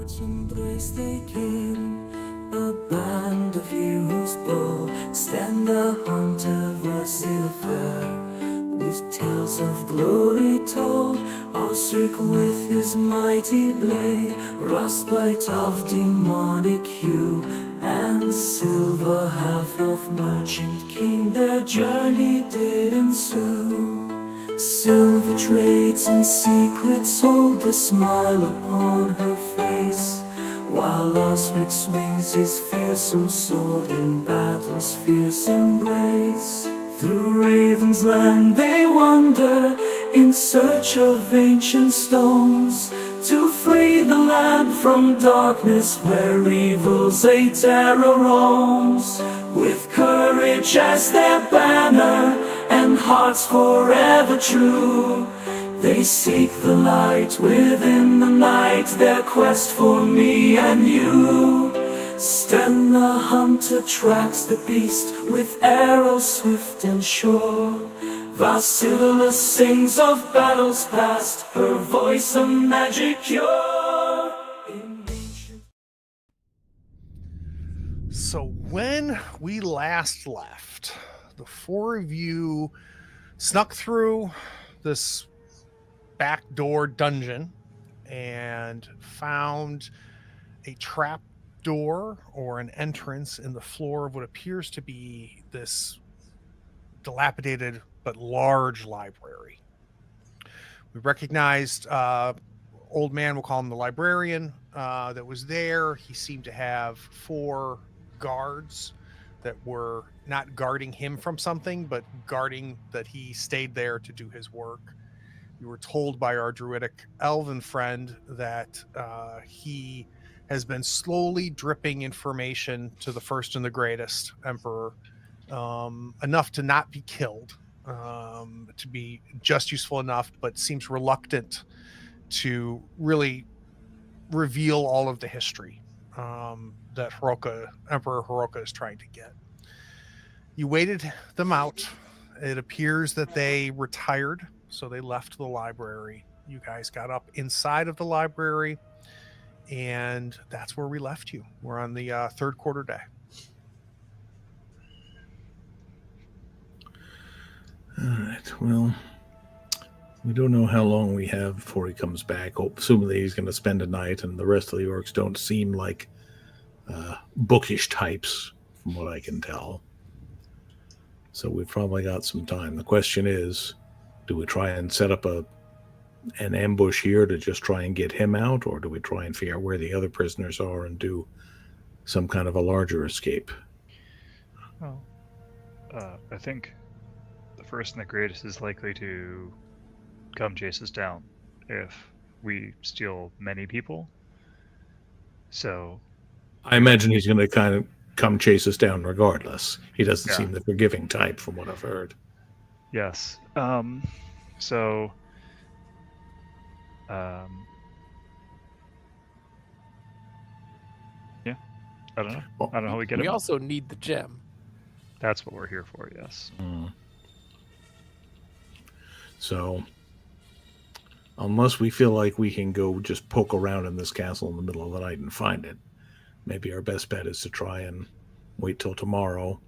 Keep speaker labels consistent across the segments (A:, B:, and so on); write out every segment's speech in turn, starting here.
A: Towards embrace they came, a band of heroes bold. Stand the hunter Vasily fair, with tales of glory told. Osric with his mighty blade, rustbite of demonic hue, and silver half of merchant king. Their journey did ensue. Silver trades and secrets hold the smile upon her face, while Osric swings his fearsome sword in battle's fierce embrace. Through Raven's land they wander in search of ancient stones, to free the land from darkness where evil's a terror roams. With courage as their banner and hearts forever true, they seek the light within the night, their quest for me and you. Stern the hunter tracks the beast with arrows swift and sure. Vasila sings of battles past, her voice a magic cure.
B: So when we last left, the four of you snuck through this backdoor dungeon and found a trap door or an entrance in the floor of what appears to be this dilapidated but large library. We recognized old man, we'll call him the librarian, that was there. He seemed to have 4 guards that were not guarding him from something, but guarding that he stayed there to do his work. We were told by our druidic elven friend that he has been slowly dripping information to the first and the greatest emperor, enough to not be killed, to be just useful enough, but seems reluctant to really reveal all of the history that Emperor Hiroka is trying to get. You waited them out. It appears that they retired, so they left the library. You guys got up inside of the library, and that's where we left you. We're on the third quarter day.
C: All right, well, we don't know how long we have before he comes back. Assuming he's going to spend a night, and the rest of the orcs don't seem like bookish types, from what I can tell. So we've probably got some time. The question is, do we try and set up an ambush here to just try and get him out, or do we try and figure out where the other prisoners are and do some kind of a larger escape?
D: Well, I think the first and the greatest is likely to come chase us down if we steal many people. So
C: I imagine he's going to kind of come chase us down regardless. He doesn't seem the forgiving type from what I've heard.
D: Yes. Yeah. I don't know.
C: Well,
D: I don't know how we get it.
E: We also need the gem.
D: That's what we're here for, yes.
C: So, unless we feel like we can go just poke around in this castle in the middle of the night and find it, maybe our best bet is to try and wait till tomorrow,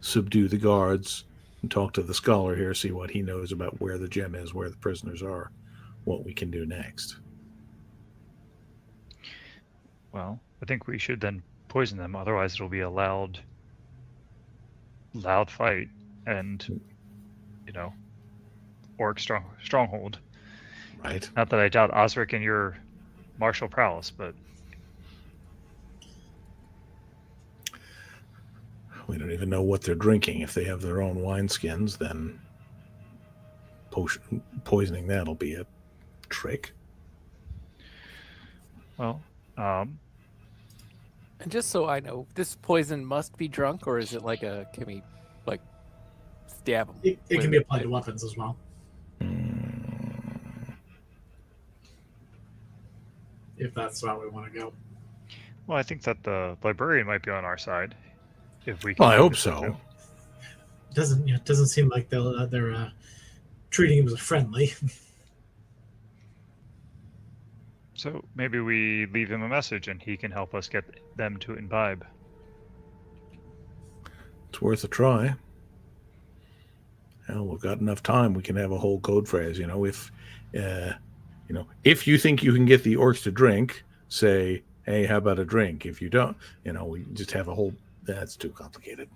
C: subdue the guards, and talk to the scholar here, see what he knows about where the gem is, where the prisoners are, what we can do next.
D: Well, I think we should then poison them, otherwise it'll be a loud fight, and, orc stronghold.
C: Right.
D: Not that I doubt Osric and your martial prowess, but
C: we don't even know what they're drinking. If they have their own wineskins, then poisoning that'll be a trick.
D: Well,
E: And just so I know, this poison must be drunk, or is it can we, stab them?
F: It can be applied to weapons as well. If that's how we want to go.
D: well, I think that the librarian might be on our side. If we can.
C: Well, I hope so.
F: It doesn't seem like they're treating him as friendly.
D: So maybe we leave him a message and he can help us get them to imbibe.
C: It's worth a try. Hell, we've got enough time. We can have a whole code phrase. If you think you can get the orcs to drink, say, "Hey, how about a drink?" If you don't, we just have a whole. That's too complicated.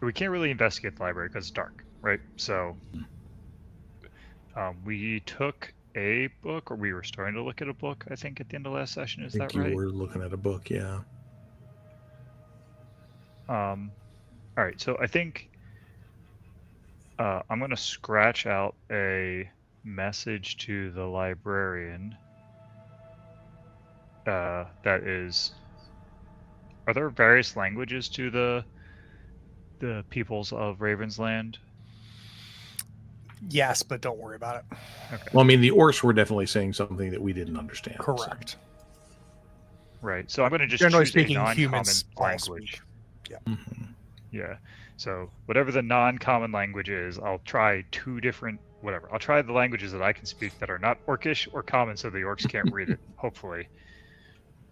D: We can't really investigate the library because it's dark, right? So we took a book, or we were starting to look at a book, I think, at the end of last session. Is
C: I think
D: that right?
C: you were looking at a book, yeah.
D: All right, so I think I'm going to scratch out a message to the librarian that is... Are there various languages to the peoples of Ravensland?
B: Yes, but don't worry about it.
D: Okay.
C: Well, I mean, the orcs were definitely saying something that we didn't understand. so-
B: Correct.
D: Right, so I'm going to just
B: Generally
D: choose
B: speaking,
D: a non-common
B: humans all
D: language.
B: speak.
C: Mhm.
D: Yeah. So whatever the non-common language is, I'll try two different whatever. I'll try the languages that I can speak that are not Orcish or common, so the orcs can't read it. Hopefully,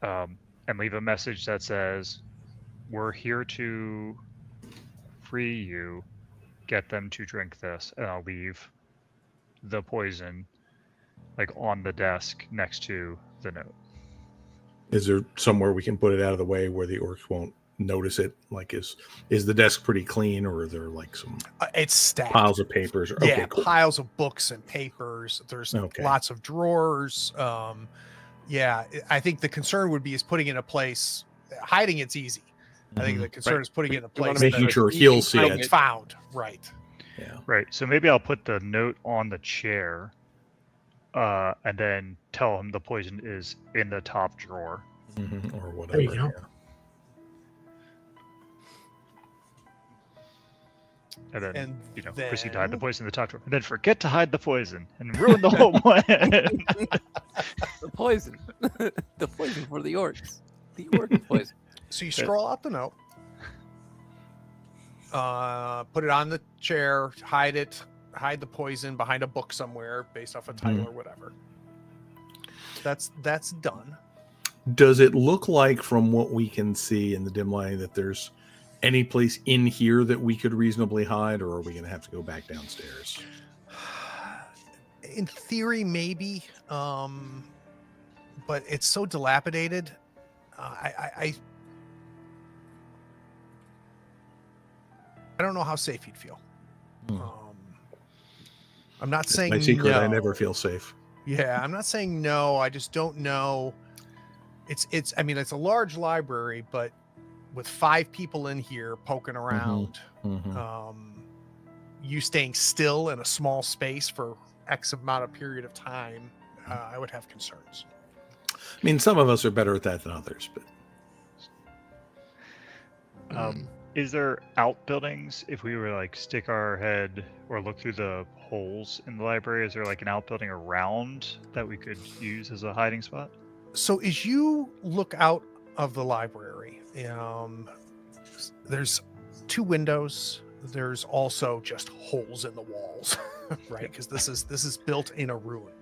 D: and leave a message that says, "We're here to free you. Get them to drink this," and I'll leave the poison like on the desk next to the note.
C: Is there somewhere we can put it out of the way where the orcs won't notice it? Like, is the desk pretty clean, or are there like some
B: It's stacked.
C: piles of papers?
B: Yeah,
C: Okay, cool.
B: piles of books and papers. There's
C: Okay.
B: lots of drawers. I think the concern would be is putting it in a place. Hiding it's easy. I think
C: Mhm.
B: the concern is putting it in a
E: You wanna
B: place
E: make
C: Making
B: that
C: sure
E: it's
C: he'll
E: easy
C: see
E: to
C: it.
B: it's found. Right.
C: Yeah.
D: Right. So maybe I'll put the note on the chair, and then tell him the poison is in the top drawer.
C: Mhm, or whatever.
F: There you go.
C: yeah.
D: And then,
B: And
D: proceed to hide the
B: then-
D: poison in the top drawer. And then forget to hide the poison and ruin the whole plan.
E: The poison. The poison for the orcs. The orc poison.
B: So you scroll out the note, put it on the chair, hide the poison behind a book somewhere based off a title or whatever. That's done.
C: Does it look like, from what we can see in the dim lighting, that there's any place in here that we could reasonably hide, or are we going to have to go back downstairs?
B: In theory, maybe, but it's so dilapidated. I don't know how safe you'd feel.
C: Hmm.
B: I'm not saying
C: My secret,
B: no.
C: I never feel safe.
B: Yeah, I'm not saying no. I just don't know. It's. I mean, it's a large library, but with 5 people in here poking around,
C: Mhm.
B: You staying still in a small space for X amount of period of time, I would have concerns.
C: I mean, some of us are better at that than others, but
D: Is there outbuildings if we were like stick our head or look through the holes in the library? Is there like an outbuilding around that we could use as a hiding spot?
B: So as you look out of the library, there's 2 windows. There's also just holes in the walls, right? Because this is built in a ruin.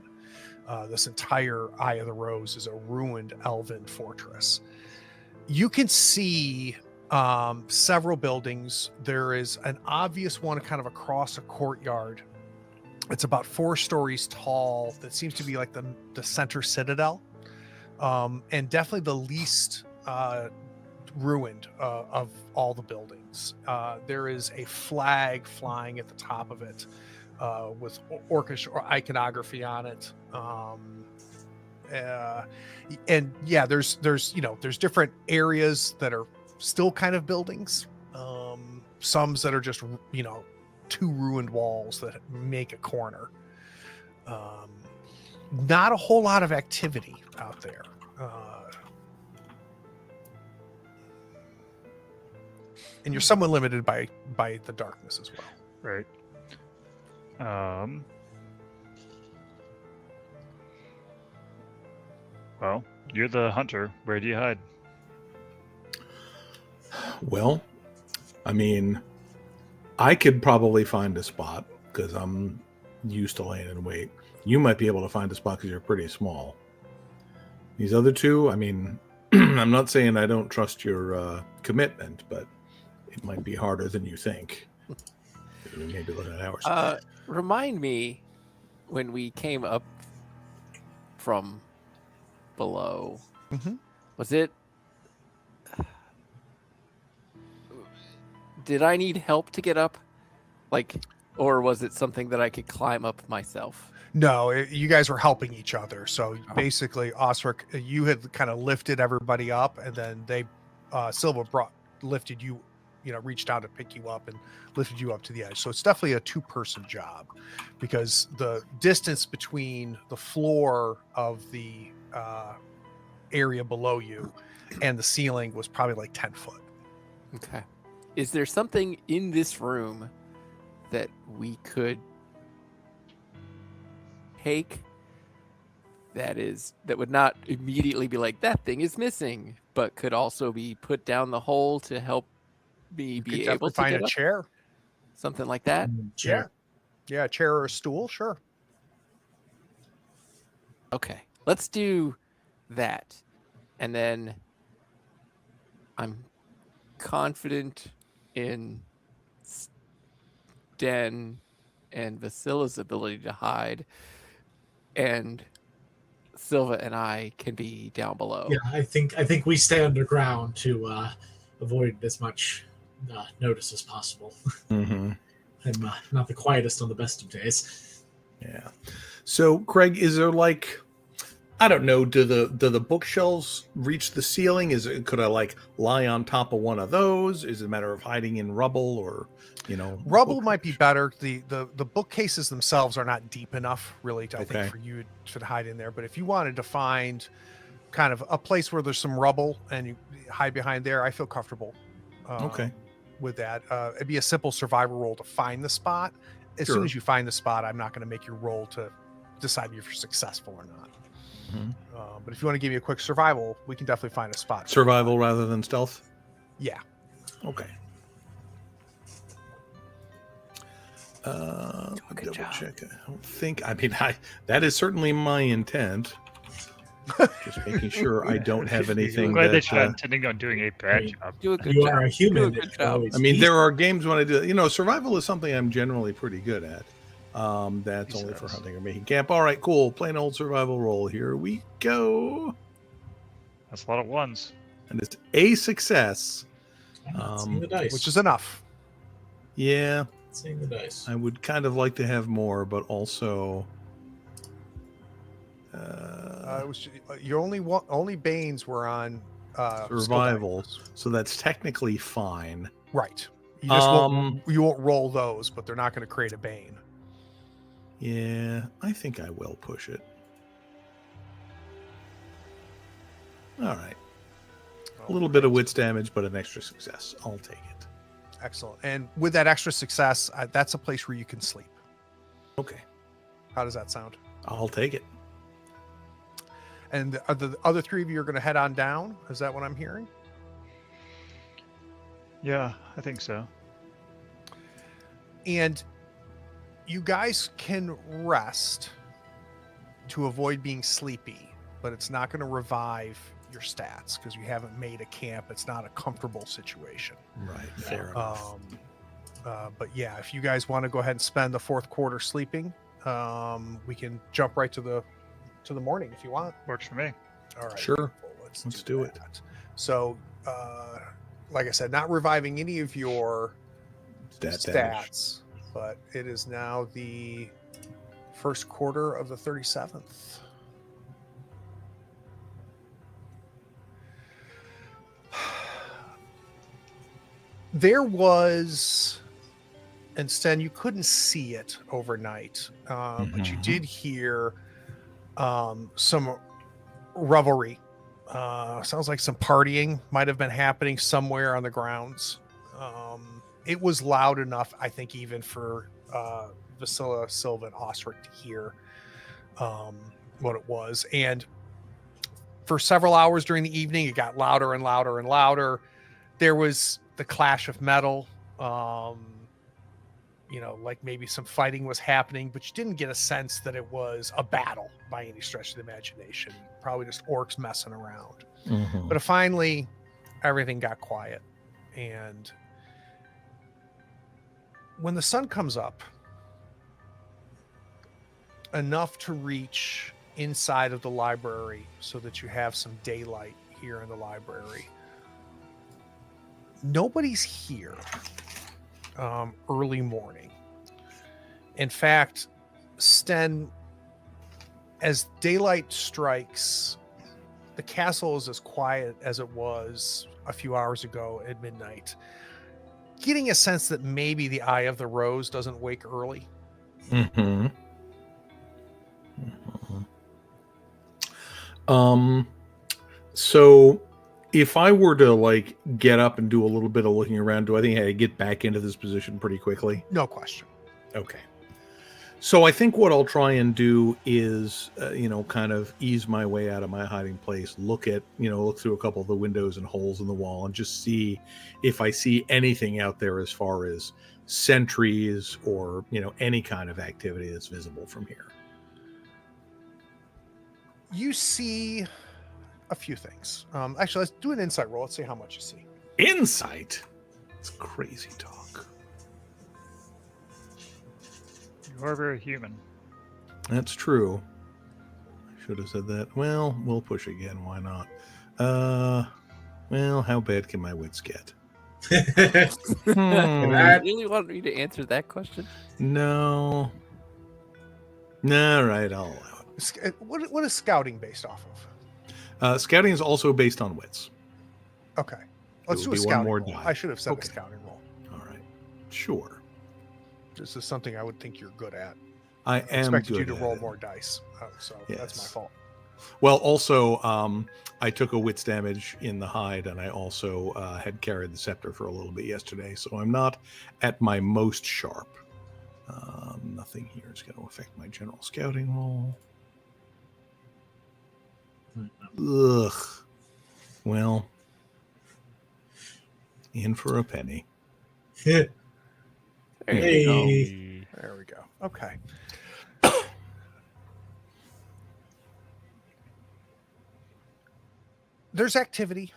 B: This entire Eye of the Rose is a ruined elven fortress. You can see several buildings. There is an obvious one kind of across a courtyard. It's about 4 stories tall. That seems to be like the center citadel, and definitely the least ruined of all the buildings. There is a flag flying at the top of it with orcish or iconography on it. And yeah, there's different areas that are still kind of buildings. Some that are just 2 ruined walls that make a corner. Not a whole lot of activity out there. And you're somewhat limited by the darkness as well.
D: Right. Well, you're the hunter. Where do you hide?
C: well, I mean, I could probably find a spot because I'm used to laying in wait. You might be able to find a spot because you're pretty small. These other two, I mean, I'm not saying I don't trust your commitment, but it might be harder than you think. We may be looking at hours.
E: Remind me when we came up from below.
B: Mhm.
E: Was it? Did I need help to get up? Like, or was it something that I could climb up myself?
B: No, you guys were helping each other. So basically, Osric, you had kind of lifted everybody up, and then Silva lifted you, reached out to pick you up and lifted you up to the edge. So it's definitely a two-person job, because the distance between the floor of the area below you and the ceiling was probably like 10 foot.
E: Okay. Is there something in this room that we could take that would not immediately be like, that thing is missing, but could also be put down the hole to help me
B: You could
E: be
B: definitely
E: able to
B: find
E: get
B: a
E: up?
B: chair.
E: Something like that?
F: Chair.
B: Yeah, a chair or a stool, sure.
E: Okay. Let's do that. And then I'm confident in Den and Vasila's ability to hide, and Silva and I can be down below.
F: Yeah, I think we stay underground to avoid as much notice as possible.
C: Mm-hmm.
F: I'm not the quietest on the best of days.
C: Yeah. So, Craig, is there like, I don't know, do the bookshelves reach the ceiling? Could I like lie on top of one of those? Is it a matter of hiding in rubble, or
B: Rubble might be better. The bookcases themselves are not deep enough, really, I
C: Okay.
B: think, for you to hide in there. But if you wanted to find kind of a place where there's some rubble and you hide behind there, I feel comfortable.
C: Okay.
B: With that, it'd be a simple survival roll to find the spot. As soon
C: Sure.
B: as you find the spot, I'm not going to make you roll to decide if you're successful or not.
C: Mhm.
B: But if you want to give me a quick survival, we can definitely find a spot.
C: Survival rather than stealth?
B: Yeah.
C: Okay.
E: Good
C: Double
E: job.
C: check. I don't think. I mean, that is certainly my intent. Just making sure I don't have anything.
D: I'm glad that you're
C: that,
D: not intending on doing a bad job.
E: Do a good
F: You
E: job.
F: are a human.
E: Do a good
F: if
E: job.
F: always
C: I mean,
F: easy.
C: there are games when I do. Survival is something I'm generally pretty good at. That's
D: He
C: only for
D: says.
C: hunting or making camp. All right, cool. Plain old survival roll. Here we go.
D: That's a lot of ones.
C: And it's a success.
F: I'm not seeing the dice.
B: Which is enough.
C: Yeah,
F: seeing the dice.
C: I would kind of like to have more, but also.
B: It was your only Banes were on
C: Survival.
B: skill dice.
C: So that's technically fine.
B: Right. You just
C: Um,
B: you won't roll those, but they're not going to create a Bane.
C: Yeah, I think I will push it. All right. A little bit of wits damage, but an extra success. I'll take it.
B: Excellent. And with that extra success, that's a place where you can sleep.
C: Okay.
B: How does that sound?
C: I'll take it.
B: And the other three of you are going to head on down. Is that what I'm hearing?
D: Yeah, I think so.
B: And you guys can rest to avoid being sleepy, but it's not going to revive your stats because you haven't made a camp. It's not a comfortable situation.
C: Right. Fair enough.
B: But yeah, if you guys want to go ahead and spend the fourth quarter sleeping, we can jump right to the morning if you want.
D: Works for me.
B: All right.
C: Sure.
B: Well,
C: Let's do it.
B: that. So, like I said, not reviving any of your
C: Stat
B: stats,
C: damage.
B: but it is now the first quarter of the 37th. There was, and Sten, you couldn't see it overnight, but you
C: Mhm.
B: did hear some revelry. Sounds like some partying might have been happening somewhere on the grounds. It was loud enough, I think, even for Vasila, Silva, and Osric to hear what it was. And for several hours during the evening, it got louder and louder and louder. There was the clash of metal. like maybe some fighting was happening, but you didn't get a sense that it was a battle by any stretch of the imagination. Probably just orcs messing around.
C: Mhm.
B: But finally, everything got quiet. And when the sun comes up, enough to reach inside of the library so that you have some daylight here in the library, nobody's here early morning. In fact, Sten, as daylight strikes, the castle is as quiet as it was a few hours ago at midnight. Getting a sense that maybe the Eye of the Rose doesn't wake early.
C: Mhm. Mhm. So if I were to like get up and do a little bit of looking around, do I think I could get back into this position pretty quickly?
B: No question.
C: Okay. So I think what I'll try and do is, kind of ease my way out of my hiding place, look through a couple of the windows and holes in the wall and just see if I see anything out there as far as sentries or, any kind of activity that's visible from here.
B: You see a few things. Actually, let's do an insight roll. Let's see how much you see.
C: Insight? It's crazy talk.
D: You are very human.
C: That's true. I should have said that. Well, we'll push again. Why not? Well, how bad can my wits get?
E: You
F: That-
E: really want me to answer that question?
C: No. All right, I'll allow it.
B: What is scouting based off of?
C: Scouting is also based on wits.
B: Okay. Let's
C: would
B: do a
C: be one
B: scouting
C: more
B: roll.
C: die.
B: I should have said
C: Okay.
B: a scouting roll.
C: All right. Sure.
B: This is something I would think you're good at.
C: I
B: I
C: am
B: expected
C: good
B: you to
C: at
B: roll
C: it.
B: more dice. So that's my
C: Yes.
B: fault.
C: Well, also, I took a wits damage in the hide, and I also had carried the scepter for a little bit yesterday, so I'm not at my most sharp. Nothing here is going to affect my general scouting roll. Ugh. Well, in for a penny.
E: There
F: Hey.
E: you go.
B: There we go. Okay. There's activity.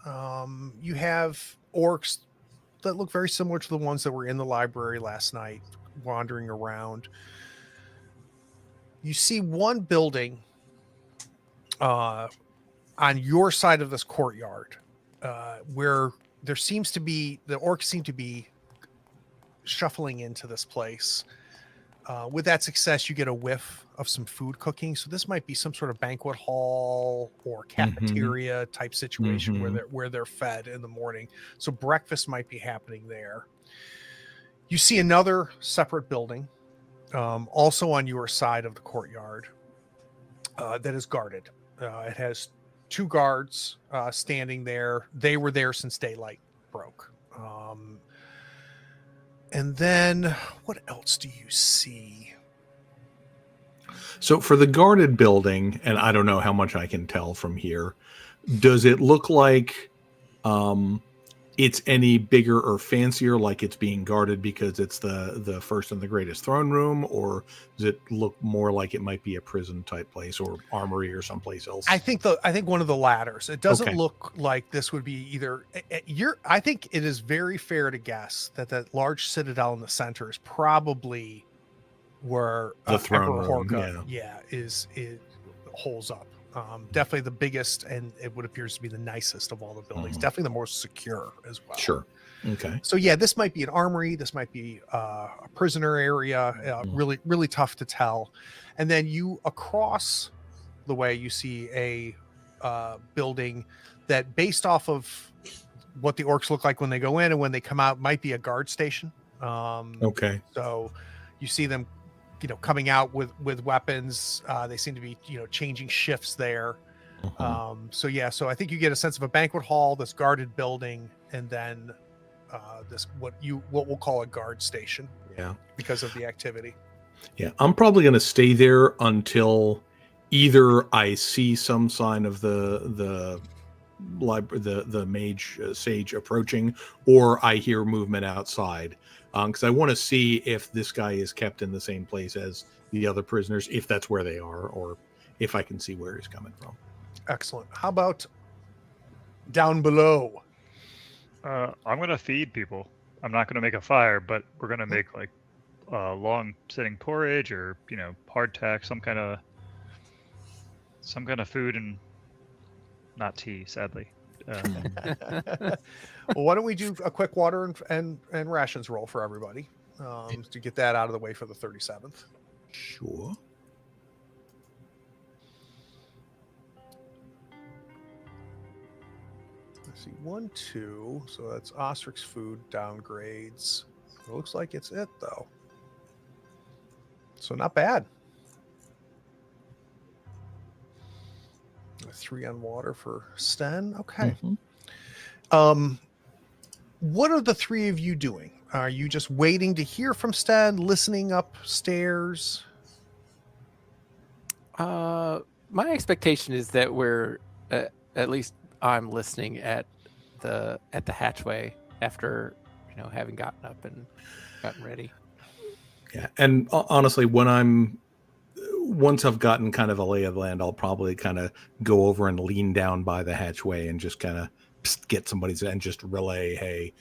B: You have orcs that look very similar to the ones that were in the library last night, wandering around. You see one building on your side of this courtyard where there seems to be, the orcs seem to be shuffling into this place. With that success, you get a whiff of some food cooking. So this might be some sort of banquet hall or cafeteria type situation where they're fed in the morning. So breakfast might be happening there. You see another separate building, also on your side of the courtyard, that is guarded. It has two guards standing there. They were there since daylight broke. And then what else do you see?
C: So for the guarded building, and I don't know how much I can tell from here, does it look like it's any bigger or fancier, like it's being guarded because it's the first and the greatest throne room, or does it look more like it might be a prison type place or armory or someplace else?
B: I think one of the ladders. It doesn't
C: Okay.
B: look like this would be either. I think it is very fair to guess that large citadel in the center is probably where
C: The throne
B: Emperor
C: room,
B: Horka, it holds up. Definitely the biggest, and it would appears to be the nicest of all the buildings. Definitely the most secure as well.
C: Sure. Okay.
B: So yeah, this might be an armory. This might be a prisoner area. Really, really tough to tell. And then across the way, you see a building that, based off of what the orcs look like when they go in and when they come out, might be a guard station.
C: Okay.
B: So you see them, coming out with weapons. They seem to be, changing shifts there. So I think you get a sense of a banquet hall, this guarded building, and then this what we'll call a guard station.
C: Yeah.
B: Because of the activity.
C: Yeah. I'm probably going to stay there until either I see some sign of the the mage sage approaching, or I hear movement outside, because I want to see if this guy is kept in the same place as the other prisoners, if that's where they are, or if I can see where he's coming from.
B: Excellent. How about down below?
D: I'm gonna feed people. I'm not gonna make a fire, but we're gonna make like long sitting porridge, or hardtack, some kind of food, and not tea, sadly.
B: Well, why don't we do a quick water and rations roll for everybody to get that out of the way for the 37th.
C: Sure.
B: Let's see, 1, 2. So that's Ostric's food downgrades. It looks like it's it though. So not bad. 3 on water for Sten. Okay. What are the three of you doing? Are you just waiting to hear from Sten, listening upstairs?
E: My expectation is that we're at least I'm listening at the hatchway after having gotten up and gotten ready.
C: Yeah, and honestly, once I've gotten kind of a lay of the land, I'll probably kind of go over and lean down by the hatchway and just kind of get somebody's and just relay, hey,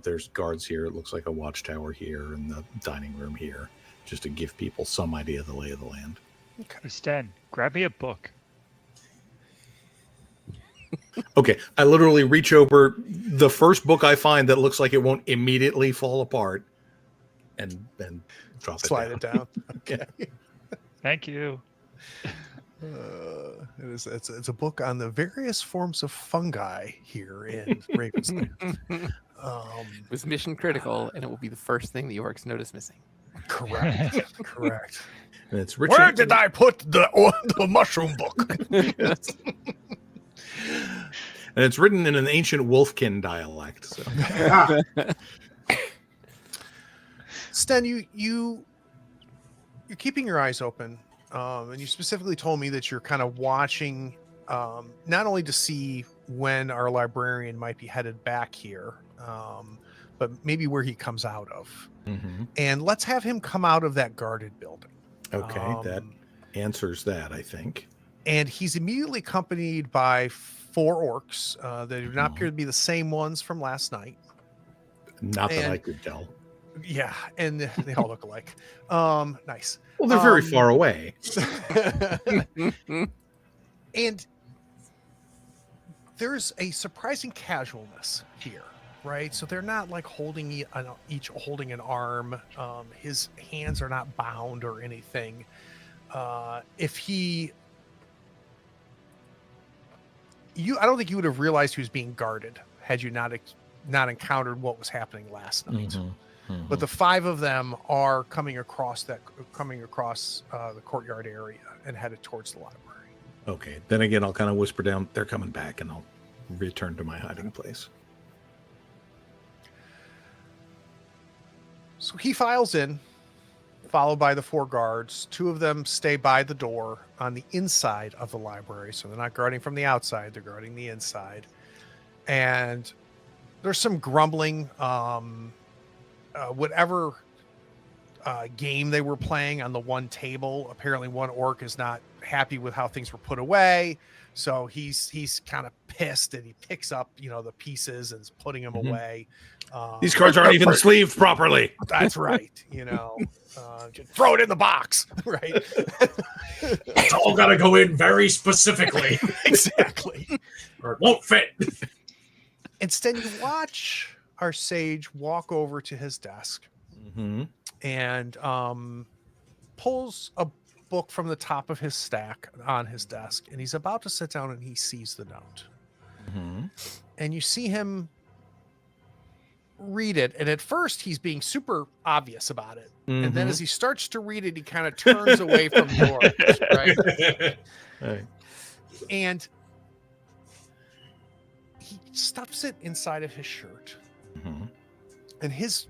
C: there's guards here. It looks like a watchtower here and the dining room here, just to give people some idea of the lay of the land.
B: Okay.
D: Hey, Stan, grab me a book.
C: Okay, I literally reach over the first book I find that looks like it won't immediately fall apart, and then
B: Slide it down. Okay.
D: Thank you.
B: It's a book on the various forms of fungi here in Ravensland.
E: It was mission critical, and it will be the first thing the orcs notice missing.
B: Correct. Correct.
C: And it's
B: Where did I put the mushroom book? Yes.
C: And it's written in an ancient Wolfkin dialect. So.
B: Sten, you're keeping your eyes open, and you specifically told me that you're kind of watching, not only to see when our librarian might be headed back here, but maybe where he comes out of.
C: Mm-hmm.
B: And let's have him come out of that guarded building.
C: Okay, that answers that, I think.
B: And he's immediately accompanied by 4 orcs. They do not appear to be the same ones from last night.
C: Not that I could tell.
B: Yeah, and they all look alike. Nice.
C: Well, they're very far away.
B: And there's a surprising casualness here, right? So they're not like each holding an arm. His hands are not bound or anything. I don't think you would have realized he was being guarded had you not encountered what was happening last night.
C: Mm-hmm. Mm-hmm.
B: But the 5 of them are coming across the courtyard area and headed towards the library.
C: Okay. Then again, I'll kind of whisper down, they're coming back, and I'll return to my hiding place.
B: So he files in, followed by the 4 guards. 2 of them stay by the door on the inside of the library. So they're not guarding from the outside, they're guarding the inside. And there's some grumbling. Whatever game they were playing on the one table, apparently one orc is not happy with how things were put away. So he's kind of pissed, and he picks up, the pieces and is putting them away.
C: These cards aren't even sleeved properly.
B: That's right. Just throw it in the box, right?
F: It's all got to go in very specifically.
B: Exactly.
F: Or it won't fit.
B: Instead, you watch our sage walk over to his desk and pulls a book from the top of his stack on his desk, and he's about to sit down, and he sees the note. And you see him read it, and at first he's being super obvious about it, and then as he starts to read it, he kind of turns away from yours, right? And he stuffs it inside of his shirt, and his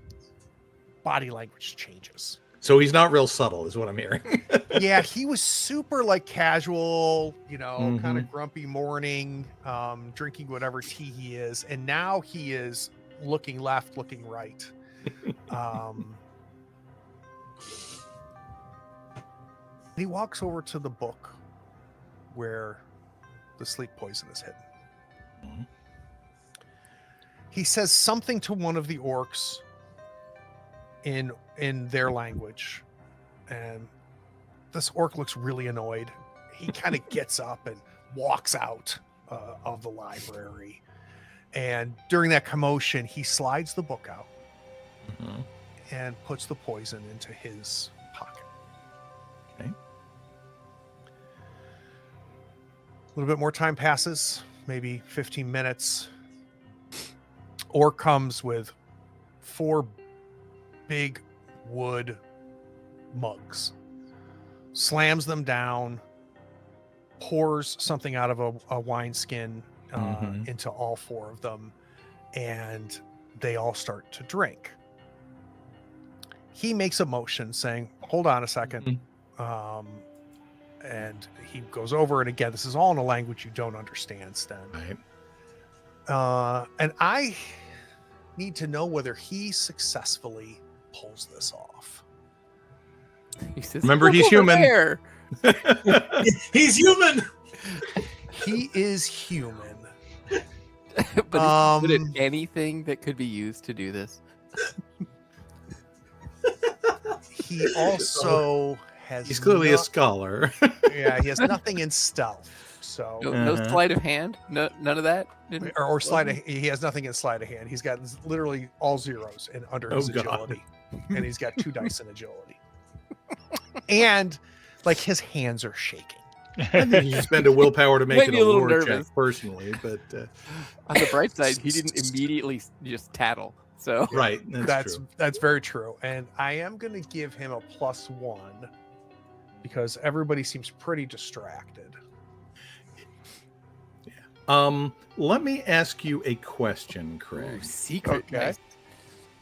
B: body language changes.
C: So he's not real subtle, is what I'm hearing.
B: Yeah, he was super like casual, kind
C: Mhm.
B: of grumpy morning, drinking whatever tea he is, and now he is looking left, looking right. He walks over to the book where the sleep poison is hidden.
C: Mhm.
B: He says something to one of the orcs in their language, and this orc looks really annoyed. He kind of gets up and walks out of the library, and during that commotion he slides the book out
C: Mhm.
B: and puts the poison into his pocket.
C: Okay.
B: A little bit more time passes, maybe 15 minutes. Orc comes with 4 big wood mugs, slams them down, pours something out of a wineskin
C: Mhm.
B: into all 4 of them, and they all start to drink. He makes a motion saying, "Hold on a second." And he goes over, and again, this is all in a language you don't understand, Sten.
C: Right.
B: And I need to know whether he successfully pulls this off.
E: He says,
C: Remember,
E: "Look
C: he's
E: over
C: human."
E: there."
F: He's human.
B: He is human.
E: But is it anything that could be used to do this?
B: He also has
C: He's clearly a scholar.
B: yeah, he has nothing in stealth. So
E: No
C: Uh-huh.
E: sleight of hand. No, none of that. Didn't-
B: or sleight of, he has nothing in sleight of hand. He's got literally all zeros in under his
C: Oh, God.
B: agility, and he's got 2 dice in agility, and like his hands are shaking.
C: I think you spend a willpower to make
E: Made
C: it
E: me
C: a
E: a little
C: lore
E: nervous.
C: check personally, but
E: On the bright side, he didn't immediately just tattle. So
C: right, that's true.
B: That's very true, and I am going to give him a +1 because everybody seems pretty distracted.
C: Let me ask you a question,
E: ooh,
C: Craig.
E: secret.
B: Okay.
E: Nice.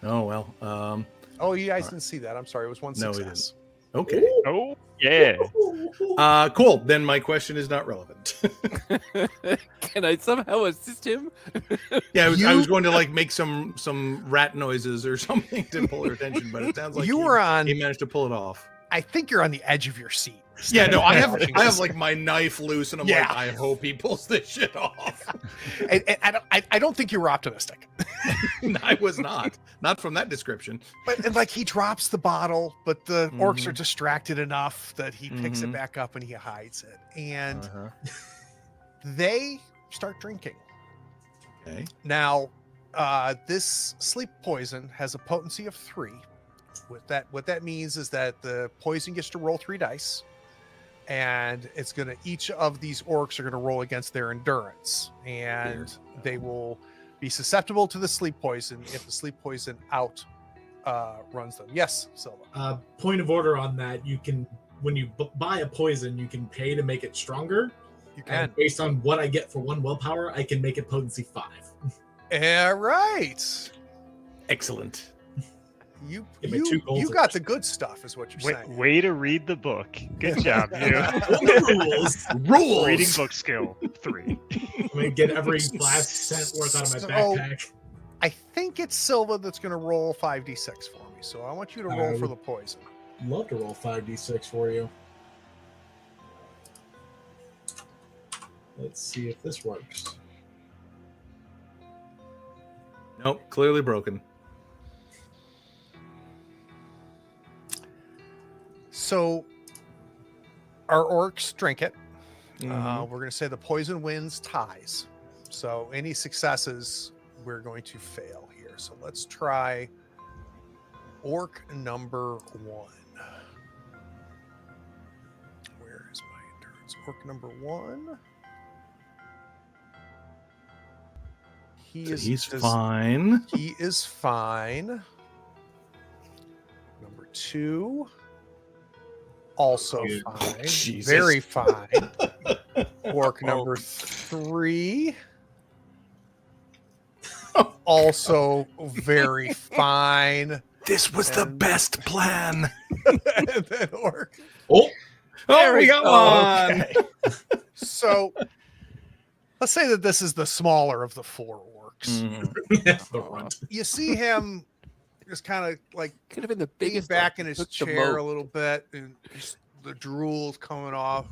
C: Oh well.
B: Oh, you guys didn't see that. I'm sorry. It was 1
C: No, we
B: success.
C: Okay.
D: Oh, yeah.
C: Cool. Then my question is not relevant.
E: Can I somehow assist him?
C: Yeah, I was going to like make some rat noises or something to pull her attention, but it sounds like
B: You
C: he,
B: were on.
C: he managed to pull it off.
B: I think you're on the edge of your seat.
C: Yeah, no, I have
B: Watching
C: I have
B: this.
C: like my knife loose, and I'm
B: Yeah.
C: like, I hope he pulls this shit off.
B: And I don't think you were optimistic.
C: I was not from that description.
B: But and like he drops the bottle, but the orcs are
C: Mhm.
B: distracted enough that he picks it
C: Mhm.
B: back up and he hides it. And
C: Uh-huh.
B: they start drinking.
C: Okay.
B: Now, this sleep poison has a potency of 3. What that means is that the poison gets to roll 3 dice, and it's gonna each of these orcs are gonna roll against their endurance, and they will be susceptible to the sleep poison if the sleep poison runs them. Yes, Silva.
F: Point of order on that: you can, when you buy a poison, you can pay to make it stronger.
B: You can.
F: And based on what I get for 1 willpower, I can make it potency 5.
B: Yeah, right.
C: Excellent.
B: You
F: Give me 2 gold
B: you
F: for
B: got
F: this.
B: the good stuff, is what you're saying.
D: Way to read the book. Good job, you.
F: Rules.
C: Rules.
D: Reading book skill 3.
F: I'm gonna get every last cent worth out of my
B: So-
F: backpack.
B: I think it's Silva that's going to roll 5d6 for me. So I want you to roll for the poison.
F: Love to roll 5d6 for you. Let's see if this works.
C: Nope, clearly broken.
B: So our orcs drink it.
C: Mhm.
B: We're going to say the poison wins ties. So any successes, we're going to fail here. So let's try orc number 1. Where is my endurance? Orc number 1.
C: So he's fine.
B: He is fine. Number 2. Also
C: Oh,
B: fine.
C: Jesus.
B: Very fine. Orc number 3. Also very fine.
C: This was the
B: And-
C: best plan.
B: and then orc.
F: Oh,
C: Oh, we got one.
B: Okay. So let's say that this is the smaller of the 4 orcs.
C: Mhm.
F: the runt.
B: You see him just kind of like
E: Could have been the
B: lean
E: biggest
B: back
E: one.
B: in his
E: Took the
B: chair a
E: moat.
B: little bit, and just the drool's coming off.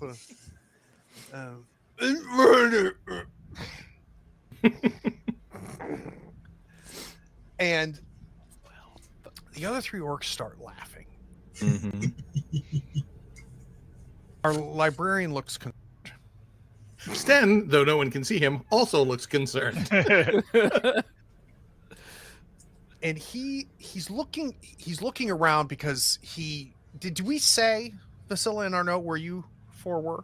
B: And the other 3 orcs start laughing.
C: Mhm.
B: Our librarian looks
C: Sten, though no one can see him, also looks concerned.
B: and he's looking around because did we say, Vasilla, in our note where you 4 were?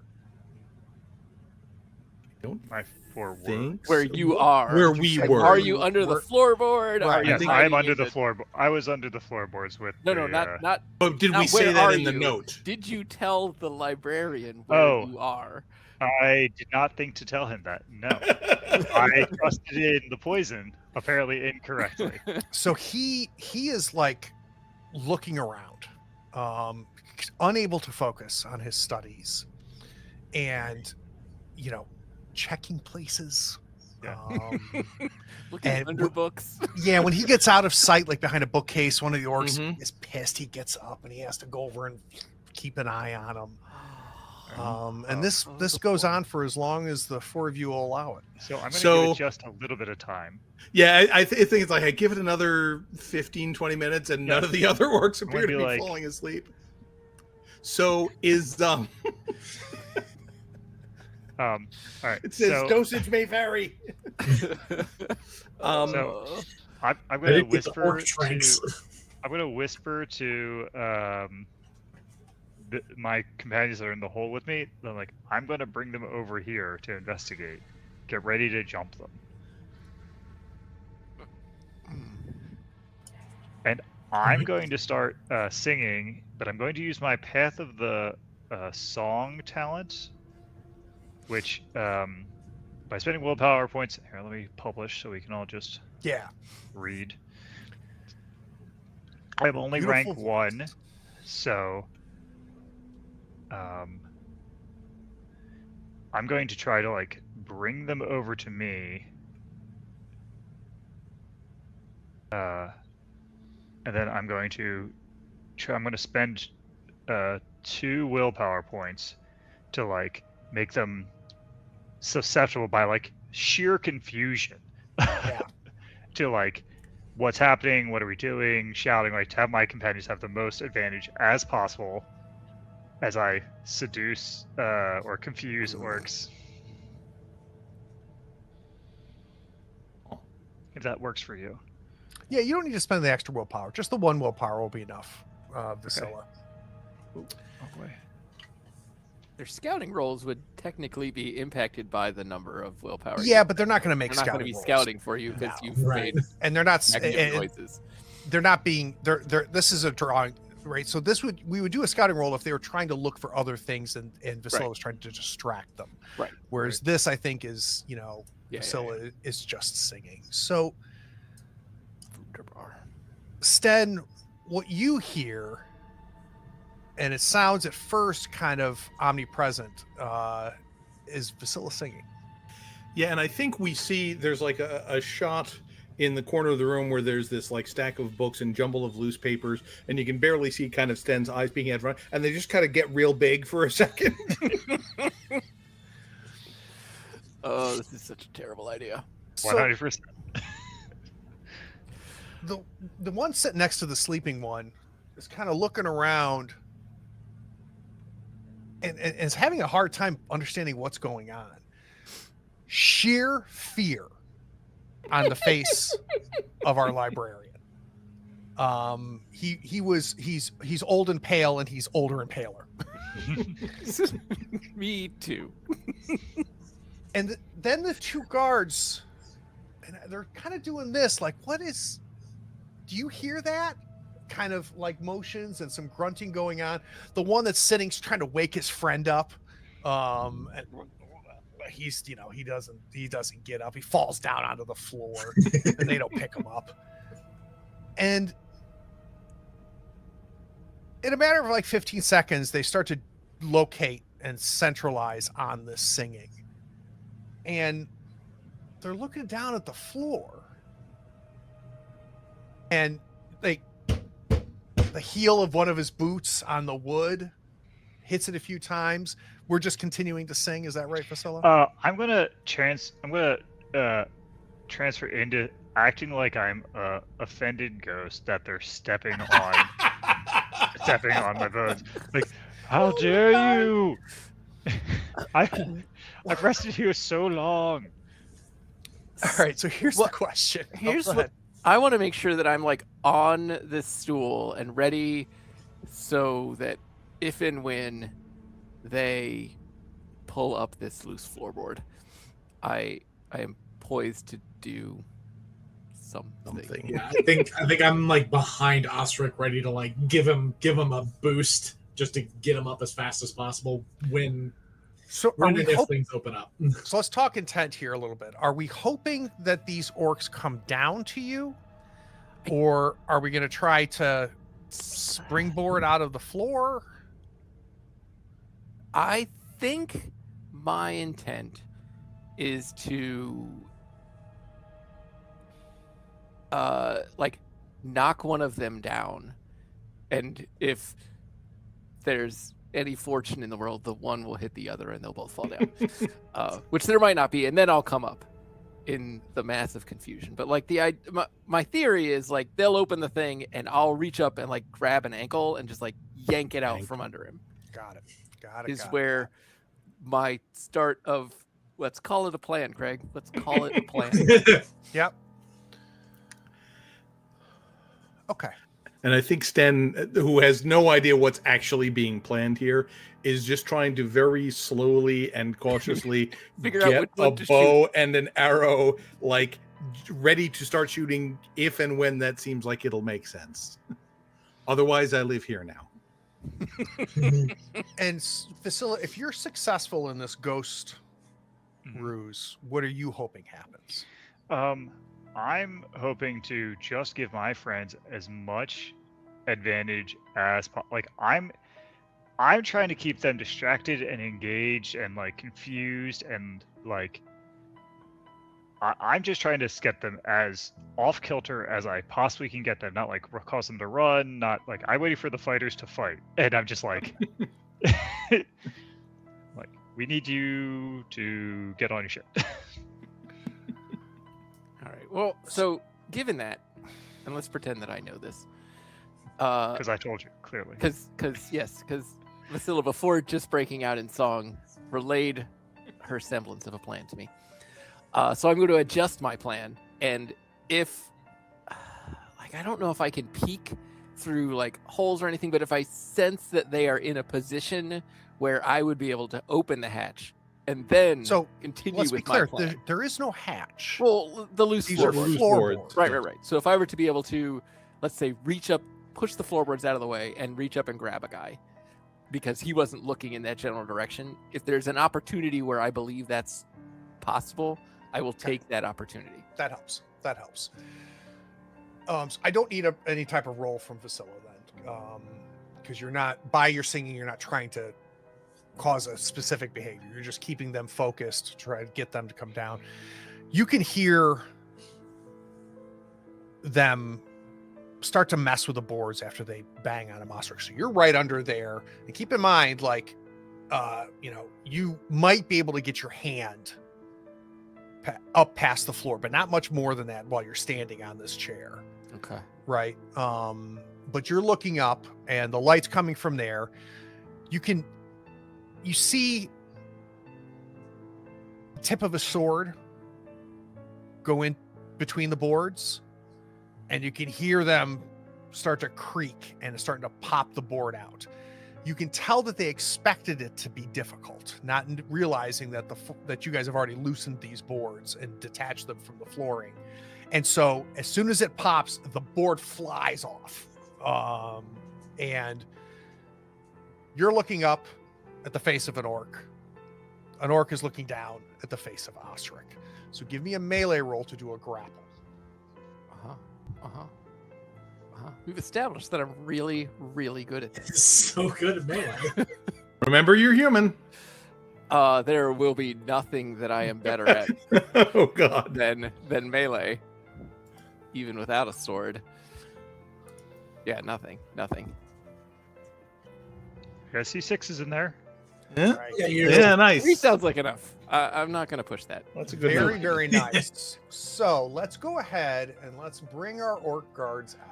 D: My 4 were.
C: Think
E: Where
C: so.
E: you are.
C: Where
B: Did
C: we
B: you say
C: were.
E: Are you under the
B: We're-
E: floorboard?
B: Right.
E: Are you
D: Yes,
B: think-
D: I'm
E: hiding
D: under
E: in
D: the floor. I was under the floorboards with.
E: No,
D: the,
E: not.
C: Oh, did we
E: Not
C: say
E: where
C: that
E: are
C: in the
E: you?
C: note?
E: Did you tell the librarian where
D: Oh.
E: you are?
D: I did not think to tell him that. No, I trusted in the poison, apparently incorrectly.
B: So he is like looking around, unable to focus on his studies, and checking places.
D: Yeah.
E: Looking
B: And
E: under books.
B: Yeah, when he gets out of sight, like behind a bookcase, one of the orcs
C: Mhm.
B: is pissed. He gets up and he has to go over and keep an eye on him. And this goes on for as long as the 4 of you will allow it.
D: So I'm going to
C: So-
D: give it just a little bit of time.
C: Yeah, I think it's like I give it another 15, 20 minutes, and none
D: Yeah.
C: of the other orcs
D: I'm
C: appear
D: gonna
C: to
D: be
C: be
D: like-
C: falling asleep. So is
D: All right.
C: it says
D: so
C: dosage may vary.
D: So- I'm
F: I
D: going to
F: didn't get the
D: whisper
F: orc
D: to.
F: tranks.
D: I'm going to whisper to my companions that are in the hole with me. I'm like, I'm going to bring them over here to investigate. Get ready to jump them. And I'm going to start singing, but I'm going to use my Path of the Song talent, which by spending willpower points. Here, let me publish so we can all just
B: Yeah.
D: read. I'm only
B: Beautiful
D: rank 1, so I'm going to try to like bring them over to me, and then I'm going to spend 2 willpower points to like make them susceptible by like sheer confusion.
B: Yeah.
D: To like what's happening, what are we doing, shouting, like to have my companions have the most advantage as possible as I seduce or confuse orcs. If that works for you.
B: Yeah, you don't need to spend the extra willpower. Just the 1 willpower will be enough, Vasilla.
D: Oh boy.
E: Their scouting rolls would technically be impacted by the number of willpower.
B: Yeah, but they're not going to make
E: they're not going
B: scouting
E: to be
B: rolls.
E: scouting for you because
B: No.
E: you've
F: Right.
E: made
B: And they're not
E: negative
B: and
E: noises.
B: they're not being they're this is a drawing, right? So we would do a scouting roll if they were trying to look for other things and Vasilla
E: Right.
B: was trying to distract them.
E: Right.
B: Whereas this, I think, is
E: Yeah,
B: Vasilla is just singing. So Sten, what you hear, and it sounds at first kind of omnipresent, is Vasilla singing.
C: Yeah, and I think we see there's like a shot in the corner of the room where there's this like stack of books and jumble of loose papers, and you can barely see kind of Sten's eyes peeking out front, and they just kind of get real big for a second.
E: Oh, this is such a terrible idea.
D: 100%.
B: The one sitting next to the sleeping one is kind of looking around and is having a hard time understanding what's going on. Sheer fear on the face of our librarian. He's old and pale, and he's older and paler.
E: Me too.
B: And then the 2 guards, and they're kind of doing this, like, do you hear that? Kind of like motions and some grunting going on. The one that's sitting's trying to wake his friend up. And he's, he doesn't get up. He falls down onto the floor and they don't pick him up. And in a matter of like 15 seconds, they start to locate and centralize on this singing. And they're looking down at the floor. And the heel of one of his boots on the wood hits it a few times. We're just continuing to sing. Is that right, Vasilla?
D: I'm gonna transfer into acting like I'm a offended ghost that they're stepping on my bones. Like, how dare you? I've rested here so long.
B: All right, so here's the question.
E: Here's
B: go
E: what
B: ahead.
E: I want to make sure that I'm like on this stool and ready so that if and when they pull up this loose floorboard, I am poised to do something.
F: Yeah, I think I'm like behind Ostrich, ready to like give him a boost just to get him up as fast as possible when and if things open up.
B: So let's talk intent here a little bit. Are we hoping that these orcs come down to you, or are we going to try to springboard out of the floor?
E: I think my intent is to like knock one of them down, and if there's any fortune in the world, the one will hit the other and they'll both fall down. Which there might not be, and then I'll come up in the massive confusion. But like my theory is like they'll open the thing and I'll reach up and like grab an ankle and just like yank it out from under him.
B: Got it.
E: Is where my start of, let's call it a plan, Craig. Let's call it a plan.
B: Yep. Okay.
C: And I think Sten, who has no idea what's actually being planned here, is just trying to very slowly and cautiously
E: Figure out
C: get
E: what
C: a
E: to
C: bow and an arrow, like ready to start shooting if and when that seems like it'll make sense. Otherwise, I live here now.
B: And Vasilla, if you're successful in this ghost ruse, what are you hoping happens?
D: I'm hoping to just give my friends as much advantage as like I'm trying to keep them distracted and engaged and like confused and like I'm just trying to get them as off kilter as I possibly can get them. Not like cause them to run. Not like I'm waiting for the fighters to fight, and I'm just like, like we need you to get on your ship.
E: All right. Well, so given that, and let's pretend that I know this,
D: Because I told you clearly.
E: because Vasilla, before just breaking out in song, relayed her semblance of a plan to me. So I'm going to adjust my plan, and if like I don't know if I can peek through like holes or anything, but if I sense that they are in a position where I would be able to open the hatch and then continue
B: let's
E: with
B: be clear,
E: my plan.
B: there is no hatch.
E: Well, the loose
B: These are
E: floorboards.
B: floorboards.
E: Right. So if I were to be able to, let's say, reach up, push the floorboards out of the way, and reach up and grab a guy, because he wasn't looking in that general direction, if there's an opportunity where I believe that's possible, I will take that opportunity.
B: That helps. So I don't need any type of roll from Vasilla then, because you're not, by your singing, you're not trying to cause a specific behavior. You're just keeping them focused to try to get them to come down. You can hear them start to mess with the boards after they bang on a monster. So you're right under there. And keep in mind, like, you might be able to get your hand up past the floor, but not much more than that while you're standing on this chair.
E: Okay.
B: Right. But you're looking up and the light's coming from there. You see the tip of a sword go in between the boards, and you can hear them start to creak and it's starting to pop the board out. You can tell that they expected it to be difficult, not realizing that that you guys have already loosened these boards and detached them from the flooring. And so as soon as it pops, the board flies off. And you're looking up at the face of an orc. An orc is looking down at the face of Ostrich. So give me a melee roll to do a grapple.
E: We've established that I'm really, really good at this.
F: So good at melee.
C: Remember, you're human.
E: There will be nothing that I am better at
C: Oh God.
E: than melee, even without a sword. Yeah, nothing.
D: You guys see sixes in there?
C: Yeah,
B: Right.
C: yeah, nice.
E: 3 sounds like enough. I'm not going to push that.
C: That's a good
B: Very,
C: move.
B: very nice. So let's go ahead and let's bring our orc guards out.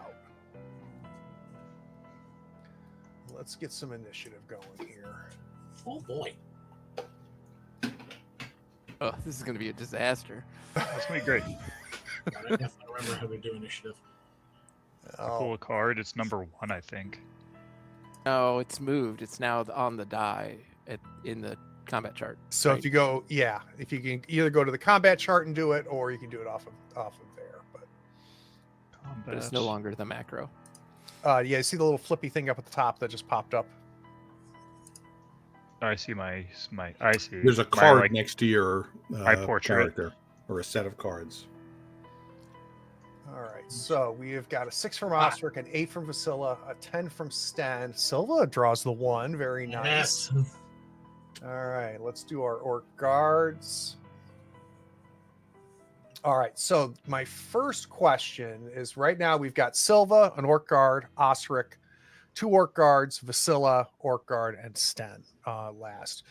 B: Let's get some initiative going here.
F: Oh boy.
E: Oh, this is going to be a disaster.
D: That's gonna be great.
F: God, I definitely remember how to do initiative.
D: I pull a card. It's number 1, I think.
E: No, it's moved. It's now on the die in the combat chart.
B: So
E: right?
B: if you go, if you can either go to the combat chart and do it, or you can do it off of there.
E: But it's no longer the macro.
B: But you see the little flippy thing up at the top that just popped up.
D: I see my. I see.
C: There's a
D: my,
C: card
D: like,
C: next to your
D: my portrait.
C: character, or a set of cards.
B: All right, so we have got a 6 from Osric, an 8 from Vasilla, a 10 from Stan. Silva draws the 1. Very nice.
F: Yes.
B: All right, let's do our orc guards. All right, so my first question is right now we've got Silva, an orc guard, Osric, 2 orc guards, Vasilla, orc guard, and Sten last.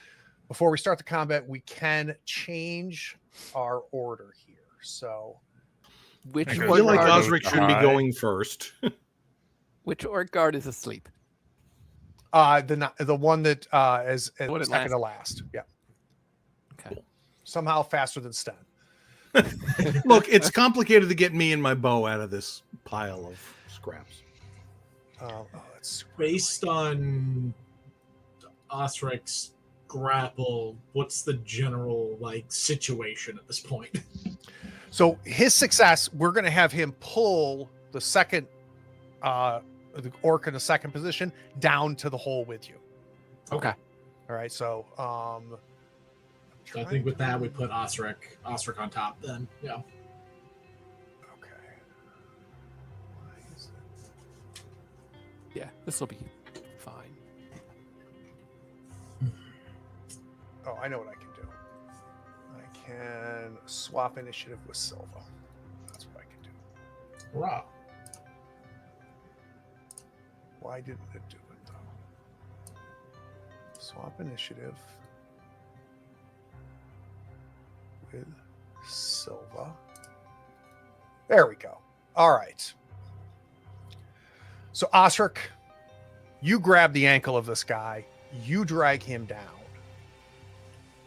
B: Before we start the combat, we can change our order here. So
E: Which
D: I
C: I
E: orc
C: feel like
E: guard?
C: Osric should be
D: High.
C: going first.
E: Which orc guard is asleep?
B: the one that is
E: What it
B: second to last. Yeah,
E: Okay.
B: somehow faster than Sten.
C: Look, it's complicated to get me and my bow out of this pile of scraps.
B: That's
F: Based on Osric's grapple, what's the general situation at this point?
B: so his success. We're going to have him pull the second, the orc in the second position down to the hole with you.
E: Okay.
B: All right. So,
F: So I think with that we put Osric on top. Then yeah.
B: Okay. Why is it?
E: Yeah, this will be fine.
B: Oh, I know what I can do. I can swap initiative with Silva. That's what I can do.
F: Hurrah.
B: Why didn't it do it though? Swap initiative with Silva. There we go. All right. So Osric, you grab the ankle of this guy, you drag him down,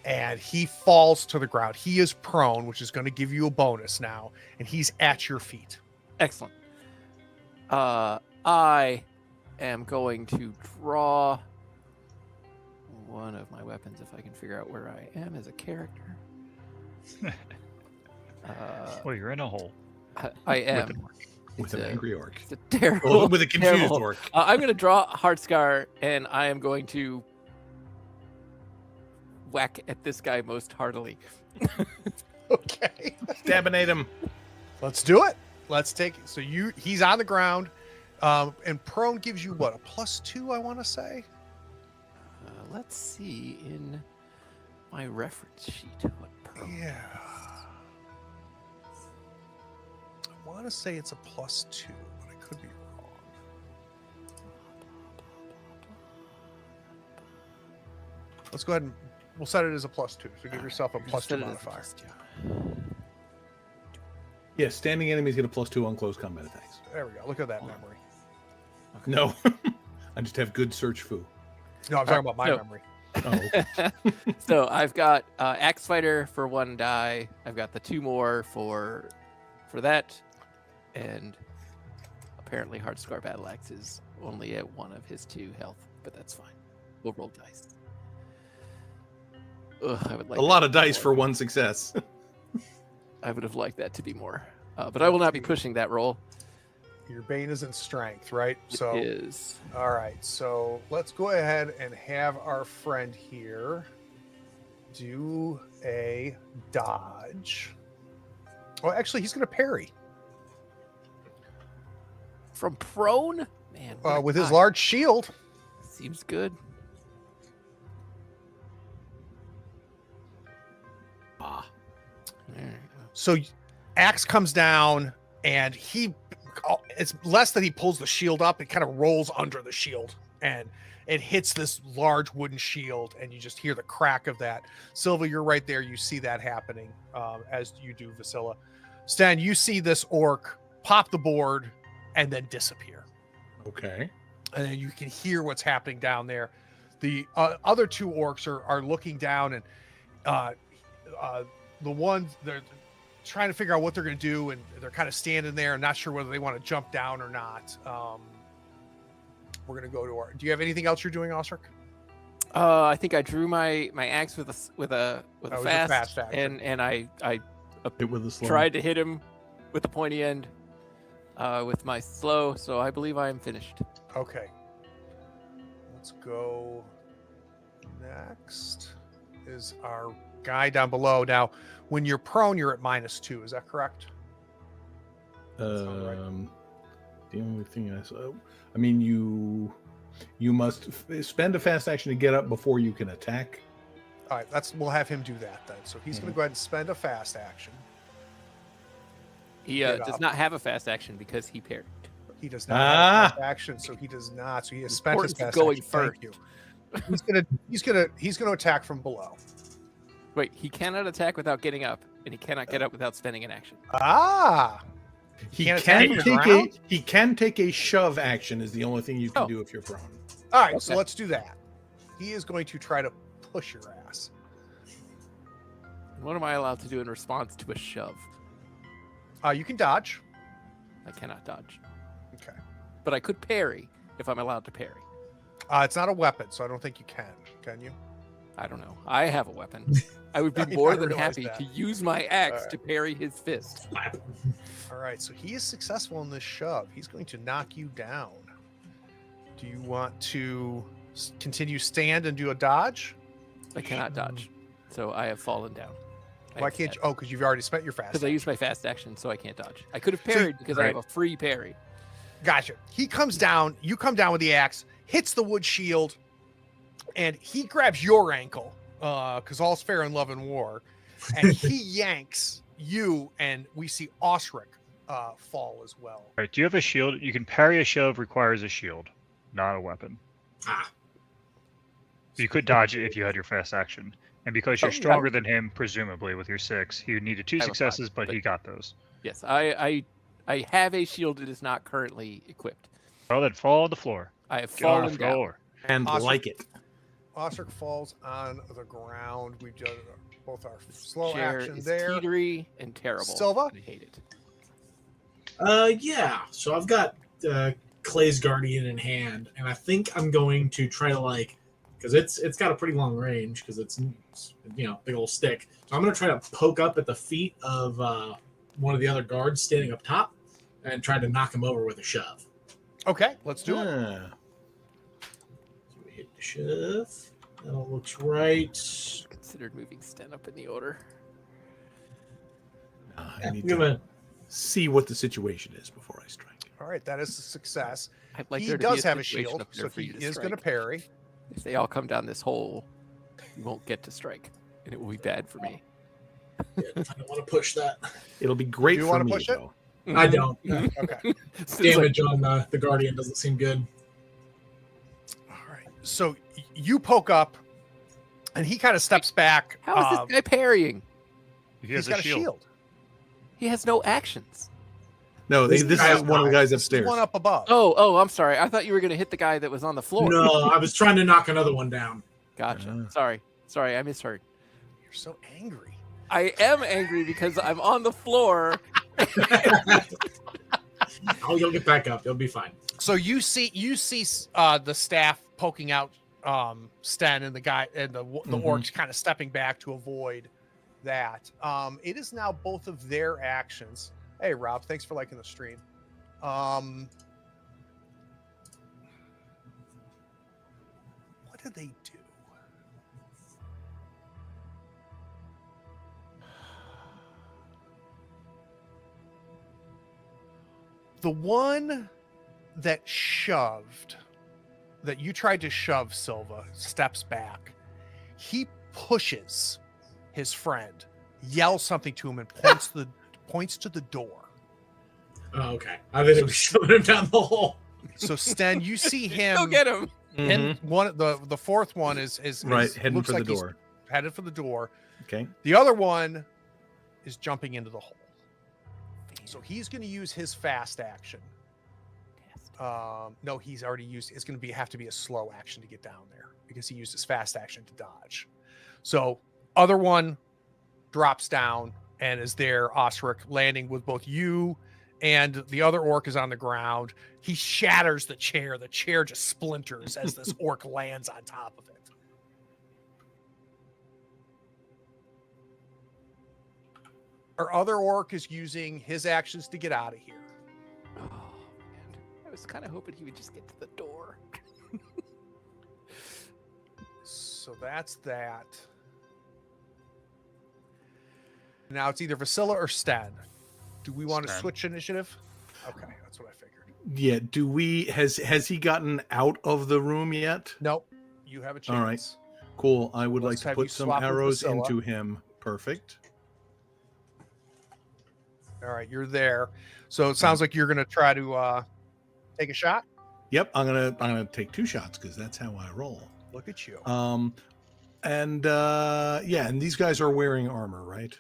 B: and he falls to the ground. He is prone, which is going to give you a bonus now, and he's at your feet.
E: Excellent. I am going to draw one of my weapons if I can figure out where I am as a character.
D: Well, you're in a hole.
E: I am.
C: With an angry orc.
E: It's a terrible.
C: Well, with a confused
E: terrible-
C: orc.
E: I'm going to draw Heartscar, and I am going to whack at this guy most heartily.
B: Okay.
C: Stabinate him.
B: Let's do it. Let's take it. So he's on the ground. And prone gives you what, a +2, I want to say?
E: Let's see in my reference sheet what prone.
B: Yeah. I want to say it's a +2, but I could be wrong. Let's go ahead and we'll set it as a +2. So give yourself a
E: Just set
B: +2
E: it as a
B: modifier.
E: +2.
C: Yeah, standing enemies get a +2 on close combat attacks.
B: There we go. Look at that memory.
C: No, I just have good search foo.
B: No, I'm talking about my
E: no.
B: memory.
C: Oh, okay.
E: So I've got Axe Fighter for 1 die. I've got the 2 more for that, and apparently Heartscar Battle Axe is only at 1 of his 2 health, but that's fine. We'll roll dice. Ugh, I would like
C: A
E: that
C: lot
E: to
C: of
E: be
C: dice for
E: more.
C: one success.
E: I would have liked that to be more, but I will not be pushing that roll.
B: Your bane is in strength, right? So
E: Is
B: all right, so let's go ahead and have our friend here do a dodge. Oh, actually, he's going to parry.
E: from prone? Man, what a
B: with his
E: guy.
B: large shield.
E: Seems good.
C: Ah.
B: So Axe comes down, and it's less that he pulls the shield up, it kind of rolls under the shield, and it hits this large wooden shield, and you just hear the crack of that. Silva, you're right there. You see that happening, as you do, Vasilla. Stan, you see this orc pop the board and then disappear.
C: Okay.
B: And then you can hear what's happening down there. The other two orcs are looking down, and the ones they're trying to figure out what they're going to do, and they're kind of standing there and not sure whether they want to jump down or not. We're going to go to our. Do you have anything else you're doing, Osric?
E: I think I drew my axe with a fast
B: action.
E: and I
C: Hit with a slow.
E: tried to hit him with the pointy end with my slow, so I believe I am finished.
B: Okay. Let's go. Next is our guy down below. Now, when you're prone, you're at -2. Is that correct?
C: The only thing I mean, you must spend a fast action to get up before you can attack.
B: All right, we'll have him do that then. So he's going to go ahead and spend a fast action.
E: He
B: Get
E: does
B: up.
E: not have a fast action because he parried.
B: He does not have a fast action, so he does not. So he has spent his
E: Important
B: fast
E: going
B: action. Thank you. He's gonna attack from below.
E: Wait, he cannot attack without getting up, and he cannot get up without spending an action.
B: Ah,
C: He
B: can't
C: can
B: attack from the
C: take
B: ground?
C: he can take a shove action is the only thing you can
E: Oh.
C: do if you're prone.
B: all right. So
E: Okay.
B: let's do that. He is going to try to push your ass.
E: What am I allowed to do in response to a shove?
B: You can dodge.
E: I cannot dodge,
B: Okay.
E: but I could parry if I'm allowed to parry.
B: It's not a weapon, so I don't think you can. Can you?
E: I don't know. I have a weapon. I would be
B: I
E: more than
B: realized
E: happy
B: that.
E: to use my axe
B: Alright.
E: to parry his fist.
F: Slap.
B: All right. So he is successful in this shove. He's going to knock you down. Do you want to continue stand and do a dodge?
E: I cannot dodge, so I have fallen down.
B: Why can't you? Oh, because you've already spent your fast.
E: Because I used my fast action, so I can't dodge. I could have parried because I have a free parry.
B: Gotcha. He comes down. You come down with the axe, hits the wood shield, and he grabs your ankle, because all's fair in love and war, and he yanks you, and we see Osric fall as well.
D: All right, do you have a shield? You can parry a shove requires a shield, not a weapon.
F: Ah,
D: You could dodge it if you had your fast action. And because you're
E: Oh, yeah.
D: stronger than him, presumably, with your 6, you needed 2
E: I have a 5,
D: successes, but
E: but-
D: he got those.
E: Yes, I have a shield that is not currently equipped.
D: Well, then fall on the floor.
E: I have
D: Get on the
E: fallen down.
D: floor.
C: And
B: Awesome.
C: like it.
B: Osric falls on the ground. We've done both our slow
E: Chair
B: action
E: is
B: there.
E: teetery and terrible.
B: Silva?
E: I hate it.
F: yeah. So I've got Clay's Guardian in hand, and I think I'm going to try to because it's got a pretty long range because it's big old stick. So I'm going to try to poke up at the feet of one of the other guards standing up top and try to knock him over with a shove.
B: Okay, let's do it.
C: Ah.
F: So we hit the shove. That all looks right.
E: Considered moving Sten up in the order.
C: I
F: I'm
C: need
F: gonna
C: to see what the situation is before I strike.
B: All right, that is a success.
E: I'd like
B: He
E: there to
B: does
E: be a
B: have a
E: situation
B: shield,
E: up there
B: so
E: for
B: he
E: you to
B: is going to
E: strike.
B: parry.
E: If they all come down this hole, you won't get to strike, and it will be bad for me.
F: I don't want to push that.
C: It'll be great
B: Do you
C: for
B: wanna
C: me,
B: push it?
C: though.
F: I don't.
B: Okay.
E: Since, like,
F: Damage on the Guardian doesn't seem good.
B: All right. So you poke up, and he kind of steps back.
E: how is this guy parrying?
D: He
B: He's
D: has
B: got
D: a shield.
E: He has no actions.
C: No,
F: This
C: this
F: guy
C: is
F: is
C: one of the
F: not.
C: guys
B: This is
C: upstairs.
B: one up above.
E: Oh, I'm sorry. I thought you were going to hit the guy that was on the floor.
F: No, I was trying to knock another one down.
E: Gotcha.
C: Ah.
E: Sorry, I misheard.
B: You're so angry.
E: I am angry because I'm on the floor.
F: Oh, you'll get back up. You'll be fine.
B: So you see the staff poking out Sten and the guy and the orcs kind of stepping back to avoid that. It is now both of their actions. Hey Rob, thanks for liking the stream. What did they do? The one that you tried to shove Silva steps back. He pushes his friend, yells something to him, and points to the door.
F: Oh, okay. I think it was shoving him down the hole.
B: So Sten, you see him.
E: Go get him.
B: And the fourth one is
C: right, heading
B: looks
C: for the
B: like he's
C: door.
B: headed for the door.
C: Okay.
B: The other one is jumping into the hole. So he's going to use his fast action. No, he's already used. It's going to have to be a slow action to get down there because he used his fast action to dodge. So other one drops down and is there. Osric landing with both you and the other orc is on the ground. He shatters the chair. The chair just splinters as this orc lands on top of it. Our other orc is using his actions to get out of here.
E: Oh, man. I was kind of hoping he would just get to the door.
B: So that's that. Now it's either Vasilla or Sten. Do we want to
D: Sten.
B: switch initiative? Okay, that's what I figured.
C: Yeah. Do we? Has he gotten out of the room yet?
B: Nope. You have a chance.
C: All right. Cool. I would
B: Let's
C: like
B: have
C: to
B: you
C: put some
B: swap with
C: arrows
B: Vasilla.
C: into him. Perfect.
B: All right, you're there. So it sounds like you're going to try to take a shot.
C: Yep. I'm gonna take 2 shots because that's how I roll.
B: Look at you.
C: And these guys are wearing armor, right?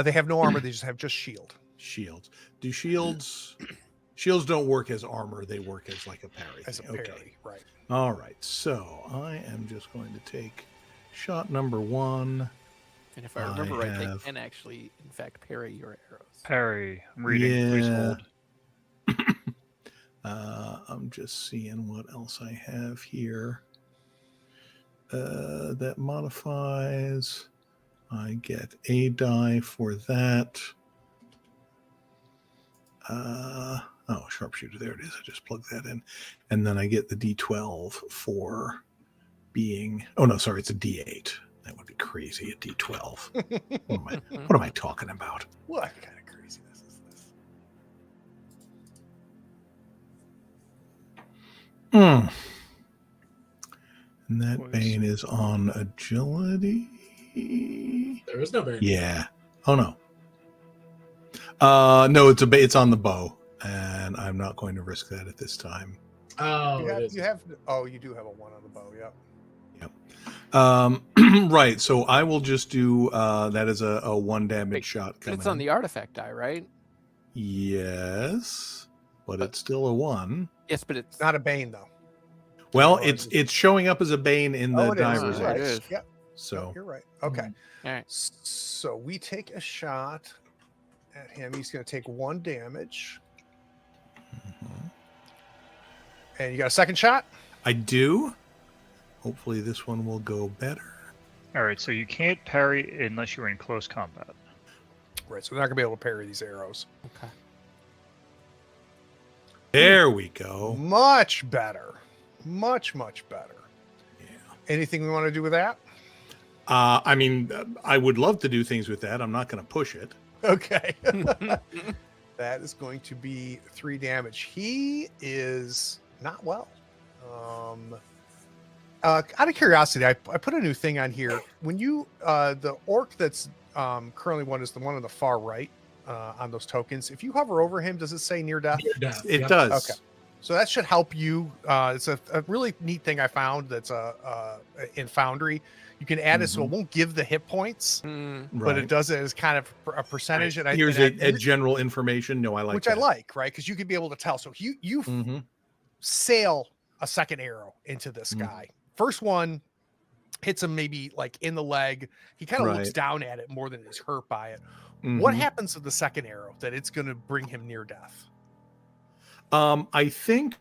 B: They have no armor. They just have shield.
C: Shields. Do shields don't work as armor? They work as like a parry.
B: As a
C: thing.
B: parry,
C: Okay.
B: right.
C: All right. So I am just going to take shot number 1.
E: And if I remember right,
C: have-
E: they can actually, in fact, parry your arrows.
D: Parry. I'm reading. Please
C: Yeah.
D: hold.
C: I'm just seeing what else I have here. That modifies. I get a die for that. Sharpshooter. There it is. I just plugged that in. And then I get the D12 for being. Oh, no, sorry. It's a D8. That would be crazy. A D12. What am I talking about?
B: What kind of craziness is this?
C: And that
D: Was-
C: bane is on agility.
F: There is no bane.
C: Yeah. Oh no. No, it's on the bow, and I'm not going to risk that at this time.
F: Oh, it is.
B: You do have a 1 on the bow. Yep.
C: Right. So I will just do that as a 1 damage
E: Wait,
C: shot.
E: But
C: Coming
E: it's on
C: in.
E: the artifact die, right?
C: Yes, but it's still a 1.
E: Yes, but it's
B: Not a bane though.
C: Well,
B: Oh,
C: it's showing up as a bane in the
B: Oh, it is.
C: die
E: You're
C: result.
E: right.
B: Right.
E: It is.
B: Yep.
C: So
B: You're right. Okay.
E: all right.
B: So we take a shot at him. He's going to take 1 damage.
C: Mhm.
B: And you got a second shot?
C: I do. Hopefully, this one will go better.
D: All right. So you can't parry unless you're in close combat.
B: Right. So we're not going to be able to parry these arrows.
E: Okay.
C: There we go.
B: Much better. Much better.
C: Yeah.
B: Anything we want to do with that?
C: I mean, I would love to do things with that. I'm not going to push it.
B: Okay. That is going to be 3 damage. He is not well. Out of curiosity, I put a new thing on here. When you the orc that's currently one is the one on the far right on those tokens. If you hover over him, does it say near death?
F: Near death.
C: It
F: Yep.
C: does.
B: Okay. So that should help you. It's a really neat thing I found that's in Foundry. You can add it so it won't give the hit points,
E: Mm,
B: but
C: Right.
B: it does it as kind of a percentage. And
C: Here's
B: and
C: a general information. No, I like
B: which
C: that.
B: I like, right? Because you could be able to tell. So you
C: Mhm.
B: sail a second arrow into this
C: Mhm.
B: guy. First one hits him maybe like in the leg. He kind of looks
C: Right.
B: down at it more than he's hurt by it. What
C: Mhm.
B: happens to the second arrow that it's going to bring him near death?
C: I think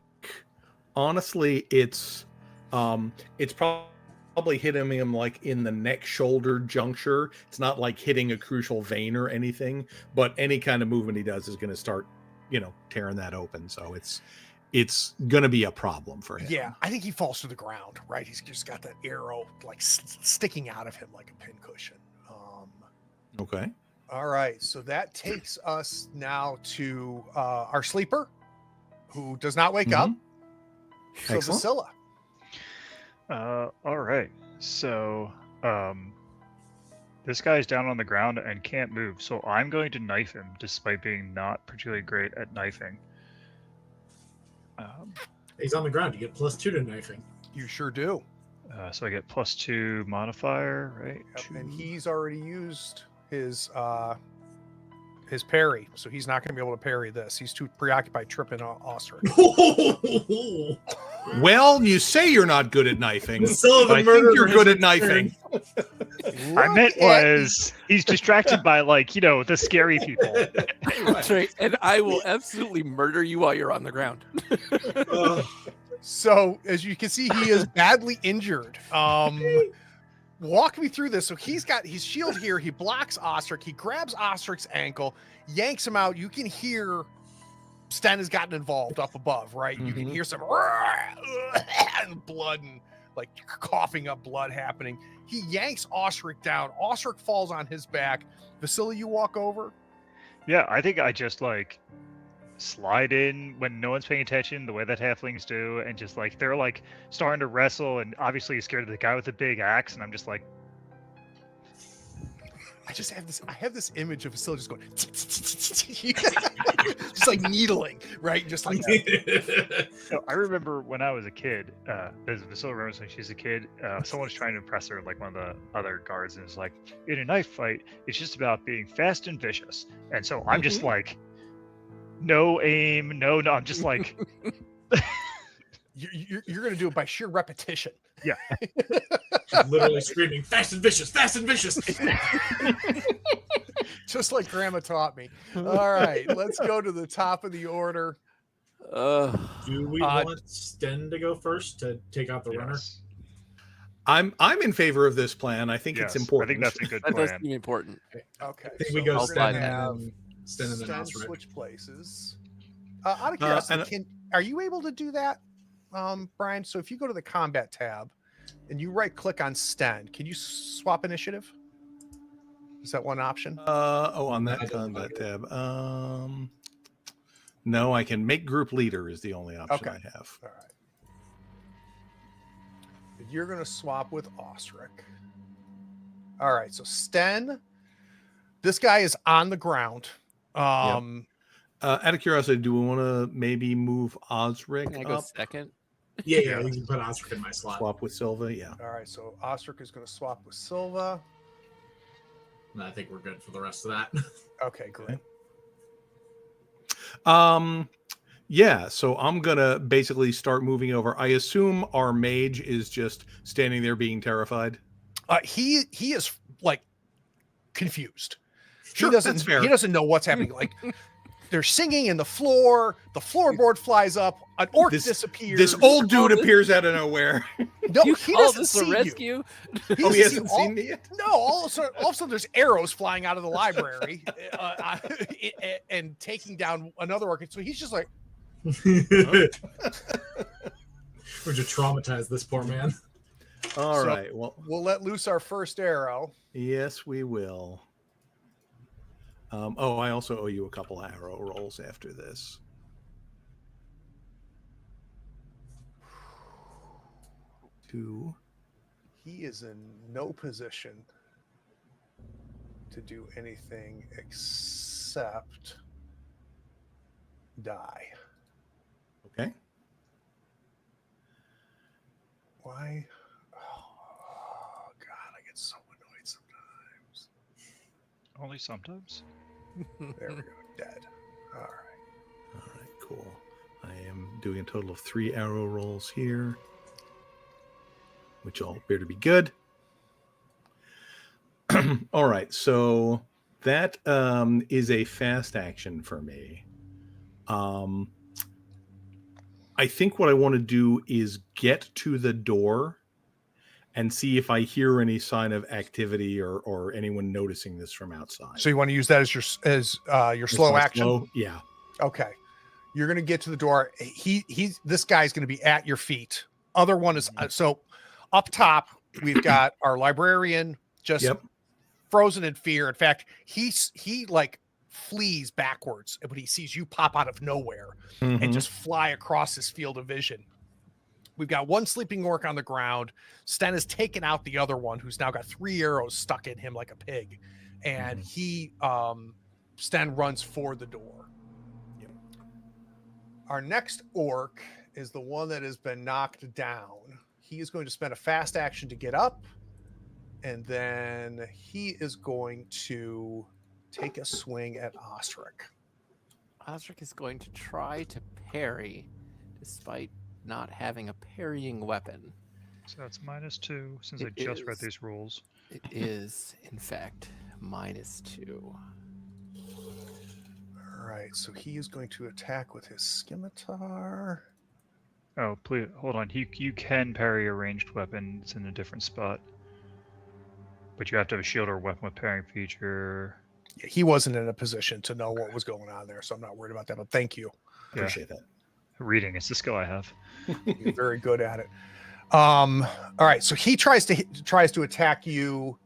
C: honestly, it's probably hitting him like in the neck shoulder juncture. It's not like hitting a crucial vein or anything, but any kind of movement he does is going to start, tearing that open. So it's going to be a problem for him.
B: Yeah, I think he falls to the ground, right? He's just got that arrow like sticking out of him like a pincushion.
C: Okay.
B: All right, so that takes us now to our sleeper. who does not wake up. So
C: Excellent.
B: Vasilla.
D: All right. So, this guy's down on the ground and can't move, so I'm going to knife him, despite being not particularly great at knifing.
F: He's on the ground. You get +2 to knifing.
B: You sure do.
D: So I get +2 modifier, right?
B: Yep, and he's already used his parry, so he's not going to be able to parry this. He's too preoccupied tripping Ostrich.
C: Well, you say you're not good at knifing,
F: So the
C: but I think
F: murderer
C: you're
F: has
C: good at
F: returned.
C: knifing.
D: I meant was he's distracted by the scary people.
E: That's right. And I will absolutely murder you while you're on the ground.
B: So as you can see, he is badly injured. Walk me through this. So he's got his shield here. He blocks Ostrich. He grabs Ostrich's ankle, yanks him out. You can hear Sten has gotten involved up above, right? You can hear some and blood and like coughing up blood happening. He yanks Ostrich down. Ostrich falls on his back. Vasily, you walk over.
D: Yeah, I think I just slide in when no one's paying attention, the way that halflings do, and just they're starting to wrestle, and obviously he's scared of the guy with the big axe, and I'm just like,
B: I have this image of Vasily just going just like needling, right? Just like
D: So I remember when I was a kid, as Vasily remembers when she's a kid, someone was trying to impress her, one of the other guards, and it's like, in a knife fight, it's just about being fast and vicious. And so I'm just no aim, no, I'm just
B: you're going to do it by sheer repetition.
D: Yeah.
F: Literally screaming, fast and vicious, fast and vicious.
B: Just like Grandma taught me. All right, let's go to the top of the order.
F: Do we want Sten to go first to take out the runner?
D: Yes.
C: I'm in favor of this plan. I think it's important.
D: I think that's a good
E: That does
D: plan.
E: seem important.
B: Okay,
F: I think we go
B: we're
F: Sten
B: gonna
F: and
B: have
F: then Sten and then
B: Sten
F: Ostrich.
B: switch places. Out of curiosity, are you able to do that, Brian? So if you go to the combat tab and you right click on Sten, can you swap initiative? Is that one option?
C: On that combat tab. No, I can make group leader is the only option I have.
B: All right. You're going to swap with Ostrich. All right. So Sten, this guy is on the ground.
C: Out of curiosity, do we want to maybe move Osric
E: Can I go
C: up?
E: second?
F: Yeah, you can put Ostrich in my slot.
C: Swap with Silva? Yeah.
B: All right. So Ostrich is going to swap with Silva.
F: And I think we're good for the rest of that.
B: Okay, great.
C: Yeah, so I'm gonna basically start moving over. I assume our mage is just standing there being terrified.
B: He is confused.
C: Sure,
B: He
C: that's fair.
B: doesn't know what's happening. Like they're singing in the floorboard flies up, an orc disappears.
C: This old dude appears out of nowhere.
B: No,
E: You
B: he
E: call
B: doesn't
E: this
B: see
E: a
B: you.
E: rescue?
C: He hasn't seen me yet.
B: No, all of a sudden there's arrows flying out of the library and taking down another orc. So he's just like,
F: We're just traumatized this poor man.
C: All
B: So-
C: right. Well,
B: we'll let loose our first arrow.
C: yes, we will. I also owe you a couple of arrow rolls after this. Two.
B: He is in no position to do anything except die.
C: Okay.
B: Why? Oh, God, I get so annoyed sometimes.
D: Only sometimes.
B: There we go. Dead. All right.
C: All right. Cool. I am doing a total of 3 arrow rolls here, which all appear to be good. All right. So that is a fast action for me. I think what I want to do is get to the door and see if I hear any sign of activity or anyone noticing this from outside.
B: So you want to use that as your slow
C: My
B: action?
C: slow- yeah.
B: Okay. You're going to get to the door. This guy's going to be at your feet. Other one is so up top. We've got our librarian just
C: Yep.
B: frozen in fear. In fact, he flees backwards when he sees you pop out of nowhere
C: Mhm.
B: and just fly across his field of vision. We've got one sleeping orc on the ground. Sten has taken out the other one, who's now got 3 arrows stuck in him like a pig. And Sten runs for the door. Our next orc is the one that has been knocked down. He is going to spend a fast action to get up. And then he is going to take a swing at Osric.
E: Osric is going to try to parry despite not having a parrying weapon.
D: So that's -2 since
E: It
D: I just read
E: is.
D: these rules.
E: It is, in fact, -2.
B: All right, so he is going to attack with his scimitar.
D: Oh, please hold on. You can parry a ranged weapon. It's in a different spot, but you have to have a shield or weapon with parrying feature.
B: Yeah, he wasn't in a position to know what was going on there, so I'm not worried about that. But thank you.
D: Yeah.
C: Appreciate that.
D: Reading is the skill I have.
B: You're very good at it. All right, so he tries to attack you.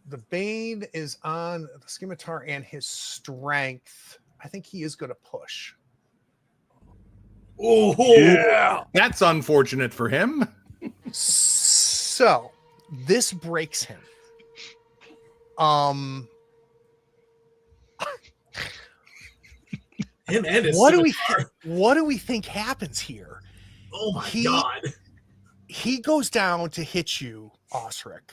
B: The Bane is on the scimitar and his strength. I think he is going to push.
F: Oh,
C: Yeah, that's unfortunate for him.
B: So this breaks him.
F: him and his
B: What do we think happens here?
F: Oh my
B: He-
F: god.
B: He goes down to hit you, Osric,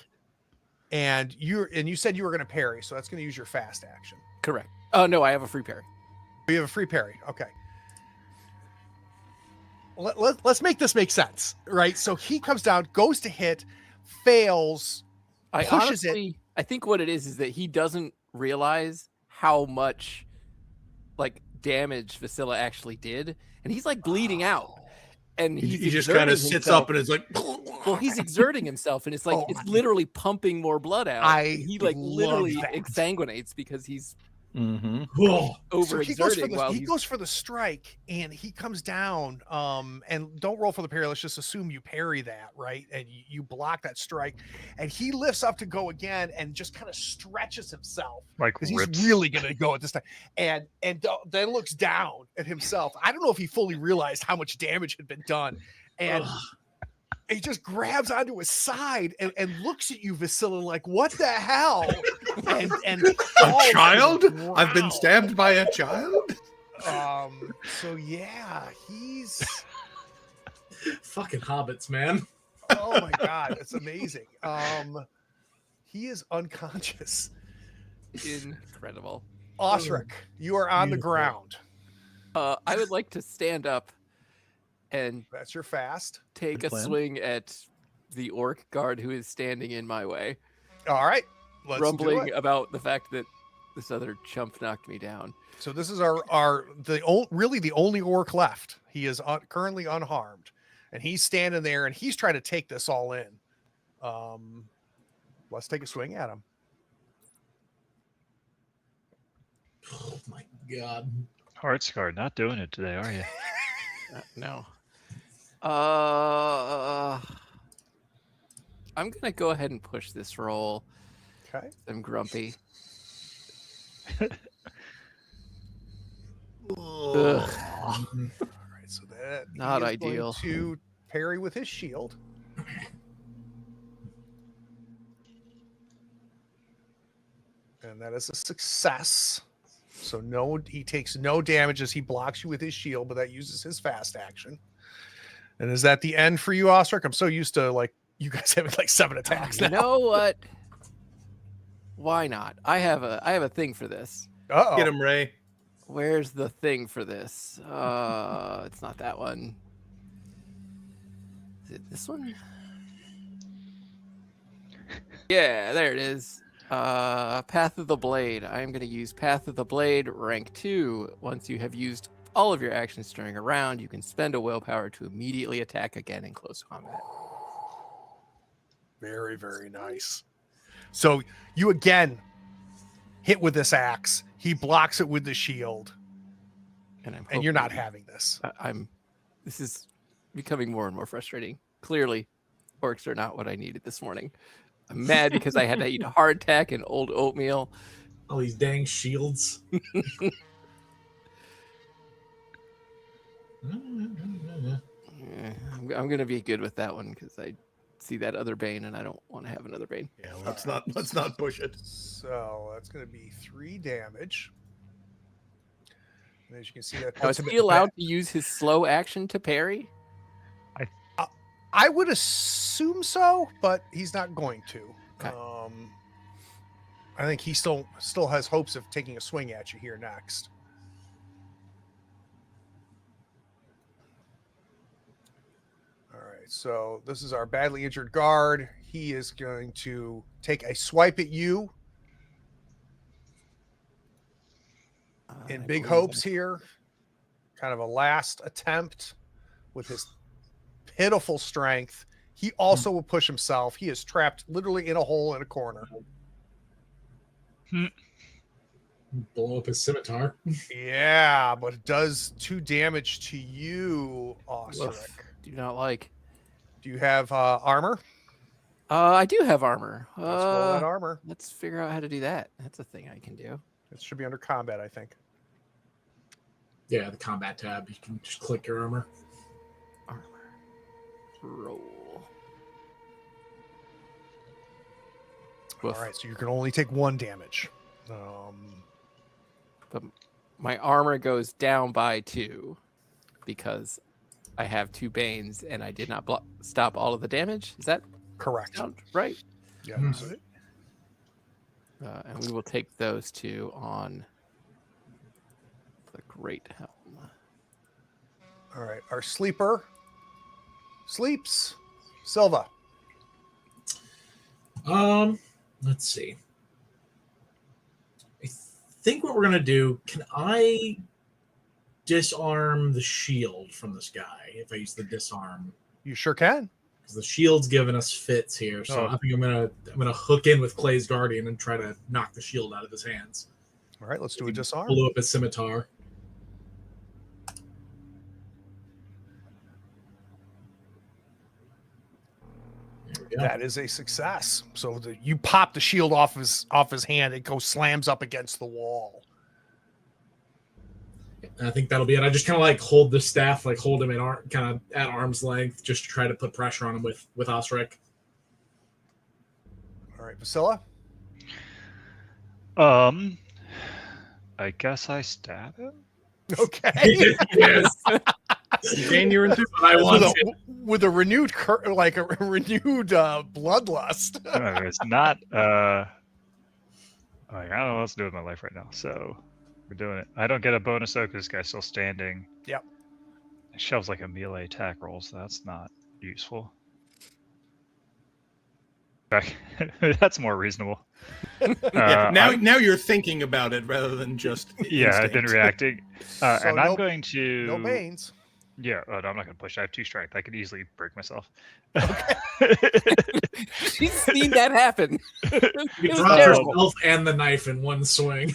B: and you said you were going to parry, so that's going to use your fast action.
E: Correct. Oh, no, I have a free parry.
B: You have a free parry. Okay. Let's make this make sense, right? So he comes down, goes to hit, fails,
E: I
B: pushes it.
E: honestly, I think what it is that he doesn't realize how much like damage Vasilla actually did, and he's like bleeding out, and
C: He just kind of sits up and is like,
E: well, he's exerting himself, and it's like
B: Oh,
E: it's literally pumping more blood out. and he like
B: love
E: literally
B: that.
E: exsanguinates because he's
C: Mhm.
F: Oh,
B: So he goes for
E: overexerting while
B: the, he
E: he's
B: goes for the strike, and he comes down. And don't roll for the parry. Let's just assume you parry that, right? And you block that strike, and he lifts up to go again, and just kind of stretches himself
D: Like
B: because he's
D: rips.
B: really going to go at this time, and then looks down at himself. I don't know if he fully realized how much damage had been done, and he just grabs onto his side and looks at you, Vasilla, like, what the hell? And
C: A
B: falls to the
C: child? I've been
B: ground.
C: stabbed by a child?
B: So yeah, he's
F: fucking hobbits, man.
B: oh my god, it's amazing. He is unconscious.
E: incredible.
B: Osric, you are on the
F: Beautiful.
B: ground.
E: I would like to stand up and
B: That's your fast.
E: take
C: Good
E: a
C: plan.
E: swing at the orc guard who is standing in my way,
B: All right, let's do
E: rumbling
B: it.
E: about the fact that this other chump knocked me down.
B: So this is really the only orc left. He is currently unharmed, and he's standing there, and he's trying to take this all in. Let's take a swing at him.
F: Oh my god.
D: Heart scar, not doing it today, are you?
E: No. I'm gonna go ahead and push this roll.
B: Okay.
E: I'm grumpy. Ugh.
B: All right, so that he
E: Not
B: is
E: ideal.
B: going to parry with his shield. And that is a success. So he takes no damage as he blocks you with his shield, but that uses his fast action. And is that the end for you, Osric? I'm so used to like you guys having like 7 attacks
E: You
B: now.
E: know what? Why not? I have a thing for this.
B: Uh-oh.
C: Get him, Ray.
E: Where's the thing for this? It's not that one. Is it this one? Yeah, there it is. Path of the Blade. I am going to use Path of the Blade, rank 2. Once you have used all of your actions during a round, you can spend a willpower to immediately attack again in close combat.
B: Very, very nice. So you again hit with this axe. He blocks it with the shield,
E: And I'm
B: and you're not
E: hoping-
B: having this.
E: This is becoming more and more frustrating. Clearly, orcs are not what I needed this morning. I'm mad because I had to eat hardtack and old oatmeal,
F: All these dang shields.
E: Yeah, I'm gonna be good with that one because I see that other Bane and I don't want to have another Bane.
C: Yeah, let's not push it.
B: So that's going to be 3 damage. And as you can see, that
E: Now,
B: puts
E: is
B: him
E: he
B: at
E: allowed to use his slow action to parry?
B: I would assume so, but he's not going to.
E: Okay.
B: I think he still has hopes of taking a swing at you here next. All right, so this is our badly injured guard. He is going to take a swipe at you in
E: I
B: big
E: believe
B: hopes here. Kind of a last attempt with his pitiful strength. He also will push himself. He is trapped literally in a hole in a corner.
F: Blow up his scimitar.
B: Yeah, but it does 2 damage to you, Osric.
E: Do not like.
B: Do you have armor?
E: I do have armor.
B: Let's roll that armor.
E: Let's figure out how to do that. That's a thing I can do.
B: It should be under combat, I think.
F: Yeah, the combat tab. You can just click your armor.
E: Armor. Roll.
B: All right, so you can only take 1 damage.
E: But my armor goes down by 2 because I have 2 Banes and I did not stop all of the damage. Is that
B: Correct.
E: sound right?
B: Yeah.
E: And we will take those 2 on the Great Helm.
B: All right, our sleeper sleeps. Silva.
F: Let's see. I think what we're gonna do. Can I disarm the shield from this guy if I use the disarm?
B: You sure can.
F: Because the shield's giving us fits here, so I think I'm gonna hook in with Clay's Guardian and try to knock the shield out of his hands.
B: All right, let's do a disarm.
F: Blow up his scimitar. There we go.
B: That is a success. So you pop the shield off his hand. It goes slams up against the wall.
F: And I think that'll be it. I just kind of like hold the staff, like hold him kind of at arm's length, just to try to put pressure on him with Osric.
B: All right, Vasilla.
D: I guess I stab him.
B: Okay.
F: Yes.
C: Gain your enthusiasm.
F: I want it.
B: with a renewed bloodlust.
D: It's not. I don't know what else to do with my life right now, so we're doing it. I don't get a bonus though because this guy's still standing.
B: Yep.
D: It shoves like a melee attack roll, so that's not useful. That's more reasonable.
C: Yeah, now you're thinking about it rather than just
D: Yeah, I've been
C: instinct.
D: reacting,
B: So
D: and I'm going to.
B: No Banes.
D: Yeah, no, I'm not going to push. I have 2 strength. I could easily break myself.
E: She's seen that happen.
F: You
E: It was
F: drop
E: terrible.
F: yourself and the knife in one swing.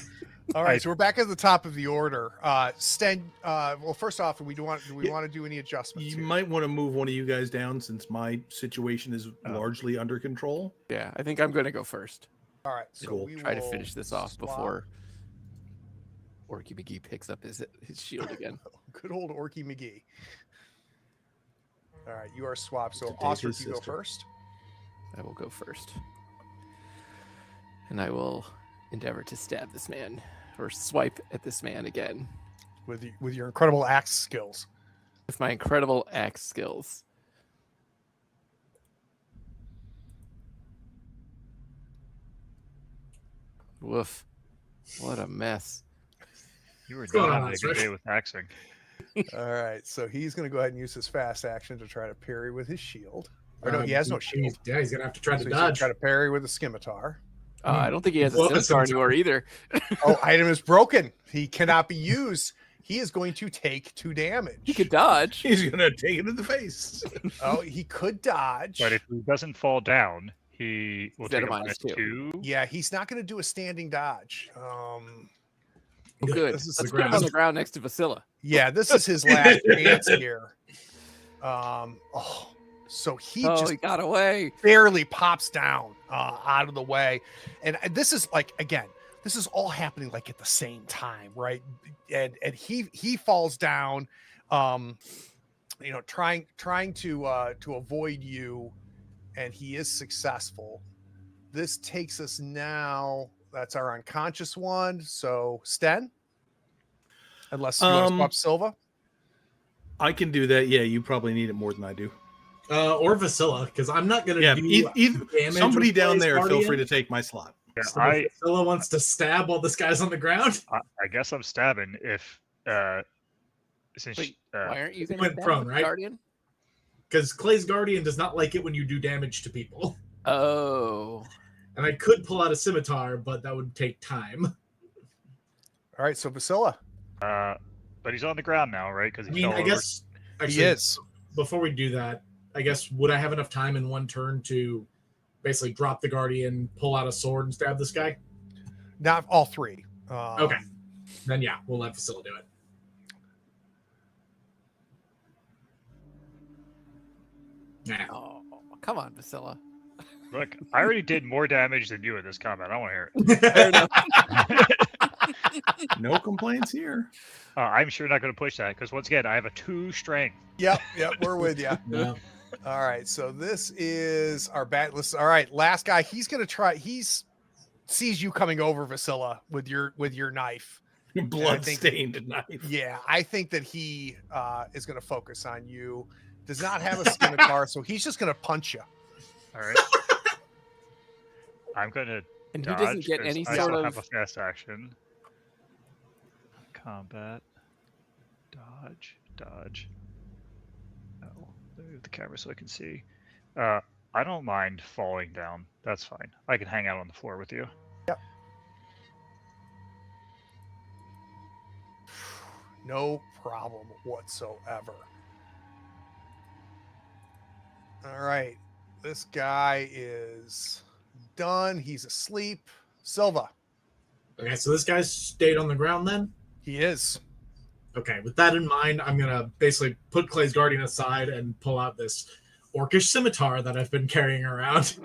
B: All right, so we're back at the top of the order. Sten, well, first off, do we want to do any adjustments?
C: You
B: here?
C: might want to move one of you guys down since my situation is largely under control.
E: Yeah, I think I'm going to go first.
B: All right, so
C: Cool.
B: we
E: Try to
B: will
E: finish this off
B: swap.
E: before Orky McGee picks up his shield again.
B: Good old Orky McGee. All right, you are swapped. So,
C: To take
B: Osric,
C: his
B: you go
C: sister.
B: first.
E: I will go first. And I will endeavor to stab this man or swipe at this man again
B: With your incredible axe skills.
E: with my incredible axe skills. Woof. What a mess.
D: You were
F: going
D: not
F: on,
D: having a good
F: Osric?
D: day with axing.
B: All right, so he's going to go ahead and use his fast action to try to parry with his shield. Or no, he has no shield.
F: Yeah, he's gonna have to try
B: So
F: to
B: he's gonna
F: dodge.
B: try to parry with a scimitar.
E: I don't think he has a
F: Well,
E: scimitar
F: it's-
E: anymore either.
B: Oh, item is broken. He cannot be used. He is going to take 2 damage.
E: He could dodge.
C: He's gonna take it in the face.
B: Oh, he could dodge.
D: But if he doesn't fall down, he will
E: Then
D: take
E: a
D: a
E: minus
D: minus 2.
B: Yeah, he's not going to do a standing dodge.
E: Oh, good.
F: This is
E: Let's
F: the
E: put him on
F: ground.
E: the ground next to Vasilla.
B: Yeah, this is his last chance here. So he just
E: He got away.
B: barely pops down out of the way, and this is this is all happening like at the same time, right? And he falls down, trying to avoid you, and he is successful. This takes us now. That's our unconscious one. So Sten, unless you want to swap Silva.
C: I can do that. Yeah, you probably need it more than I do.
F: Or Vasilla, because I'm not going to do damage.
C: Somebody down
F: Clay's
C: there,
F: Guardian.
C: feel free to take my slot.
D: Yeah,
F: So if Vasilla wants to stab while this guy's on the ground.
D: I guess I'm stabbing if since
E: Wait, why aren't you going
F: went
E: to
F: prone, right?
E: Guardian?
F: Because Clay's Guardian does not like it when you do damage to people.
E: Oh.
F: And I could pull out a scimitar, but that would take time.
B: All right, so Vasilla.
D: but he's on the ground now, right? Because
F: I mean, I guess actually,
B: He is.
F: Before we do that, I guess would I have enough time in one turn to basically drop the Guardian, pull out a sword, and stab this guy?
B: Not all three.
F: Okay. Then yeah, we'll let Vasilla do it. Nah.
E: Oh, come on, Vasilla.
D: Look, I already did more damage than you in this combat. I don't want to hear
E: Fair enough.
D: it.
C: No complaints here.
D: I'm sure not going to push that because once again, I have a 2 strength.
B: Yep, we're with you.
F: No.
B: All right, so this is our bat list. All right, last guy. He's gonna try. Sees you coming over, Vasilla, with your knife.
C: Blood-stained knife.
B: Yeah, I think that he is gonna focus on you. Does not have a scimitar, so he's just gonna punch you.
D: All right. I'm going to
E: And he
D: dodge.
E: doesn't get
D: 'cause
E: any
D: I
E: sort
D: still
E: of.
D: have a fast action. Combat. Dodge. Oh, move the camera so I can see. I don't mind falling down. That's fine. I can hang out on the floor with you.
B: Yep. No problem whatsoever. All right. This guy is done. He's asleep. Silva.
F: Okay, so this guy's stayed on the ground then?
B: He is.
F: Okay, with that in mind, I'm going to basically put Clay's Guardian aside and pull out this orcish scimitar that I've been carrying around.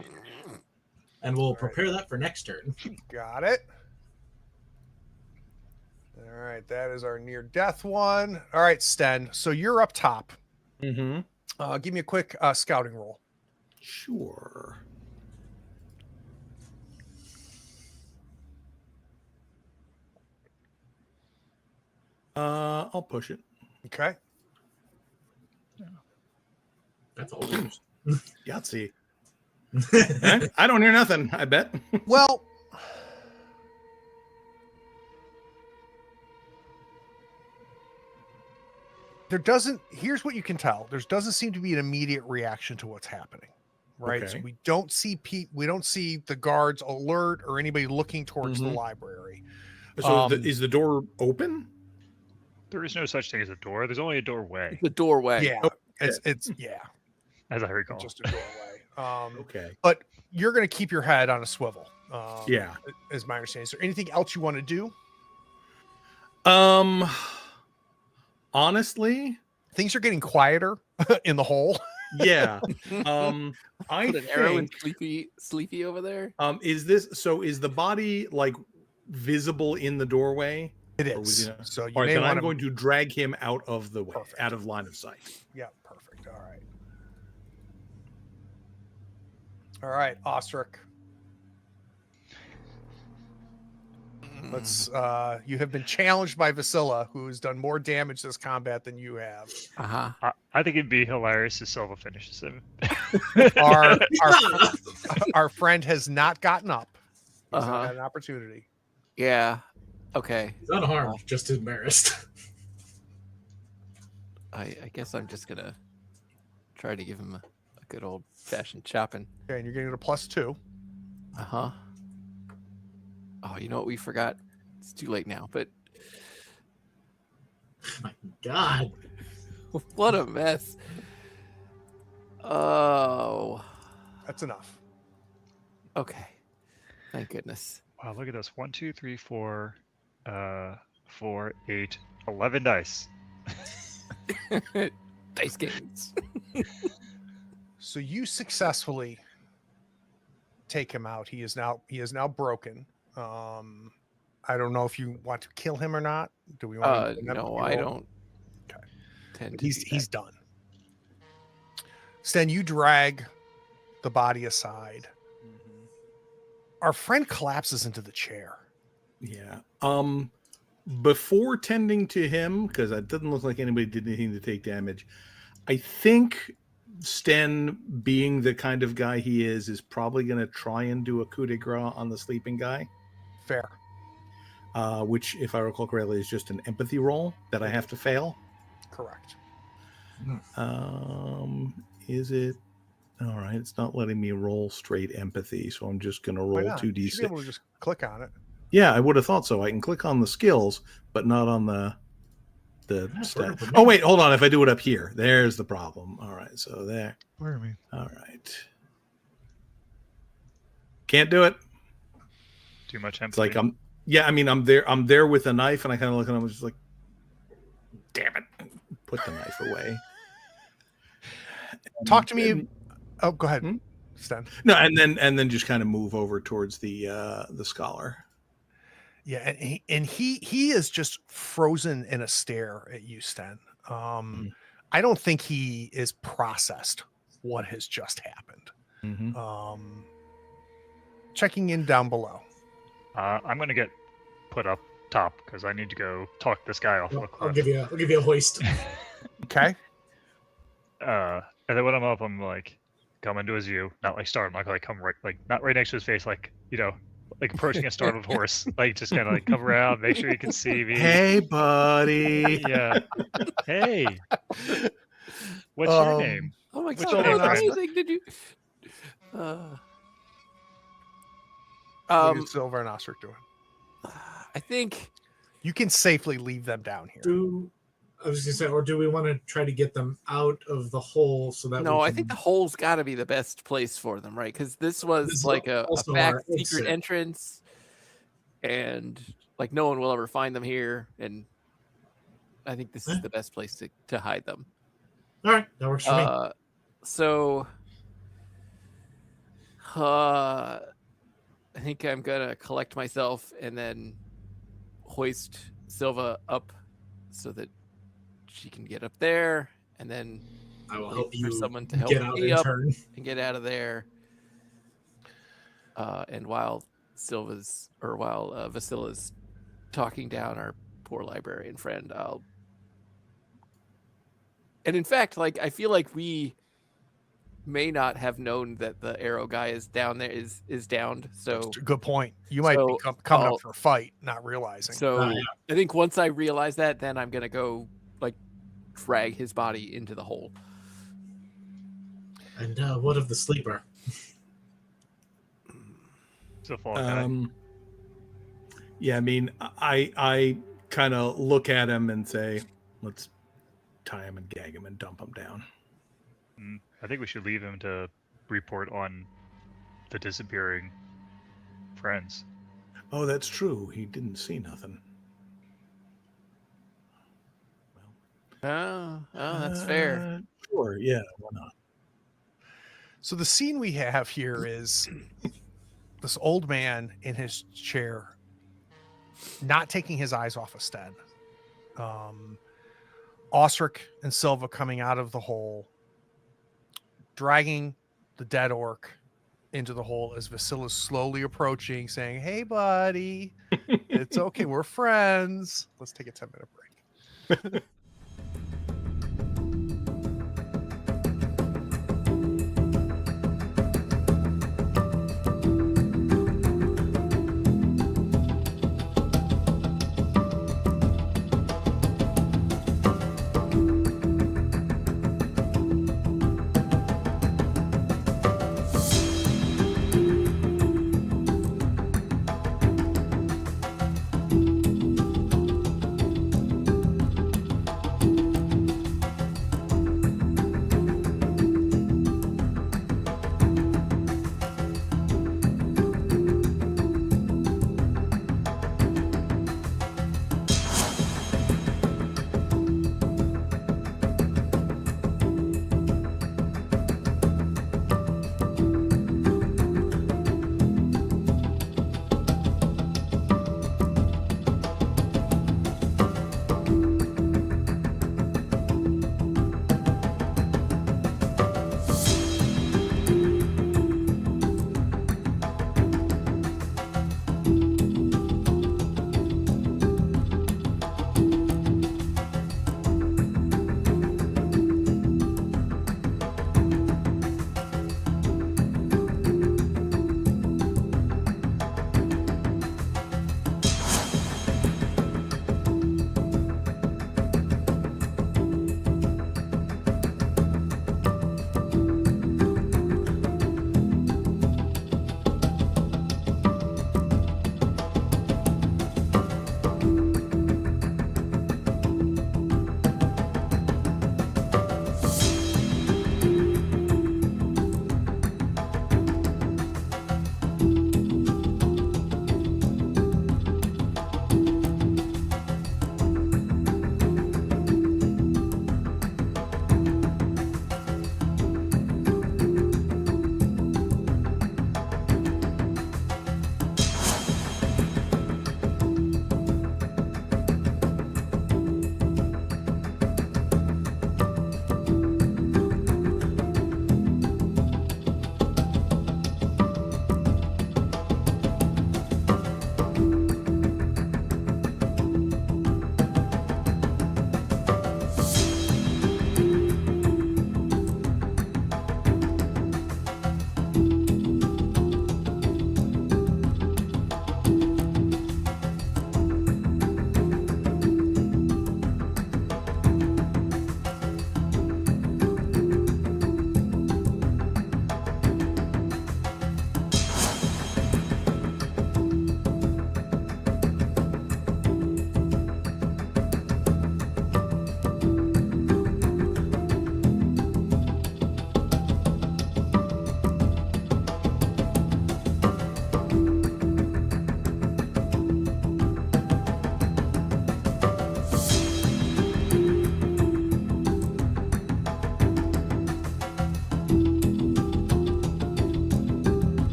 F: And we'll prepare that for next turn.
B: Got it. All right. That is our near death one. All right, Sten. So you're up top.
C: Mm-hmm.
B: Give me a quick scouting roll.
C: Sure. I'll push it.
B: Okay.
F: That's all yours.
C: Yahtzee. I don't hear nothing, I bet.
B: Well, here's what you can tell. There doesn't seem to be an immediate reaction to what's happening. Right.
C: Okay.
B: So we don't see the guards alert or anybody looking towards the
C: Mhm.
B: library.
C: So is the door open?
D: There is no such thing as a door. There's only a doorway,
E: The doorway.
B: Yeah. It's
D: as I recall.
B: just a doorway.
C: Okay.
B: But you're going to keep your head on a swivel.
C: Yeah.
B: Is my understanding. Is there anything else you want to do?
C: Honestly,
B: Things are getting quieter in the hole.
C: yeah. I
E: Put an arrow in
C: think
E: sleepy over there.
C: is the body like visible in the doorway?
B: It
C: Or was
B: is.
C: he-
B: So you
C: All right,
B: may
C: then
B: want
C: I'm
B: to.
C: going to drag him out of the way,
B: Perfect.
C: out of line of sight.
B: Yeah, perfect. All right. All right, Ostrich. Let's you have been challenged by Vasilla, who's done more damage this combat than you have.
E: Uh-huh.
D: I think it'd be hilarious if Silva finishes him.
B: Our friend has not gotten up. He's not
E: Uh-huh.
B: had an opportunity.
E: Yeah. Okay.
F: He's unharmed, just embarrassed.
E: I guess I'm just gonna try to give him a good old fashioned chopping.
B: Okay, and you're getting a +2.
E: Uh-huh. Oh, you know what we forgot? It's too late now, but
F: My God.
E: what a mess. Oh,
B: That's enough.
E: okay. Thank goodness.
D: Wow, look at this. 1, 2, 3, 4, 4, 8, 11 dice.
E: Dice games.
B: So you successfully take him out. He is now broken. I don't know if you want to kill him or not. Do we want to?
E: No, I don't.
B: Okay.
E: Tend to.
B: He's done. Sten, you drag the body aside. Our friend collapses into the chair.
C: Yeah. Before tending to him, because it doesn't look like anybody did anything to take damage, I think Sten, being the kind of guy he is probably going to try and do a coup de grace on the sleeping guy.
B: Fair.
C: Which, if I recall correctly, is just an empathy roll that I have to fail.
B: Correct.
C: Is it? All right, it's not letting me roll straight empathy, so I'm just going to roll 2d6.
B: You should be able to just click on it.
C: Yeah, I would have thought so. I can click on the skills, but not on the stat. Oh, wait, hold on. If I do it up here, there's the problem. All right, so there.
D: Where are we?
C: All right. Can't do it.
D: Too much empathy.
C: It's like I'm there with a knife, and I kind of look at him, just like, damn it, put the knife away.
B: Talk to me. Oh, go ahead, Sten.
C: No, and then just kind of move over towards the scholar.
B: Yeah, and he is just frozen in a stare at you, Sten. I don't think he is processed what has just happened. Checking in down below.
D: I'm gonna get put up top because I need to go talk this guy off.
F: I'll give you a hoist.
B: Okay.
D: And then when I'm up, I'm like, come into his view, not like startled, like come right, like not right next to his face, like like approaching a startled horse, like just kind of like come around, make sure you can see me.
C: Hey, buddy.
D: Yeah. Hey. What's your name?
E: Oh my
D: What's
E: god!
D: your
E: How
D: name,
E: amazing did you?
B: What is Silver and Ostrich doing?
E: I think
B: You can safely leave them down here.
F: I was gonna say, or do we want to try to get them out of the hole so that?
E: no.
F: we
E: I
F: can...
E: think the hole's got to be the best place for them, right? Because this was
F: This is
E: like a
F: also
E: back
F: our
E: secret
F: exit.
E: entrance, and like no one will ever find them here. And I think this is the best place to hide them.
F: All right, that works for me.
E: So, I think I'm gonna collect myself and then hoist Silva up so that she can get up there, and then
F: I will
E: wait
F: help
E: for
F: you
E: someone to help
F: get out
E: me
F: in
E: up
F: turn.
E: and get out of there. And while Vasila's talking down our poor librarian friend, and in fact, like I feel like we may not have known that the arrow guy is down there, is downed. So
B: Good point. You might be coming up for a fight, not realizing.
E: So
F: yeah.
E: I think once I realize that, then I'm gonna go like drag his body into the hole.
F: And what of the sleeper?
D: So fall guy.
C: Yeah, I mean, I kind of look at him and say, let's tie him and gag him and dump him down.
D: I think we should leave him to report on the disappearing friends.
C: Oh, that's true. He didn't see nothing.
E: Oh, that's fair.
C: Sure, yeah, why not?
B: So the scene we have here is this old man in his chair, not taking his eyes off of Sten. Osric and Silva coming out of the hole, dragging the dead orc into the hole as Vasila's slowly approaching, saying, "Hey, buddy, it's okay. We're friends. Let's take a 10-minute break."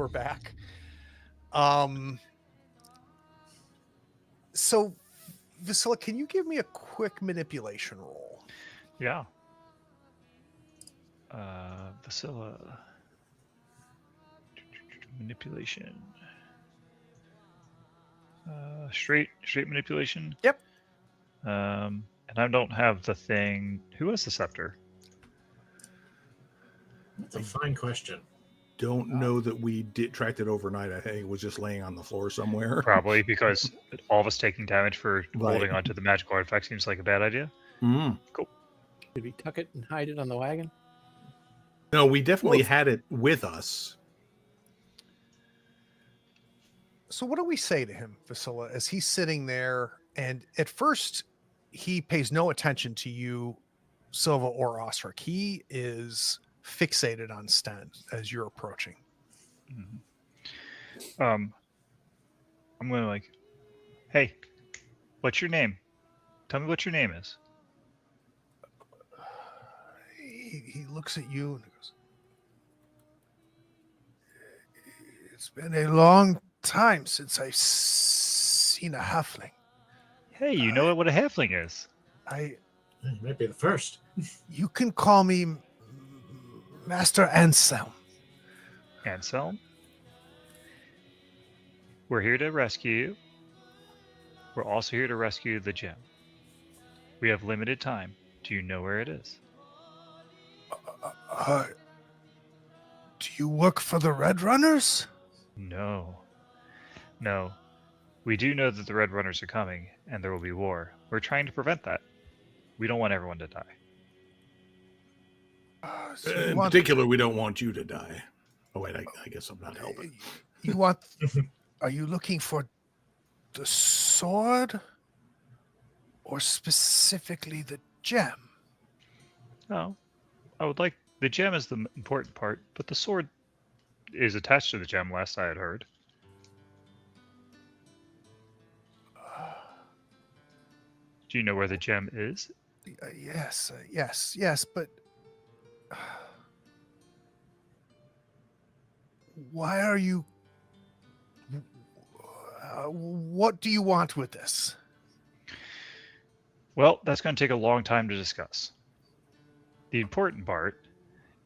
B: we're back. So, Vasilla, can you give me a quick manipulation roll?
D: Yeah. Vasilla. Manipulation. Straight manipulation.
B: Yep.
D: And I don't have the thing. Who has the scepter?
F: That's a fine question.
C: Don't know that we did tracked it overnight. I think it was just laying on the floor somewhere.
D: Probably because all of us taking damage for
C: Right.
D: holding onto the magical artifact seems like a bad idea.
C: Mm.
E: Did we tuck it and hide it on the wagon?
C: No, we definitely had it with us.
B: So what do we say to him, Vasilla, as he's sitting there, and at first he pays no attention to you, Silva or Osric. He is fixated on Sten as you're approaching.
D: Mm-hmm. I'm gonna like, hey, what's your name? Tell me what your name is.
B: He looks at you and goes, "It's been a long time since I've seen a halfling.
D: Hey, you know what a halfling is?
F: You might be the first.
B: You can call me Master Anselm."
D: Anselm. We're here to rescue you. We're also here to rescue the gem. We have limited time. Do you know where it is?
B: Do you work for the Red Runners?
D: No. No. We do know that the Red Runners are coming, and there will be war. We're trying to prevent that. We don't want everyone to die.
B: So
C: In particular, we don't want you to die. Oh, wait, I guess I'm not helping.
B: You want... Are you looking for the sword? Or specifically the gem?
D: No. I would like... The gem is the important part, but the sword is attached to the gem, last I had heard. Do you know where the gem is?
B: Yes, but... why are you... what do you want with this?
D: Well, that's going to take a long time to discuss. The important part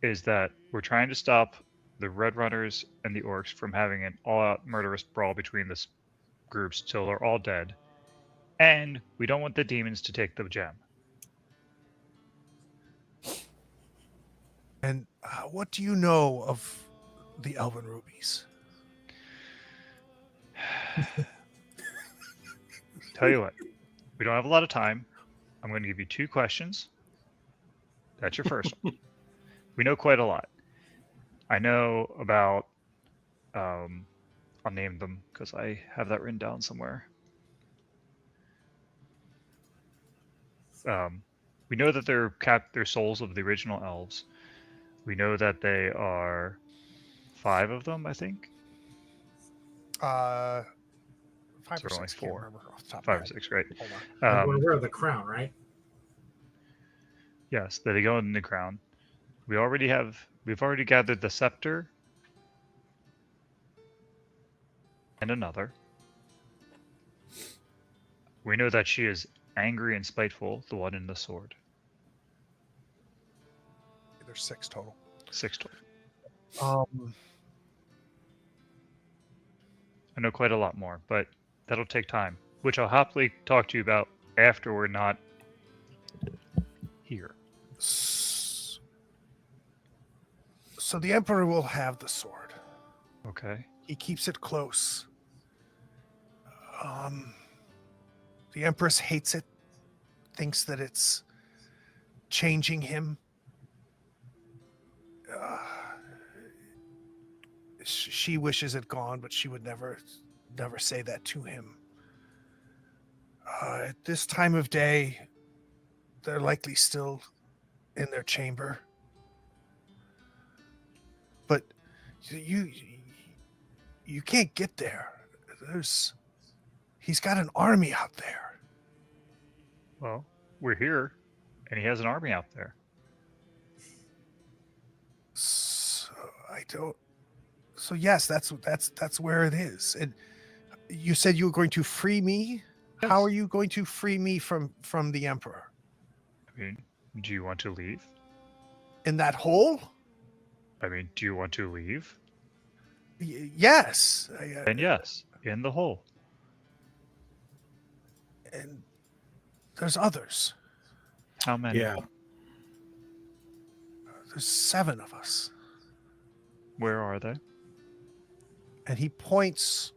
D: is that we're trying to stop the Red Runners and the Orcs from having an all-out murderous brawl between the groups till they're all dead. And we don't want the demons to take the gem.
B: And what do you know of the Elven Rubies?
D: Tell you what, we don't have a lot of time. I'm going to give you 2 questions. That's your first one. We know quite a lot. I know about, I'll name them because I have that written down somewhere. We know that they're souls of the original elves. We know that they are 5 of them, I think.
B: 5
D: So
B: or
D: only
B: 6,
D: 4.
B: can't remember off the top of
D: 5
B: my
D: or
B: head.
D: 6, right?
B: Hold on.
F: We're the crown, right?
D: Yes, that they go in the crown. We've already gathered the scepter and another. We know that she is angry and spiteful, the one in the sword.
B: There's 6 total.
D: 6 total. I know quite a lot more, but that'll take time, which I'll happily talk to you about after we're not here.
B: So the Emperor will have the sword.
D: Okay.
B: He keeps it close. The Empress hates it, thinks that it's changing him. She wishes it gone, but she would never say that to him. At this time of day, they're likely still in their chamber. But you can't get there. He's got an army out there.
D: Well, we're here, and he has an army out there.
B: So So yes, that's where it is. And you said you were going to free me.
D: Yes.
B: How are you going to free me from the Emperor?
D: I mean, do you want to leave?
B: In that hole?
D: I mean, do you want to leave?
B: Yes.
D: Then yes, in the hole.
B: And there's others.
D: How many?
C: Yeah.
B: There's 7 of us.
D: Where are they?
B: And he points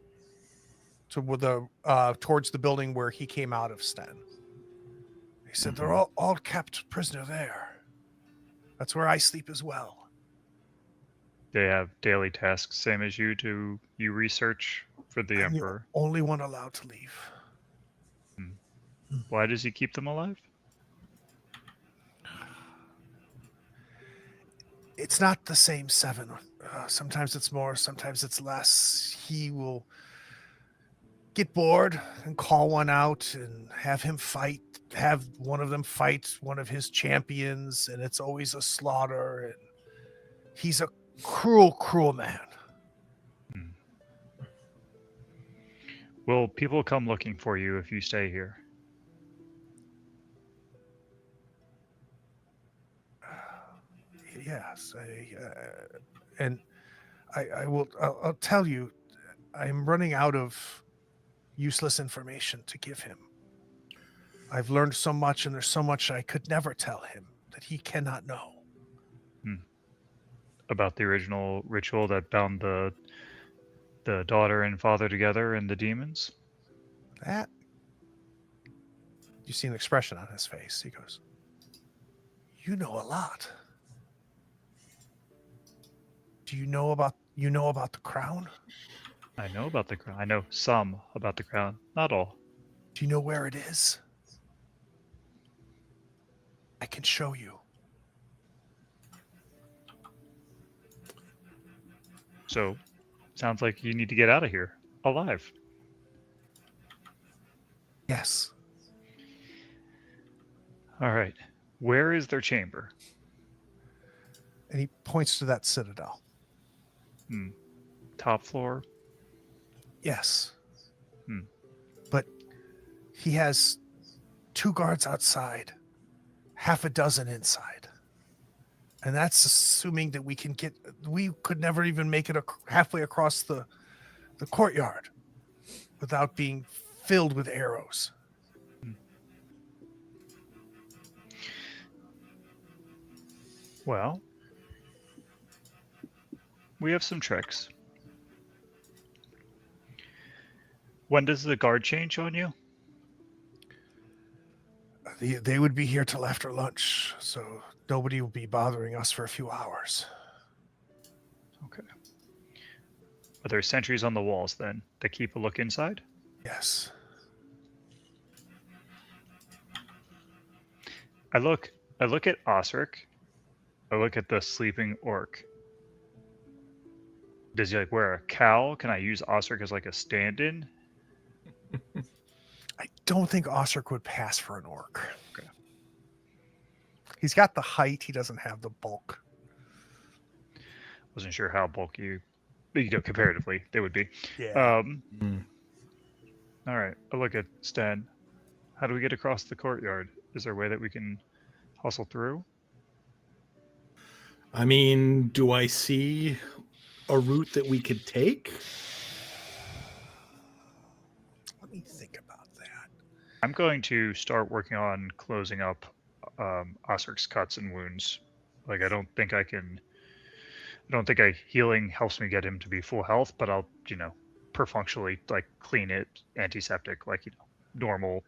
B: to the towards the building where he came out of Sten. He said they're all kept prisoner there. That's where I sleep as well.
D: They have daily tasks, same as you do. You research for the
B: I'm the
D: Emperor.
B: only one allowed to leave.
D: Why does he keep them alive?
B: It's not the same 7. Sometimes it's more, sometimes it's less. He will get bored and call one out and have one of them fight one of his champions, and it's always a slaughter. And he's a cruel man.
D: Will people come looking for you if you stay here?
B: Yes, I'll tell you, I'm running out of useless information to give him. I've learned so much, and there's so much I could never tell him that he cannot know.
D: About the original ritual that bound the daughter and father together and the demons?
B: That, you see an expression on his face. He goes, "You know a lot. Do you know about the crown?
D: I know about the crown. I know some about the crown, not all.
B: Do you know where it is? I can show you."
D: So, sounds like you need to get out of here alive.
B: Yes.
D: All right. Where is their chamber?
B: And he points to that citadel.
D: Top floor?
B: Yes.
D: Hmm.
B: But he has 2 guards outside, half a dozen inside. And that's assuming that we could never even make it halfway across the courtyard without being filled with arrows.
D: Well, we have some tricks. When does the guard change on you?
B: They would be here till after lunch, so nobody will be bothering us for a few hours.
D: Okay. Are there sentries on the walls then that keep a look inside?
B: Yes.
D: I look at Osric. I look at the sleeping orc. Does he wear a cowl? Can I use Osric as a stand-in?
B: I don't think Osric would pass for an orc.
D: Okay.
B: He's got the height. He doesn't have the bulk.
D: Wasn't sure how bulky, comparatively they would be.
B: Yeah.
D: All right. I look at Sten. How do we get across the courtyard? Is there a way that we can hustle through?
C: I mean, do I see a route that we could take?
B: Let me think about that.
D: I'm going to start working on closing up Osric's cuts and wounds. I don't think healing helps me get him to be full health, but I'll, perfunctorily clean it, antiseptic, normal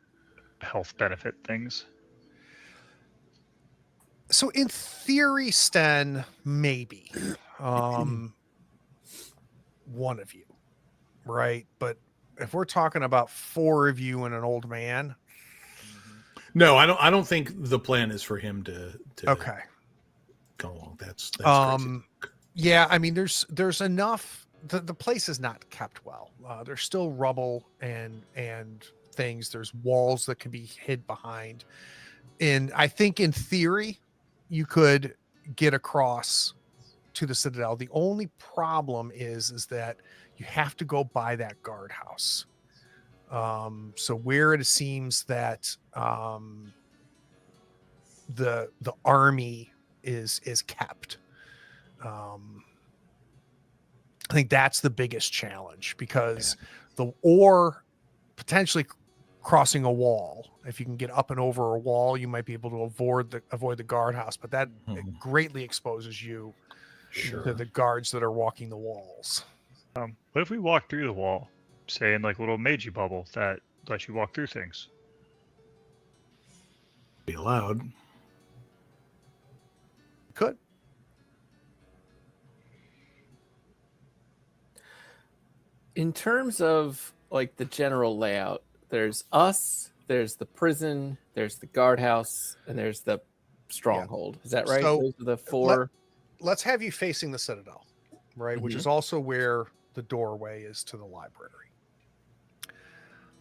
D: health benefit things.
B: So in theory, Sten, maybe one of you, right? But if we're talking about 4 of you and an old man,
C: No, I don't think the plan is for him to
B: okay,
C: go along. That's crazy.
B: Yeah, I mean, there's enough. The place is not kept well. There's still rubble and things. There's walls that can be hid behind, and I think in theory, you could get across to the Citadel. The only problem is that you have to go by that guardhouse. So where it seems that the army is kept. I think that's the biggest challenge, because or potentially crossing a wall. If you can get up and over a wall, you might be able to avoid the guardhouse, but that greatly exposes you to the guards that are walking the walls.
D: What if we walk through the wall, say in like a little Meiji bubble that lets you walk through things?
C: Be allowed.
B: Could.
E: In terms of like the general layout, there's us, there's the prison, there's the guardhouse, and there's the stronghold. Is that right?
B: So,
E: those are the four.
B: Let's have you facing the Citadel, right? Which is also where the doorway is to the library.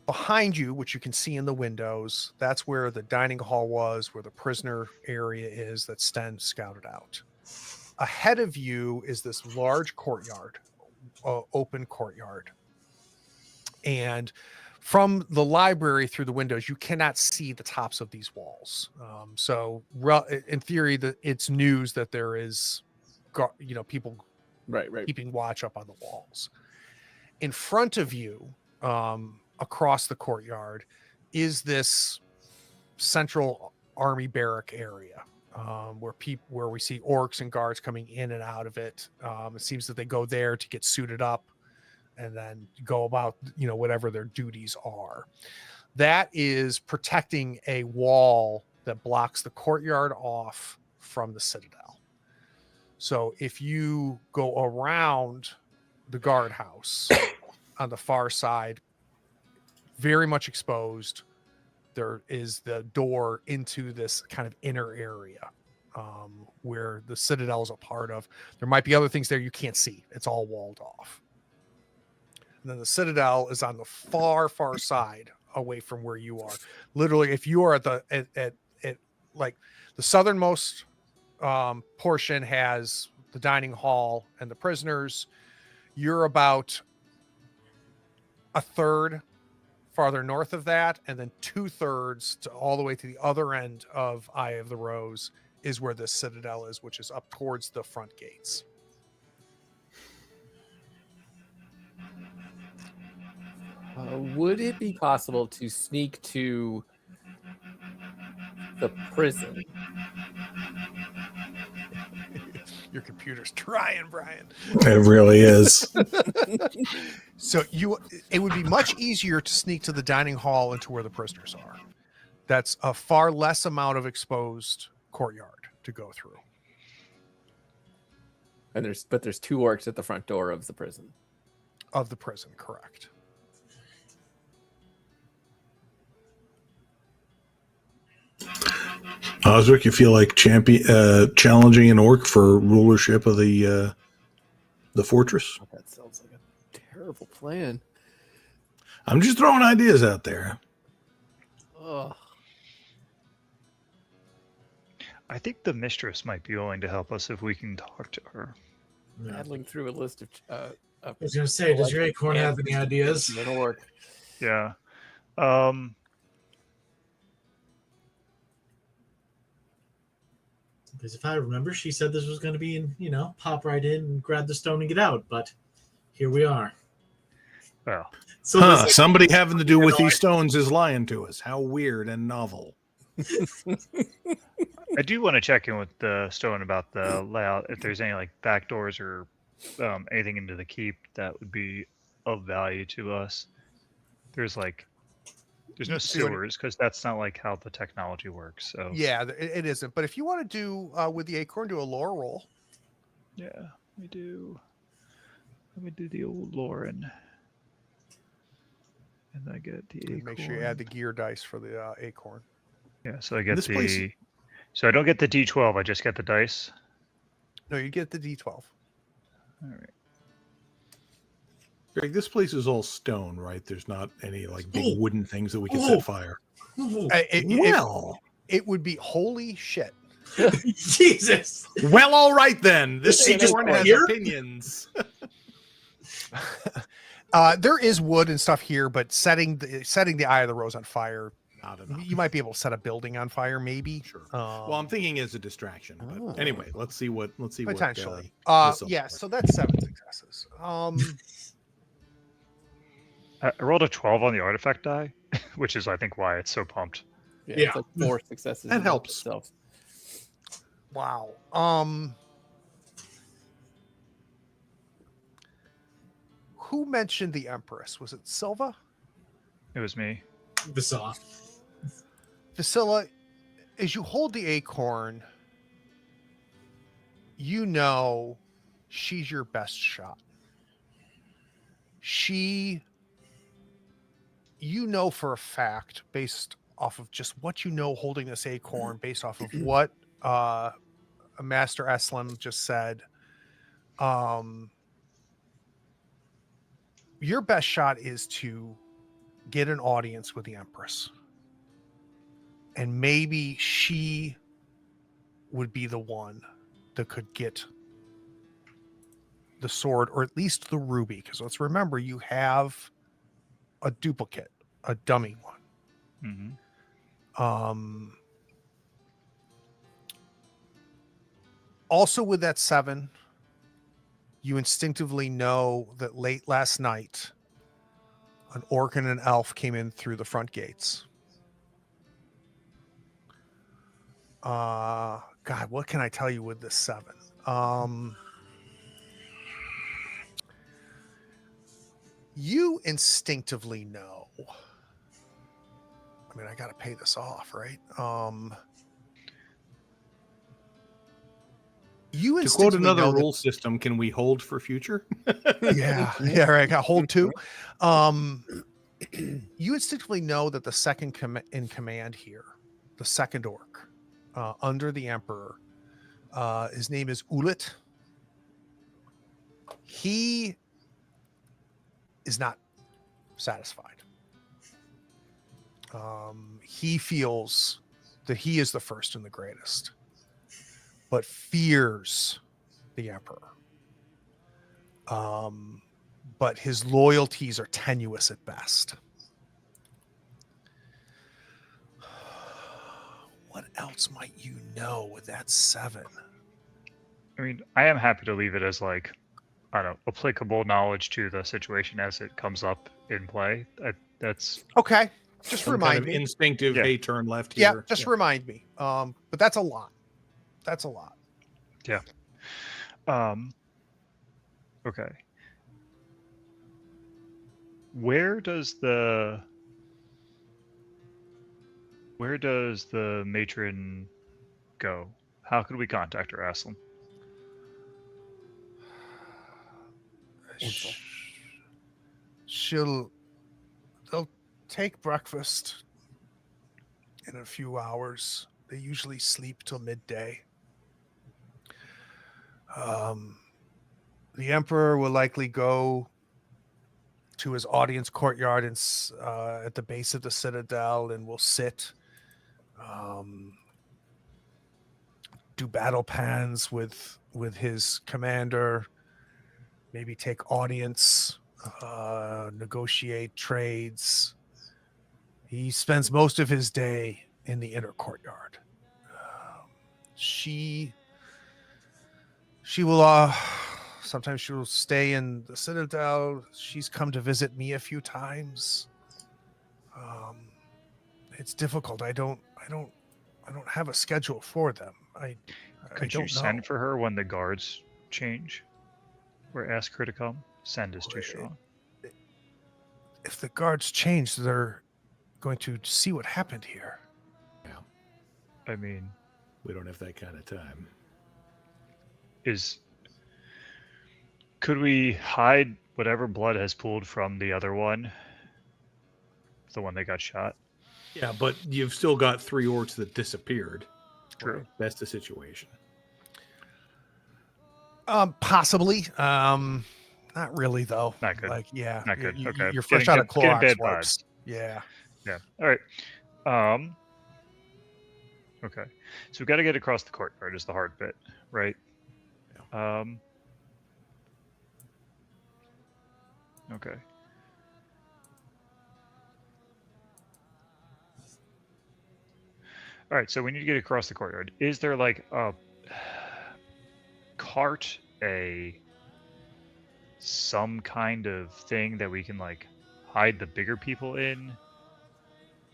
B: Behind you, which you can see in the windows, that's where the dining hall was, where the prisoner area is that Sten scouted out. Ahead of you is this large courtyard, open courtyard. And from the library through the windows, you cannot see the tops of these walls. So in theory, it's news that there is, people
E: Right.
B: keeping watch up on the walls. In front of you, across the courtyard, is this central army barrack area, where we see orcs and guards coming in and out of it. It seems that they go there to get suited up and then go about, whatever their duties are. That is protecting a wall that blocks the courtyard off from the Citadel. So if you go around the guardhouse on the far side, very much exposed, there is the door into this kind of inner area, where the Citadel is a part of. There might be other things there you can't see. It's all walled off. And then the Citadel is on the far side, away from where you are. Literally, if you are at like the southernmost portion has the dining hall and the prisoners, you're about a third farther north of that, and then 2/3 to all the way to the other end of Eye of the Rose is where the Citadel is, which is up towards the front gates.
E: Would it be possible to sneak to the prison?
B: Your computer's trying, Brian.
C: It really is.
B: So it would be much easier to sneak to the dining hall and to where the prisoners are. That's a far less amount of exposed courtyard to go through.
E: And there's two orcs at the front door of the prison.
B: Of the prison, correct.
C: Osric, you feel like challenging an orc for rulership of the fortress?
E: Oh, that sounds like a terrible plan.
C: I'm just throwing ideas out there.
E: Ugh.
D: I think the mistress might be willing to help us if we can talk to her.
E: Paddling through a list of
F: I was going to say, does your acorn have any ideas?
E: an orc.
D: Yeah.
F: Because if I remember, she said this was going to be, pop right in and grab the stone and get out. But here we are.
D: Well,
F: So
C: somebody having to do with these stones is lying to us. How weird and novel.
D: I do want to check in with the stone about the layout. If there's any like back doors or anything into the keep that would be of value to us. There's no sewers because that's not like how the technology works. So
B: Yeah, it isn't. But if you want to do with the acorn, do a lore roll.
D: yeah, we do. Let me do the old Lauren. And I get the acorn.
B: Make sure you add the gear dice for the acorn.
D: Yeah, so I get
C: This place-
D: So I don't get the D12. I just get the dice.
B: No, you get the D12.
D: All right.
C: Greg, this place is all stone, right? There's not any like big
F: Ooh.
C: wooden things that we can
F: Ooh.
C: set fire.
F: Ooh.
B: It would be holy shit.
F: Jesus.
C: Well, all right then.
F: Does
C: This
F: she just
C: acorn has
F: appear?
C: opinions.
B: There is wood and stuff here, but setting the Eye of the Rose on fire,
C: Not enough.
B: you might be able to set a building on fire, maybe.
C: Sure. Well, I'm thinking as a distraction, but
E: Oh.
C: anyway, let's see what
B: potentially.
C: this will
B: Yeah.
C: work.
B: So that's 7 successes.
D: I rolled a 12 on the artifact die, which is, I think, why it's so pumped.
E: Yeah,
F: Yeah.
E: it's like 4 successes.
C: That
E: in and of
C: helps.
E: itself.
B: Wow. Who mentioned the Empress? Was it Silva?
D: It was me.
F: Visala.
B: Vasilla, as you hold the acorn, you know she's your best shot. You know for a fact, based off of just what you know holding this acorn, based off of what Master Eslam just said, your best shot is to get an audience with the Empress. And maybe she would be the one that could get the sword, or at least the ruby. Because let's remember, you have a duplicate, a dummy one.
D: Mm-hmm.
B: Also, with that 7, you instinctively know that late last night, an orc and an elf came in through the front gates. God, what can I tell you with this 7? You instinctively know. I mean, I got to pay this off, right? You
C: To quote
B: instinctively
C: another
B: know that-
C: rule system, can we hold for future?
B: yeah, right. Got hold 2. You instinctively know that the second in command here, the second orc, under the Emperor, his name is Ulit. He is not satisfied. He feels that he is the first and the greatest, but fears the Emperor. But his loyalties are tenuous at best. What else might you know with that 7?
D: I mean, I am happy to leave it as, like, I don't know, applicable knowledge to the situation as it comes up in play. That's
B: Okay, just
C: Some
B: remind
C: kind of
B: me.
C: instinctive,
D: Yeah.
C: hey, turn left
B: Yeah,
C: here.
B: just remind me. But that's a lot. That's a lot.
D: okay. Where does the matron go? How could we contact her, Aslan?
E: Info.
B: They'll take breakfast in a few hours. They usually sleep till midday. The Emperor will likely go to his audience courtyard and at the base of the citadel, and will sit, do battle pans with his commander, maybe take audience, negotiate trades. He spends most of his day in the inner courtyard. She will sometimes she will stay in the citadel. She's come to visit me a few times. It's difficult. I don't have a schedule for them. I
D: Could
B: don't
D: you send
B: know.
D: for her when the guards change? Or ask her to come? Send is too strong.
B: If the guards change, they're going to see what happened here.
D: I mean,
C: We don't have that kind of time.
D: could we hide whatever blood has pooled from the other one? The one that got shot?
C: Yeah, but you've still got 3 orcs that disappeared.
D: True.
C: That's the situation.
B: Possibly. Not really though.
D: Not good.
B: Like, yeah.
D: Not good.
B: You,
D: Okay.
B: You're fresh
D: Getting
B: out of
D: bad- getting
B: Clorox
D: bad
B: wipes.
D: vibes.
B: Yeah.
D: Yeah. All right. Okay. So we've got to get across the courtyard is the hard bit, right? Okay. All right, so we need to get across the courtyard. Is there like a cart, some kind of thing that we can like hide the bigger people in?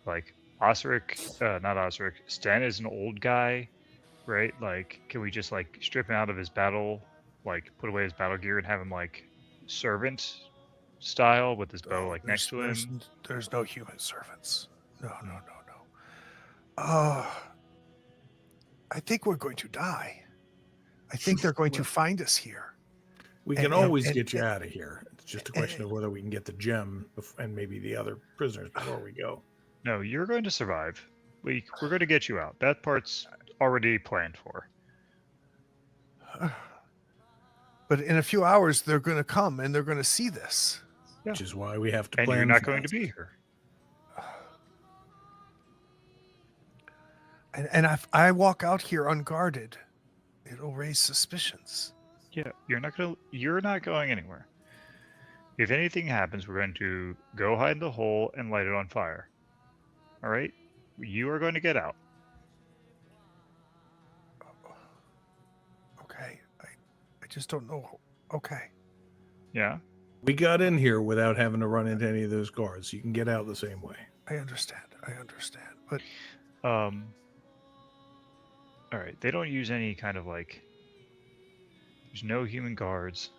D: Like not Osric. Sten is an old guy, right? Like, can we just like strip him out of his battle, like put away his battle gear and have him like servant style with his bow like next to him?
B: There's no human servants. No. I think we're going to die. I think they're going to find us here.
C: We can always get you out of here. It's just a question of whether we can get the gem and maybe the other prisoners before we go.
D: No, you're going to survive. We're going to get you out. That part's already planned for.
B: But in a few hours, they're going to come and they're going to see this.
D: Yeah.
C: Which is why we have to
D: And
C: plan.
D: you're not
C: for
D: going
C: that.
D: to be here.
B: And if I walk out here unguarded, it'll raise suspicions.
D: Yeah, you're not going anywhere. If anything happens, we're going to go hide in the hole and light it on fire. All right? You are going to get out.
B: Okay. I just don't know. Okay.
D: Yeah?
C: We got in here without having to run into any of those guards. You can get out the same way.
B: I understand. But
D: All right. They don't use any kind of like. There's no human guards.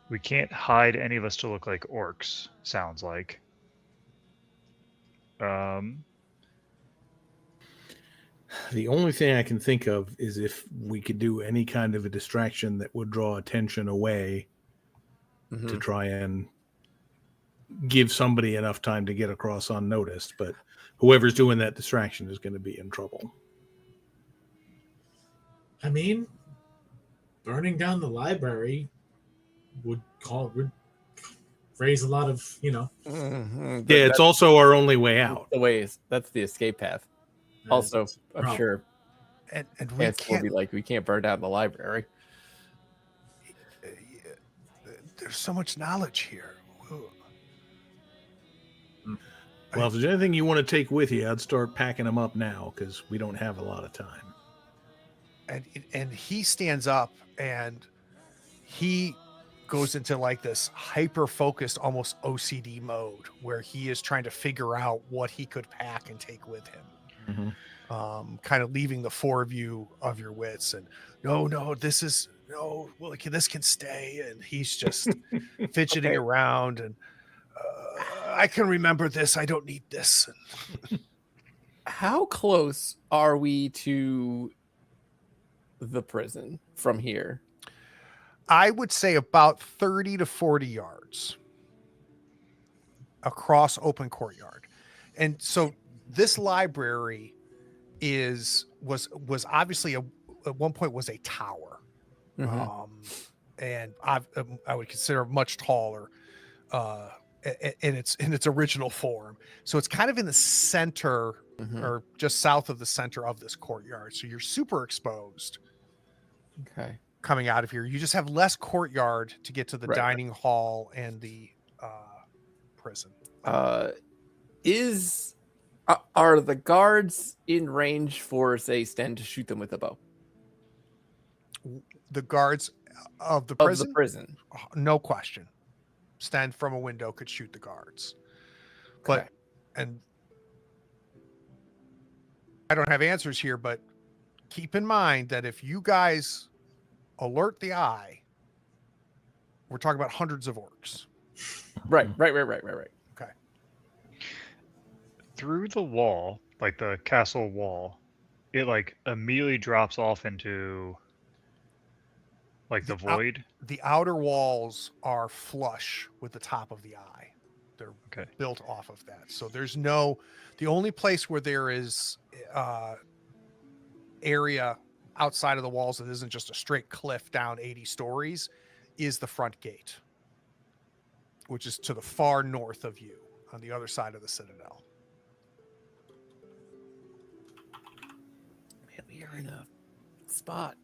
D: We can't hide any of us to look like orcs. Sounds like.
C: The only thing I can think of is if we could do any kind of a distraction that would draw attention away to try and give somebody enough time to get across unnoticed. But whoever's doing that distraction is going to be in trouble.
F: I mean, burning down the library would raise a lot of,
C: Yeah, it's also our only way out.
E: That's the escape path. Also, I'm sure
B: and we
E: Chance will
B: can't.
E: be like, we can't burn down the library.
B: There's so much knowledge here.
C: Well, if there's anything you want to take with you, I'd start packing them up now because we don't have a lot of time.
B: And he stands up and he goes into like this hyper focused, almost OCD mode where he is trying to figure out what he could pack and take with him. Kind of leaving the four of you of your wits and this can stay, and he's just fidgeting around and I can remember this, I don't need this.
E: How close are we to the prison from here?
B: I would say about 30 to 40 yards across open courtyard. And so this library was obviously at one point was a tower. And I would consider much taller in its original form. So it's kind of in the center or just south of the center of this courtyard. So you're super exposed.
E: Okay.
B: Coming out of here, you just have less courtyard to get to the dining hall and the prison.
E: Are the guards in range for, say, Sten to shoot them with a bow?
B: The guards of the prison?
E: Of the prison.
B: No question. Stand from a window, could shoot the guards.
E: Okay.
B: And I don't have answers here, but keep in mind that if you guys alert the eye, we're talking about hundreds of orcs.
E: Right.
B: Okay.
D: Through the wall, like the castle wall, it like immediately drops off into like the void.
B: The outer walls are flush with the top of the eye. They're built off of that. So the only place where there is area outside of the walls that isn't just a straight cliff down 80 stories is the front gate, which is to the far north of you on the other side of the citadel.
E: You're in a spot.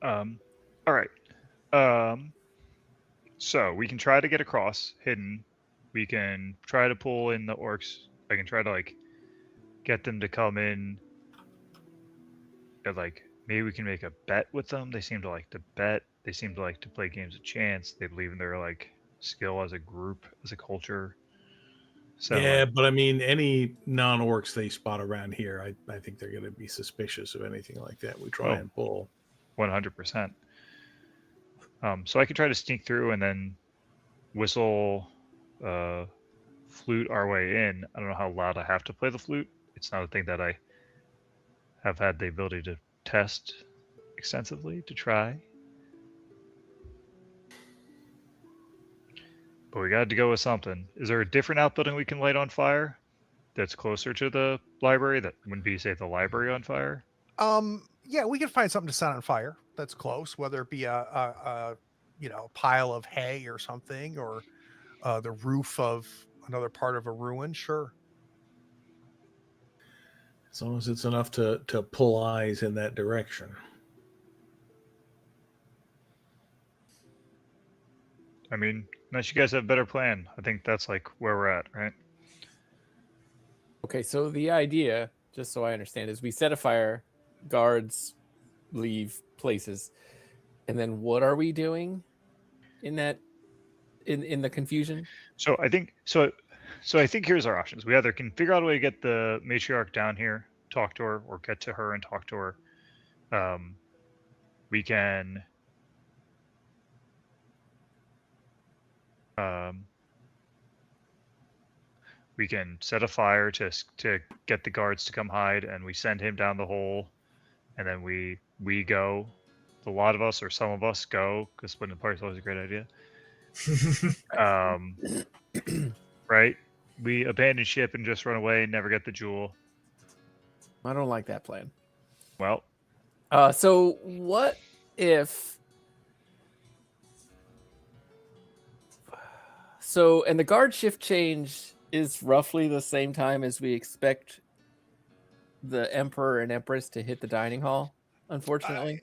D: All right. So we can try to get across hidden. We can try to pull in the orcs. I can try to like get them to come in. And, like maybe we can make a bet with them. They seem to like to bet. They seem to like to play games of chance. They believe in their like skill as a group, as a culture. So
C: yeah,
D: like,
C: but I mean, any non-orcs they spot around here, I think they're going to be suspicious of anything like that we try
D: Oh.
C: and pull.
D: 100%. So I could try to sneak through and then whistle, flute our way in. I don't know how loud I have to play the flute. It's not a thing that I have had the ability to test extensively to try. But we got to go with something. Is there a different outbuilding we can light on fire that's closer to the library that wouldn't be, say, the library on fire?
B: Yeah, we can find something to set on fire that's close, whether it be a pile of hay or something, or the roof of another part of a ruin. Sure.
C: As long as it's enough to pull eyes in that direction.
D: I mean, unless you guys have a better plan, I think that's like where we're at, right?
E: Okay, so the idea, just so I understand, is we set a fire, guards leave places, and then what are we doing in that in the confusion?
D: So I think I think here's our options. We either can figure out a way to get the matriarch down here, talk to her, or get to her and talk to her. We can we can set a fire to get the guards to come hide, and we send him down the hole, and then we go. A lot of us or some of us go, because splitting the party is always a great idea. Right? We abandon ship and just run away and never get the jewel.
E: I don't like that plan.
D: Well,
E: So what if? So, and the guard shift change is roughly the same time as we expect the Emperor and Empress to hit the dining hall, unfortunately.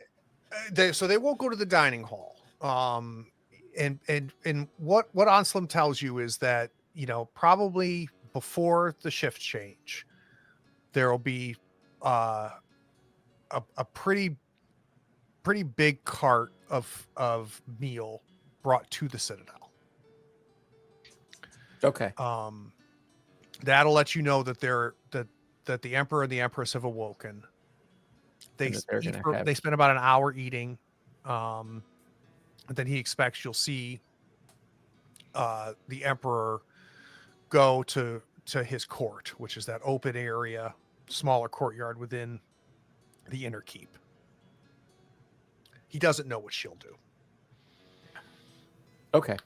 B: So they won't go to the dining hall. And what Anselm tells you is that, probably before the shift change, there will be a pretty big cart of meal brought to the Citadel.
E: Okay.
B: That'll let you know that that the Emperor and the Empress have awoken. They spend about an hour eating. And then he expects you'll see the Emperor go to his court, which is that open area, smaller courtyard within the inner keep. He doesn't know what she'll do.
E: Okay.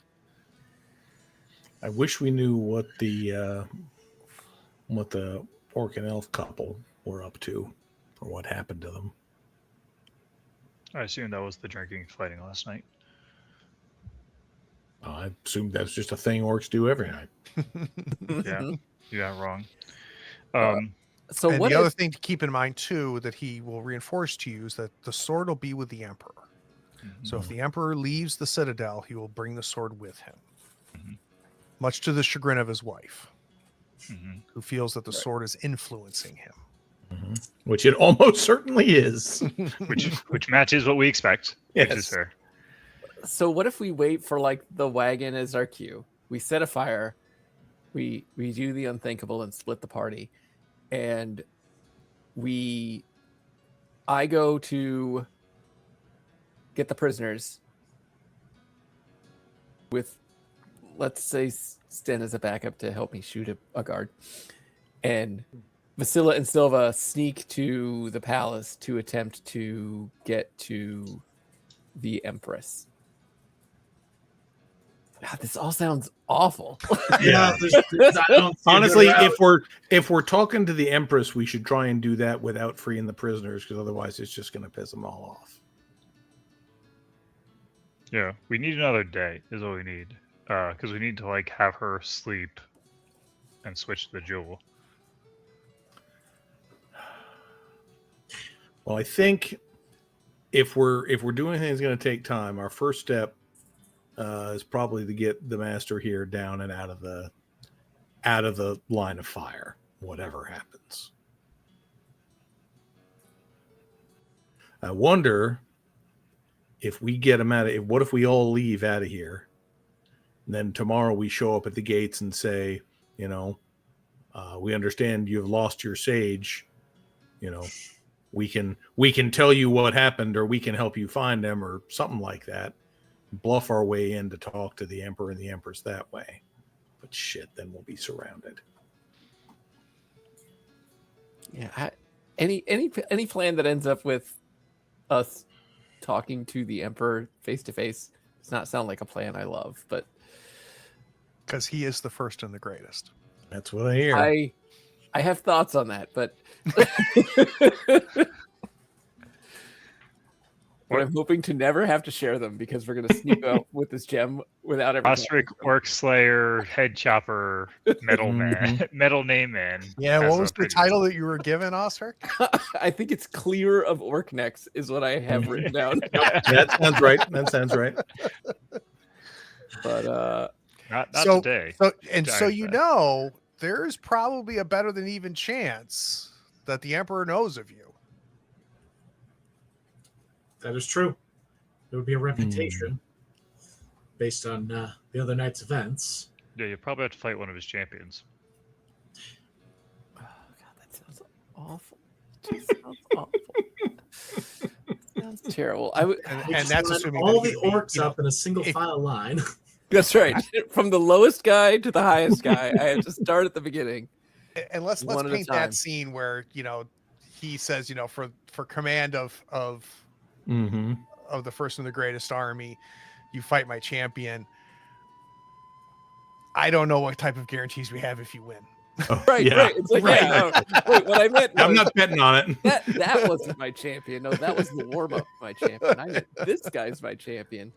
C: I wish we knew what the orc and elf couple were up to, or what happened to them.
D: I assume that was the drinking and fighting last night.
C: I assume that's just a thing orcs do every night.
D: Yeah, you're not wrong.
E: So
B: and
E: what
B: the other thing to keep in mind too, that he will reinforce to you, is that the sword will be with the Emperor.
D: Mm-hmm.
B: So if the Emperor leaves the Citadel, he will bring the sword with him,
D: Mm-hmm.
B: much to the chagrin of his wife,
D: Mm-hmm.
B: who feels that the sword is influencing him.
C: Mm-hmm. Which it almost certainly is.
D: which matches what we expect,
C: Yes.
D: which is fair.
E: So what if we wait for like the wagon as our cue? We set a fire, we do the unthinkable and split the party, and I go to get the prisoners with, let's say, Sten as a backup to help me shoot a guard, and Vasilla and Silva sneak to the palace to attempt to get to the Empress. God, this all sounds awful.
F: Yeah, I don't see a
C: Honestly,
F: good route.
C: if we're talking to the Empress, we should try and do that without freeing the prisoners, because otherwise it's just going to piss them all off.
D: Yeah, we need another day is what we need, because we need to like have her sleep and switch to the jewel.
C: Well, I think if we're doing anything that's going to take time, our first step is probably to get the master here down and out of the line of fire, whatever happens. I wonder if we get him out of. What if we all leave out of here? And then tomorrow we show up at the gates and say, we understand you've lost your sage. We can tell you what happened, or we can help you find them, or something like that. Bluff our way in to talk to the Emperor and the Empress that way. But shit, then we'll be surrounded.
E: Yeah. Any plan that ends up with us talking to the Emperor face to face does not sound like a plan I love, but
B: Because he is the first and the greatest.
C: That's what I hear.
E: I have thoughts on that, but but I'm hoping to never have to share them because we're going to sneak out with this gem without ever.
D: Ostrich, Orc Slayer, Head Chopper, Metal Man, Metal Name Man.
B: Yeah, what was the title that you were given, Ostrich?
E: I think it's Clear of Orc Necks is what I have written down.
C: That sounds right. That sounds right.
E: But
D: not
B: so,
D: today.
B: So there's probably a better than even chance that the Emperor knows of you.
F: That is true. There would be a reputation based on the other night's events.
D: Yeah, you'll probably have to fight one of his champions.
E: Oh God, that sounds awful. It sounds awful. Sounds terrible.
B: And that's assuming
F: all
B: that
F: the orcs up in a single file line.
E: That's right. From the lowest guy to the highest guy. I have to start at the beginning.
B: And let's paint that scene where he says for command of the first and the greatest army, you fight my champion. I don't know what type of guarantees we have if you win.
C: Oh,
E: right. It's like,
C: right.
E: Wait, what I meant was,
C: I'm not betting on it.
E: That wasn't my champion. No, that was the warm up. My champion. I meant this guy's my champion.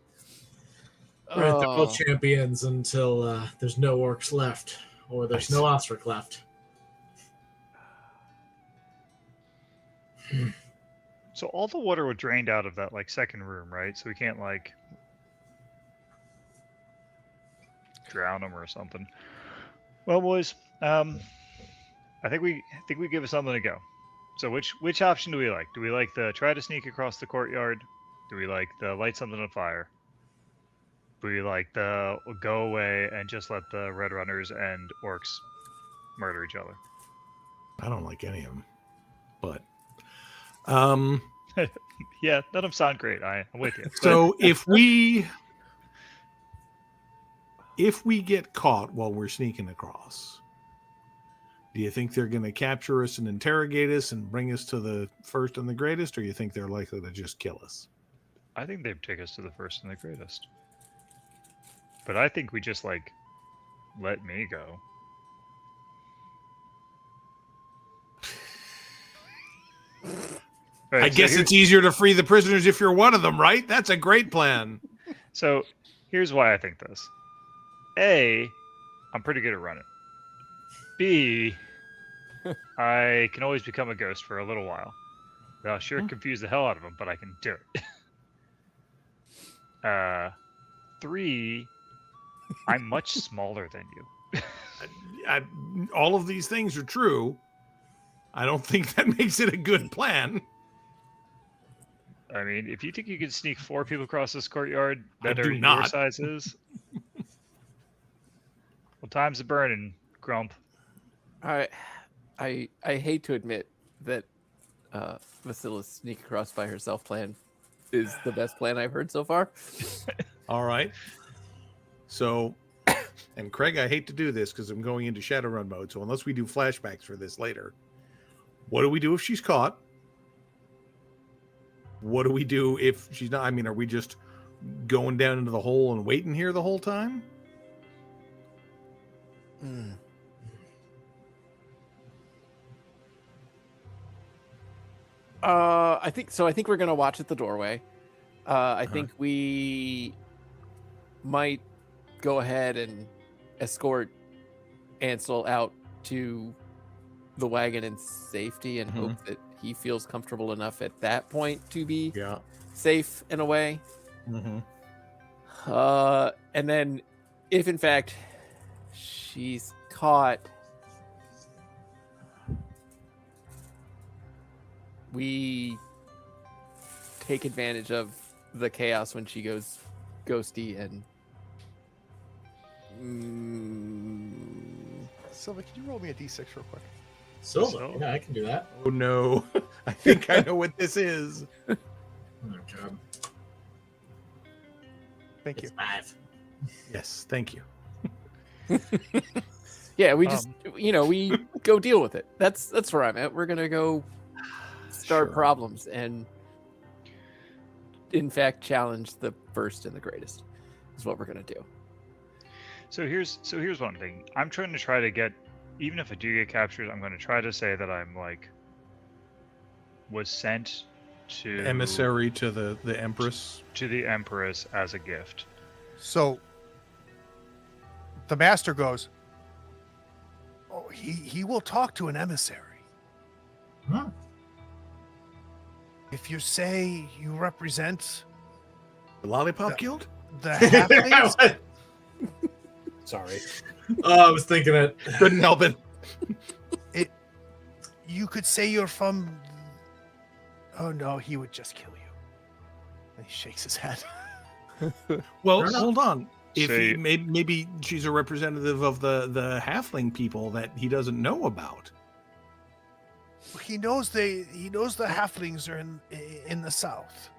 F: Right, they're both champions until there's no orcs left, or there's no ostrich left.
D: So all the water was drained out of that second room, right? So we can't drown them or something. Well, boys, I think we give it something to go. So which option do we like? Do we like the try to sneak across the courtyard? Do we like the light something on fire? Do we like the go away and just let the Red Runners and orcs murder each other?
C: I don't like any of them, but
D: yeah, none of them sound great. I'm with you.
C: So if we get caught while we're sneaking across, do you think they're going to capture us and interrogate us and bring us to the first and the greatest, or you think they're likely to just kill us?
D: I think they'd take us to the first and the greatest. But I think we just let me go. Right,
C: I guess it's easier to free the prisoners if you're one of them, right? That's a great plan.
D: So here's why I think this. A, I'm pretty good at running. B, I can always become a ghost for a little while. I'll sure confuse the hell out of them, but I can do it. 3, I'm much smaller than you.
C: All of these things are true. I don't think that makes it a good plan.
D: I mean, if you think you can sneak 4 people across this courtyard that are your
C: not.
D: sizes, well, time's a burning, Grump.
E: I hate to admit that Vasila's sneak across by herself plan is the best plan I've heard so far.
C: All right. So, and Craig, I hate to do this because I'm going into Shadowrun mode. So unless we do flashbacks for this later, what do we do if she's caught? What do we do if she's not? I mean, are we just going down into the hole and waiting here the whole time?
E: I think so. I think we're gonna watch at the doorway. I think we might go ahead and escort Ansel out to the wagon in safety and hope that he feels comfortable enough at that point to be
C: Yeah.
E: safe in a way.
C: Mm-hmm.
E: And then if in fact she's caught, we take advantage of the chaos when she goes ghosty and
B: Silva, can you roll me a d6 real quick?
F: Silva.
D: So-
F: Yeah, I can do that.
C: Oh no. I think I know what this is.
F: Oh god.
B: Thank you.
F: It's 5.
C: Yes, thank you.
E: yeah, we just we go deal with it. That's where I'm at. We're gonna go start
C: Sure.
E: problems and in fact challenge the first and the greatest is what we're gonna do.
D: So here's one thing. I'm trying to get, even if I do get captured, I'm going to try to say that I'm like was sent to
C: Emissary to the Empress.
D: to the Empress as a gift.
B: So the master goes, oh, he will talk to an emissary.
F: Huh.
B: If you say you represent
C: The Lollipop
B: Yeah.
C: Guild?
B: the halflings,
C: Sorry.
F: I was thinking it.
C: Couldn't help it.
B: you could say you're from. Oh no, he would just kill you. And he shakes his head.
C: Well,
F: Fair enough.
C: hold on. If
D: So
C: he,
D: you-
C: maybe she's a representative of the halfling people that he doesn't know about.
B: He knows the halflings are in the south.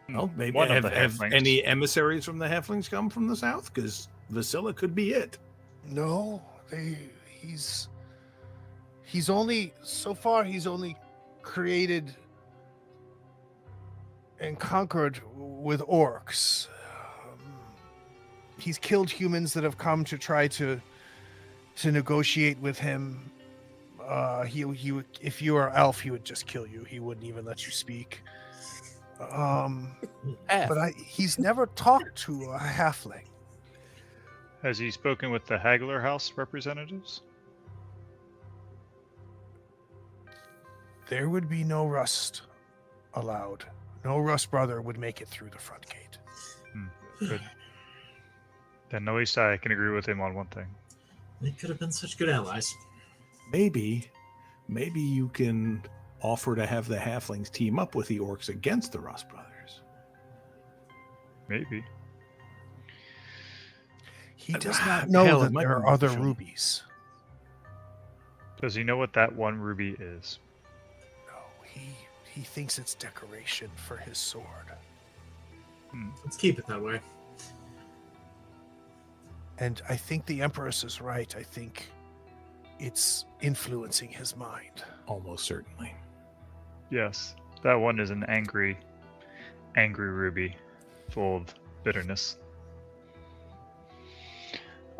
C: Well, maybe
D: One of
C: have,
D: the
C: have
D: halflings.
C: any emissaries from the halflings come from the south? Because Vasilla could be it.
B: No, he's only so far he's only created and conquered with orcs. He's killed humans that have come to try to negotiate with him. He would, if you are elf, he would just kill you. He wouldn't even let you speak. But he's never talked to a halfling.
D: Has he spoken with the Hagler House representatives?
B: There would be no rust allowed. No rust brother would make it through the front gate.
D: Good. Then at least I can agree with him on one thing.
F: They could have been such good allies.
C: Maybe you can offer to have the halflings team up with the orcs against the Rust Brothers.
D: Maybe.
B: He does not know
C: Hell, it
B: that
C: might
B: there
C: be
B: are other
C: beneficial.
B: rubies.
D: Does he know what that one ruby is?
B: No, he thinks it's decoration for his sword.
F: Let's keep it that way.
B: And I think the Empress is right. I think it's influencing his mind.
C: Almost certainly.
D: Yes. That one is an angry ruby full of bitterness.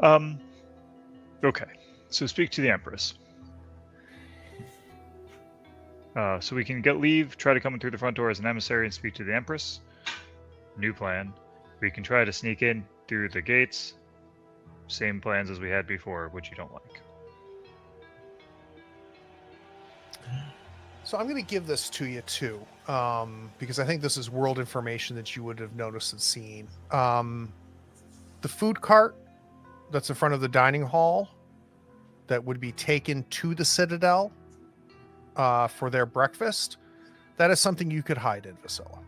D: Okay. So speak to the Empress. So we can get leave, try to come in through the front door as an emissary and speak to the Empress. New plan. We can try to sneak in through the gates. Same plans as we had before, which you don't like.
B: So I'm going to give this to you too, because I think this is world information that you would have noticed and seen. The food cart that's in front of the dining hall that would be taken to the Citadel for their breakfast, that is something you could hide in, Vasilla.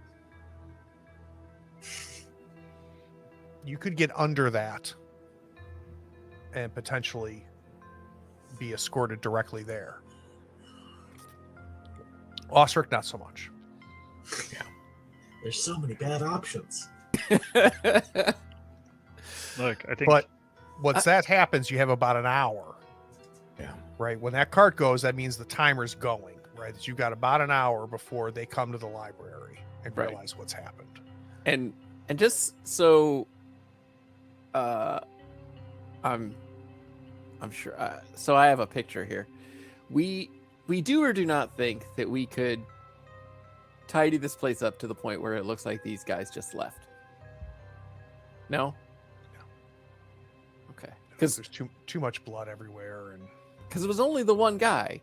B: You could get under that and potentially be escorted directly there. Osric, not so much.
F: There's so many bad options.
D: Look, I think
B: But once that happens, you have about an hour.
C: Yeah.
B: Right. When that cart goes, that means the timer's going. Right. That you've got about an hour before they come to the library and
E: Right.
B: realize what's happened.
E: And just so I'm sure so I have a picture here. We do or do not think that we could tidy this place up to the point where it looks like these guys just left. No? Okay.
B: Because there's too much blood everywhere, and
E: Because it was only the one guy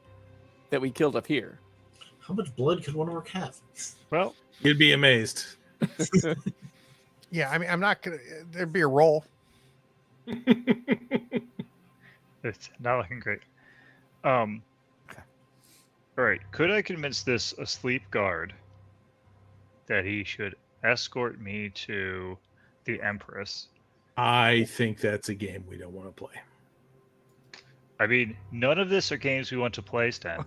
E: that we killed up here.
F: How much blood could one orc have?
D: Well,
C: You'd be amazed.
B: Yeah, I mean, I'm not gonna. There'd be a roll.
D: it's not looking great. All right. Could I convince this asleep guard that he should escort me to the Empress?
C: I think that's a game we don't want to play.
D: I mean, none of this are games we want to play, Stan.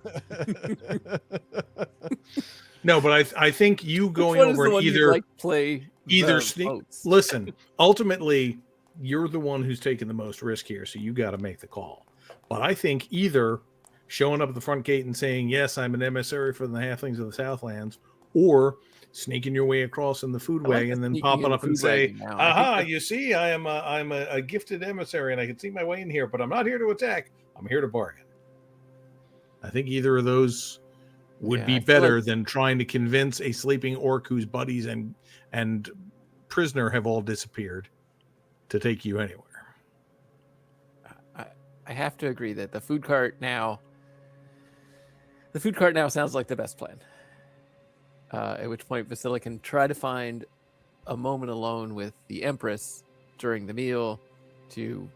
C: No, but I think you going
E: Which one is
C: over
E: the
C: and
E: one you'd
C: either
E: like play
C: either
E: the
C: sneak.
E: most?
C: Listen, ultimately, you're the one who's taking the most risk here, so you got to make the call. But I think either showing up at the front gate and saying, "Yes, I'm an emissary for the halflings of the Southlands," or sneaking your way across in the food
E: I like
C: wagon
E: the
C: and then
E: sneaking
C: popping
E: in
C: up and
E: food
C: say,
E: wagon now. I think
C: "Aha!
E: that's-
C: You see, I'm a gifted emissary, and I can see my way in here, but I'm not here to attack. I'm here to bargain." I think either of those would
E: Yeah,
C: be
E: I feel
C: better
E: like-
C: than trying to convince a sleeping orc whose buddies and prisoner have all disappeared to take you anywhere.
E: I have to agree that the food cart now sounds like the best plan. At which point Vasily can try to find a moment alone with the Empress during the meal to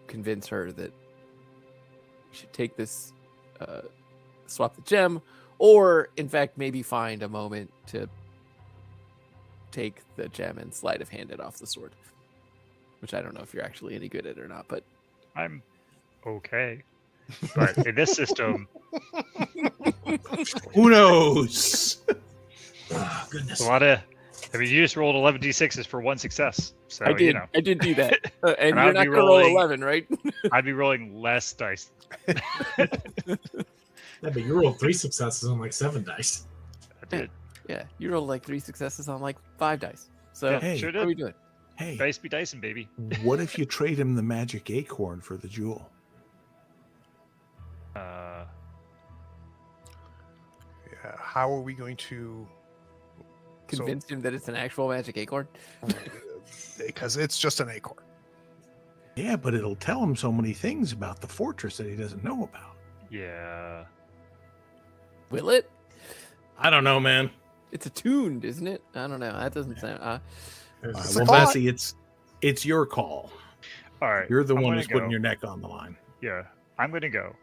E: convince her that we should take this, swap the gem, or in fact maybe find a moment to take the gem and sleight of hand it off the sword, which I don't know if you're actually any good at or not, but
D: I'm okay. But in this system,
C: Who knows?
F: Ah, goodness.
D: a lot of. I mean, you just rolled 11 d6s for one success. So,
E: I did.
D: you know,
E: I did do that. And
D: And
E: you're
D: I'd
E: not
D: be
E: going to roll
D: rolling-
E: 11, right?
D: I'd be rolling less dice.
F: Yeah, but you rolled 3 successes on like 7 dice.
D: I did.
E: Yeah, you rolled like 3 successes on like 5 dice. So
D: Yeah,
C: Hey.
D: sure
E: what are we
D: did.
E: doing?
C: Hey,
D: Dice be dicing, baby.
C: what if you trade him the magic acorn for the jewel?
D: Uh,
B: Yeah, how are we going to?
E: Convinced him that it's an actual magic acorn?
B: Because it's just an acorn.
C: Yeah, but it'll tell him so many things about the fortress that he doesn't know about.
D: yeah.
E: Will it?
C: I don't know, man.
E: It's attuned, isn't it? I don't know. That doesn't sound.
F: There's-
B: It's a
C: Well,
B: thought.
C: Bessie, it's your call.
D: All right.
C: You're the
D: I'm
C: one
D: gonna
C: who's putting
D: go.
C: your neck on the line.
D: Yeah, I'm gonna go.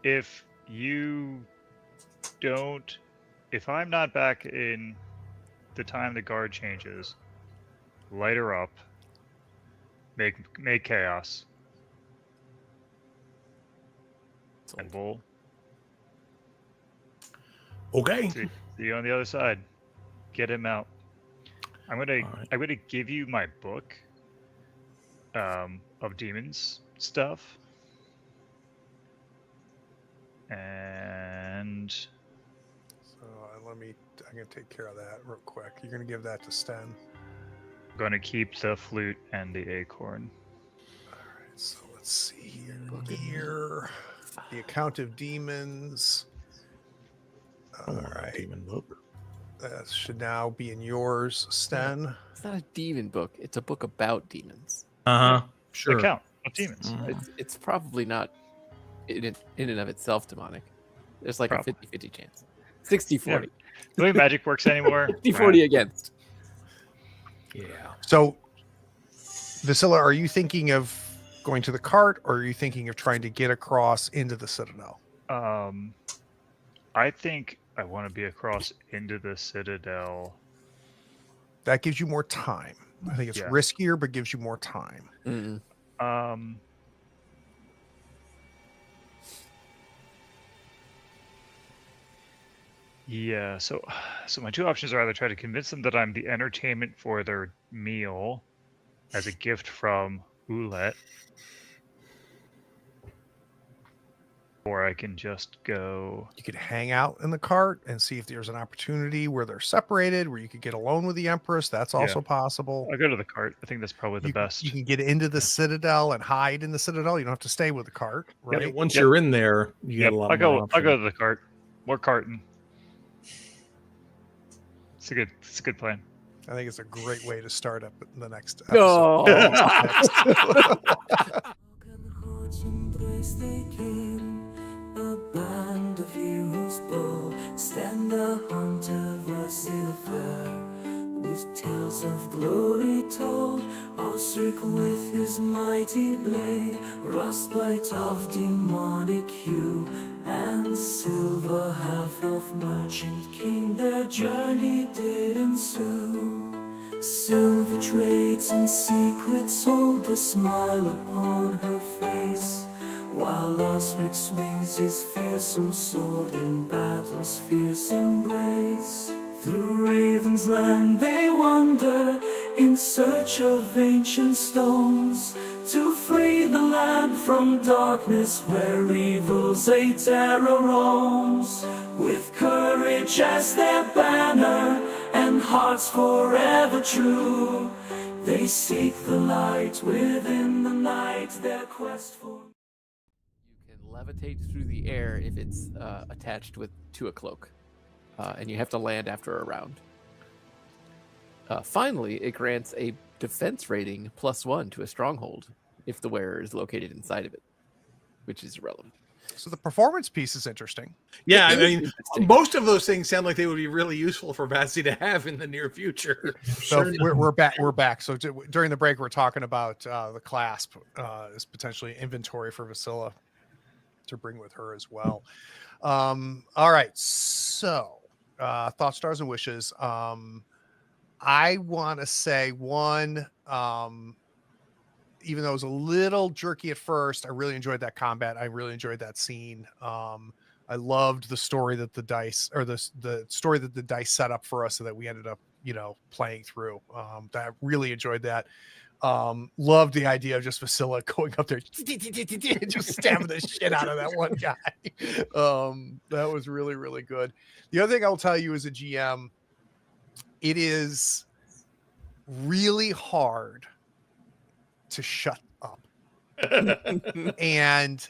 D: If you don't, if I'm not back in the time the guard changes, light her up. Make chaos, and we'll
C: Okay.
D: see you on the other side. Get him out. I'm gonna
C: All right.
D: I'm gonna give you my book of demons stuff. And
B: So I'm gonna take care of that real quick. You're gonna give that to Sten.
D: I'm gonna keep the flute and the acorn.
B: All right. So let's see here. The account of demons.
C: I
B: All
C: want a
B: right.
C: demon book.
B: That should now be in yours, Sten.
E: It's not a demon book. It's a book about demons.
C: Uh huh. Sure.
D: Account of demons.
C: Mm.
E: It's probably not in and of itself demonic. There's like
D: Probably.
E: a 50-50 chance. 60-40.
D: The way magic works anymore.
E: 50-40 against.
C: Yeah.
B: So, Vasila, are you thinking of going to the cart, or are you thinking of trying to get across into the citadel?
D: I think I want to be across into the citadel.
B: That gives you more time. I think it's
D: Yeah.
B: riskier, but gives you more time.
E: Mm-mm.
D: Yeah, so my two options are either try to convince them that I'm the entertainment for their meal as a gift from Oulet, or I can just go.
B: You could hang out in the cart and see if there's an opportunity where they're separated, where you could get alone with the Empress. That's
D: Yeah.
B: also possible.
D: I'll go to the cart. I think that's probably the
B: You
D: best.
B: can get into the citadel and hide in the citadel. You don't have to stay with the cart,
C: Yeah,
B: right?
C: once
D: Yep.
C: you're in there, you
D: Yep,
C: get a lot
D: I'll
C: more
D: go.
C: options.
D: I'll go to the cart. More carton. It's a good plan.
B: I think it's a great way to start up the next episode.
E: No.
A: Broken hearts embrace they came, a band of heroes bold, with his mighty blade, rustlight of demonic hue, and silver half-elf merchant king. Their journey did ensue. Silver trades and secrets hold the smile upon her face, while Osric swings his fearsome sword in battle's fierce embrace. Through Raven's land they wander in search of ancient stones, to free the land from darkness where evil's a terror roams. With courage as their banner and hearts forever true, they seek the light within the night, their quest for...
E: You can levitate through the air if it's attached to a cloak, and you have to land after a round. Finally, it grants a defense rating +1 to a stronghold if the wearer is located inside of it, which is irrelevant.
B: So the performance piece is interesting.
C: Yeah, I
E: It is
C: mean,
E: interesting.
C: most of those things sound like they would be really useful for Vassy to have in the near future.
B: So we're back. We're back. So during the break, we're talking about the clasp is potentially inventory for Vasilla to bring with her as well. All right. So thoughts, stars, and wishes. I want to say one. Even though it was a little jerky at first, I really enjoyed that combat. I really enjoyed that scene. I loved the story that the dice, or the story that the dice set up for us, so that we ended up, playing through. I really enjoyed that. Loved the idea of just Vasilla going up there, just stabbing the shit out of that one guy. That was really, really good. The other thing I'll tell you as a GM, it is really hard to shut up. And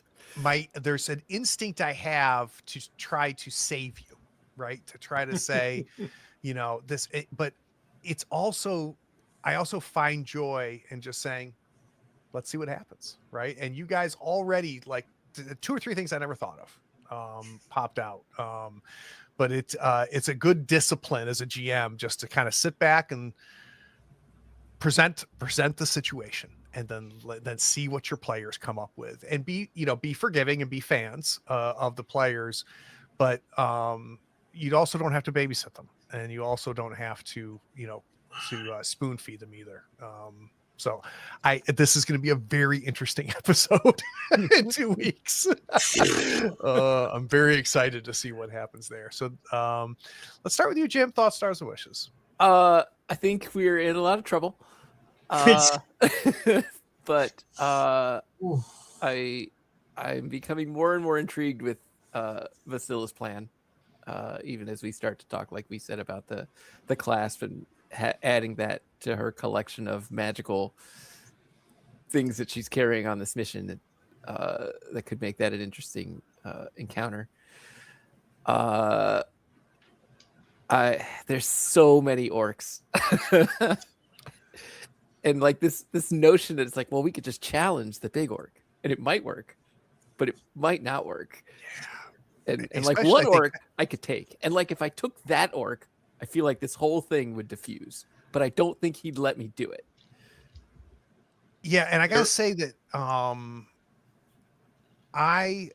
B: there's an instinct I have to try to save you, right? To try to say, but it's also, I also find joy in just saying, let's see what happens, right? And you guys already, like, 2 or 3 things I never thought of popped out. But it's a good discipline as a GM just to kind of sit back and present the situation, and then see what your players come up with, and be forgiving and be fans of the players, but you also don't have to babysit them, and you also don't have to spoon feed them either. So this is going to be a very interesting episode in 2 weeks. I'm very excited to see what happens there. So let's start with you, Jim. Thoughts, stars, and wishes.
E: I think we're in a lot of trouble. But I'm becoming more and more intrigued with Vasilla's plan, even as we start to talk, like we said, about the clasp and adding that to her collection of magical things that she's carrying on this mission that could make that an interesting encounter. There's so many orcs. And like this notion that it's like, well, we could just challenge the big orc and it might work, but it might not work. Yeah. And like one orc I could take. And like if I took that orc, I feel like this whole thing would diffuse, but I don't think he'd let me do it.
B: Yeah, and I gotta say that I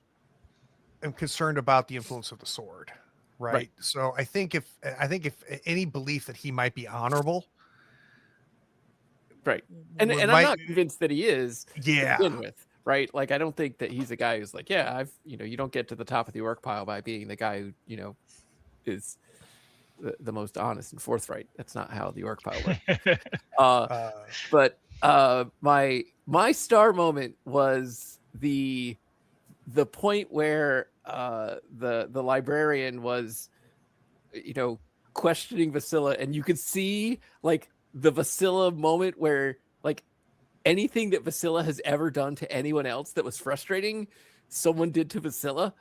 B: am concerned about the influence of the sword, right? So I think if any belief that he might be honorable,
E: right, and I'm not convinced that he is.
B: Yeah.
E: To begin with, right? Like I don't think that he's a guy who's like, yeah, you don't get to the top of the orc pile by being the guy who is the most honest and forthright. That's not how the orc pile works. But my star moment was the point where the librarian was questioning Vasilla, and you could see like the Vasilla moment where like anything that Vasilla has ever done to anyone else that was frustrating, someone did to Vasilla.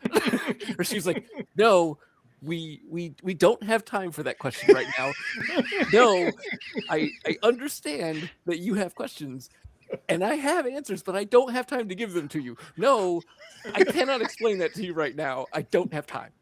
E: Or she was like, no, we don't have time for that question right now. No, I understand that you have questions and I have answers, but I don't have time to give them to you. No, I cannot explain that to you right now. I don't have time.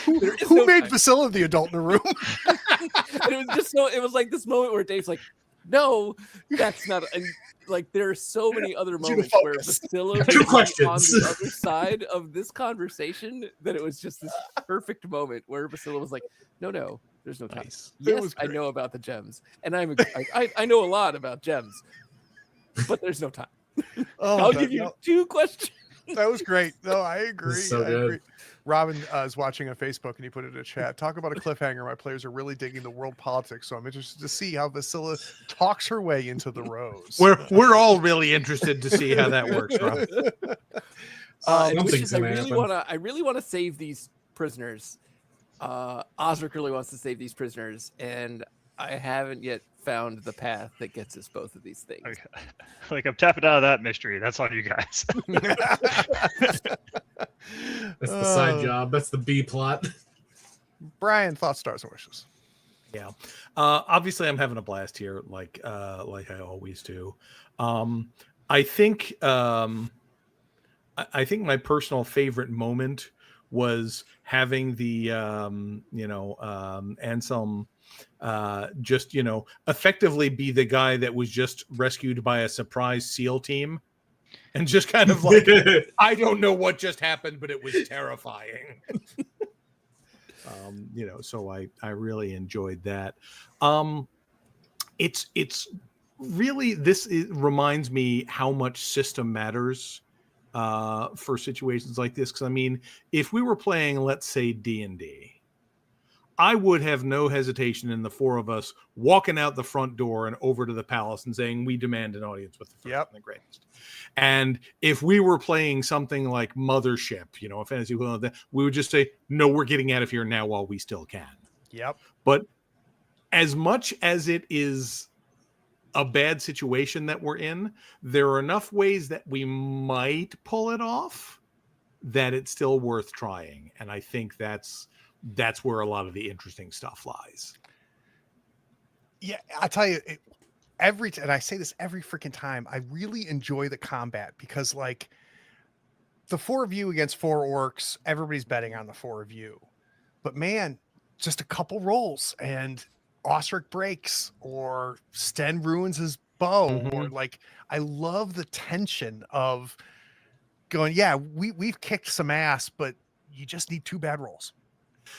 B: Who made Vasilla the adult in the room?
E: And it was just it was like this moment where Dave's like, No, that's not. And like, there are so many other
B: Need to
E: moments where
B: focus.
E: Basila was
F: Two
E: on
F: questions.
E: the other side of this conversation that it was just this perfect moment where Basila was like, no, there's no time.
B: Nice. It
E: Yes,
B: was
E: I
B: great.
E: know about the gems, and I know a lot about gems, but there's no time.
B: Oh,
E: I'll
B: that-
E: give you
B: no,
E: 2 questions.
B: that was great. No, I agree.
F: so
B: I
F: good.
B: agree. Robin is watching on Facebook and he put it in a chat. Talk about a cliffhanger. My players are really digging the world politics, so I'm interested to see how Basila talks her way into the rose.
C: We're all really interested to see how that works, Rob.
E: And
F: Something's
E: wishes I
F: gonna
E: really
F: happen.
E: want to save these prisoners. Osric really wants to save these prisoners, and I haven't yet found the path that gets us both of these things.
D: Okay. Like, I'm tapping out of that mystery. That's on you guys.
F: That's the side job. That's the B plot.
B: Brian, thoughts, stars, and wishes.
C: Yeah. Obviously, I'm having a blast here, like I always do. I think my personal favorite moment was having the Anselm just effectively be the guy that was just rescued by a surprise SEAL team, and just kind of like, I don't know what just happened, but it was terrifying. So I really enjoyed that. It's really, reminds me how much system matters for situations like this. Because I mean, if we were playing, let's say, D&D, I would have no hesitation in the 4 of us walking out the front door and over to the palace and saying, we demand an audience with the first and the greatest. And if we were playing something like Mothership, a fantasy, we would just say, no, we're getting out of here now while we still can.
B: Yep.
C: But as much as it is a bad situation that we're in, there are enough ways that we might pull it off that it's still worth trying. And I think that's where a lot of the interesting stuff lies.
B: Yeah, I tell you, and I say this every freaking time, I really enjoy the combat because, like, the 4 of you against 4 orcs, everybody's betting on the 4 of you. But man, just a couple rolls and Osric breaks, or Sten ruins his bow, or like, I love the tension of going, yeah, we've kicked some ass, but you just need 2 bad rolls.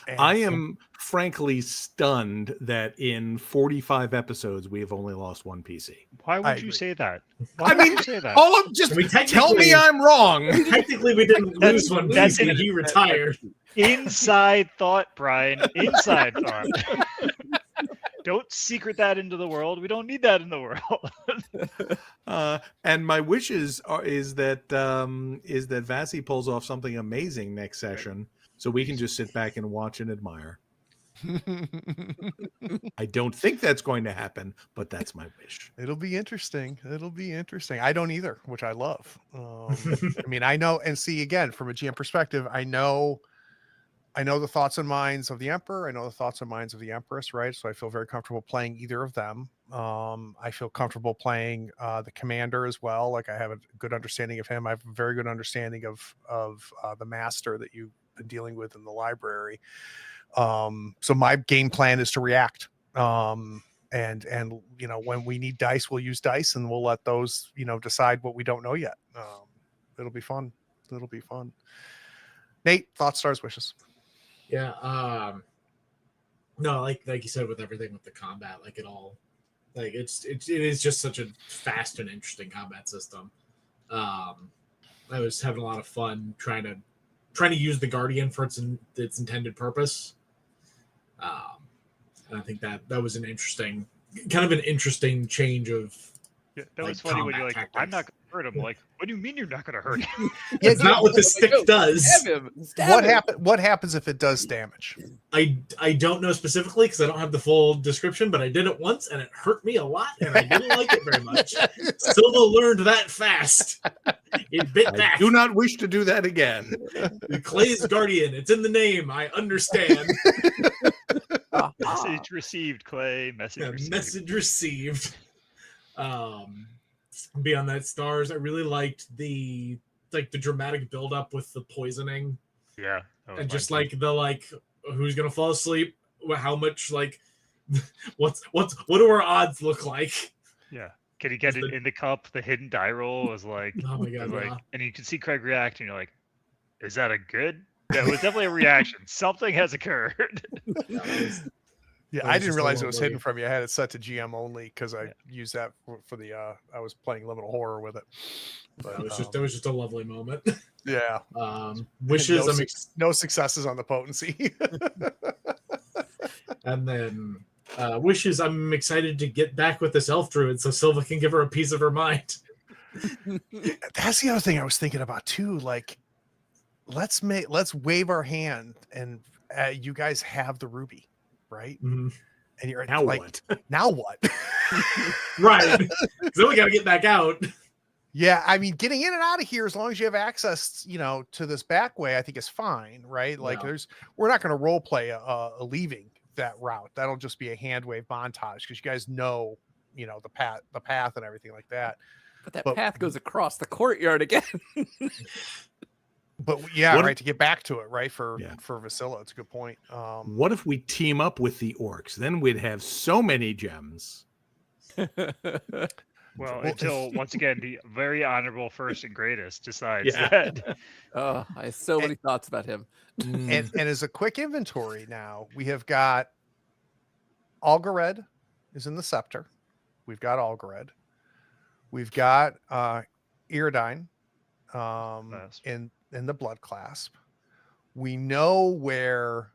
B: And
C: I am frankly stunned that in 45 episodes we have only lost 1 PC.
D: Why
B: I
D: would you
B: agree.
D: say that?
C: I mean,
D: say that?
C: all of just
F: I mean,
C: tell me I'm wrong.
F: Technically, we didn't lose one
D: that's
F: piece.
D: it.
F: He retired.
D: Inside thought, Brian. Inside thought. Don't secret that into the world. We don't need that in the world.
C: And my wishes is that Vasi pulls off something amazing next session, so we can just sit back and watch and admire. I don't think that's going to happen, but that's my wish.
B: It'll be interesting. I don't either, which I love. I mean, I know, and see, again, from a GM perspective, I know the thoughts and minds of the Emperor. I know the thoughts and minds of the Empress, right? So I feel very comfortable playing either of them. I feel comfortable playing the Commander as well. Like, I have a good understanding of him. I have a very good understanding of the Master that you've been dealing with in the library. So my game plan is to react. And when we need dice, we'll use dice, and we'll let those decide what we don't know yet. It'll be fun. Nate, thoughts, stars, wishes.
F: Yeah. No, like you said, with everything with the combat, like it all, like it is just such a fast and interesting combat system. I was having a lot of fun trying to use the Guardian for its intended purpose. And I think that was an interesting change of.
D: Yeah, that was
F: like,
D: funny when you're like,
F: combat
D: I'm not going to hurt him. Like, what do you mean you're not going to hurt him?
F: It's not what the stick does.
B: What happens if it does damage?
F: I don't know specifically because I don't have the full description, but I did it once and it hurt me a lot, and I didn't like it very much. Silva learned that fast. It bit back.
C: I do not wish to do that again.
F: Clay's Guardian. It's in the name. I understand.
D: Message received, Clay.
F: Message received. Beyond that, stars. I really liked the dramatic build-up with the poisoning.
D: Yeah.
F: And just like who's gonna fall asleep? How much, like, what do our odds look like?
D: Yeah. Can he get
F: Is
D: it
F: the-
D: in the cup? The hidden die roll was like,
F: Oh my god, yeah.
D: and you can see Craig react, and you're like, is that a good? That was definitely a reaction. Something has occurred.
F: Yeah,
B: Yeah,
F: that
B: I
F: was
B: didn't
F: just a
B: realize it was
F: lovely-
B: hidden from you. I had it set to GM only because I
D: Yeah.
B: used that for the I was playing Liminal Horror with it. But
F: that was just a lovely moment.
B: yeah.
F: Wishes
B: no,
F: I'm
B: no successes on the potency.
F: and then wishes I'm excited to get back with this elf druid so Silva can give her a piece of her mind.
B: That's the other thing I was thinking about too. Like, let's wave our hand and you guys have the ruby, right?
F: Mhm.
B: And you're
C: Now
B: like,
C: what?
B: now what?
F: Right. Then we got to get back out.
B: Yeah, I mean, getting in and out of here as long as you have access, to this back way, I think is fine, right? Like,
F: Yeah.
B: we're not going to role play a leaving that route. That'll just be a hand wave montage because you guys know, the path and everything like that.
E: But
B: But-
E: path goes across the courtyard again.
B: But yeah,
C: What
B: right,
C: if-
B: to get back to it, right? For
C: Yeah.
B: Vasilla, it's a good point.
C: What if we team up with the orcs? Then we'd have so many gems.
D: Well,
B: Well,
D: until once again the very honorable first and greatest decides
C: Yeah.
D: that.
E: Oh, I have so many thoughts about him.
B: and as a quick inventory now, we have got Algared is in the scepter. We've got Algared. We've got Iridine
D: Clasp.
B: in the blood clasp. We know where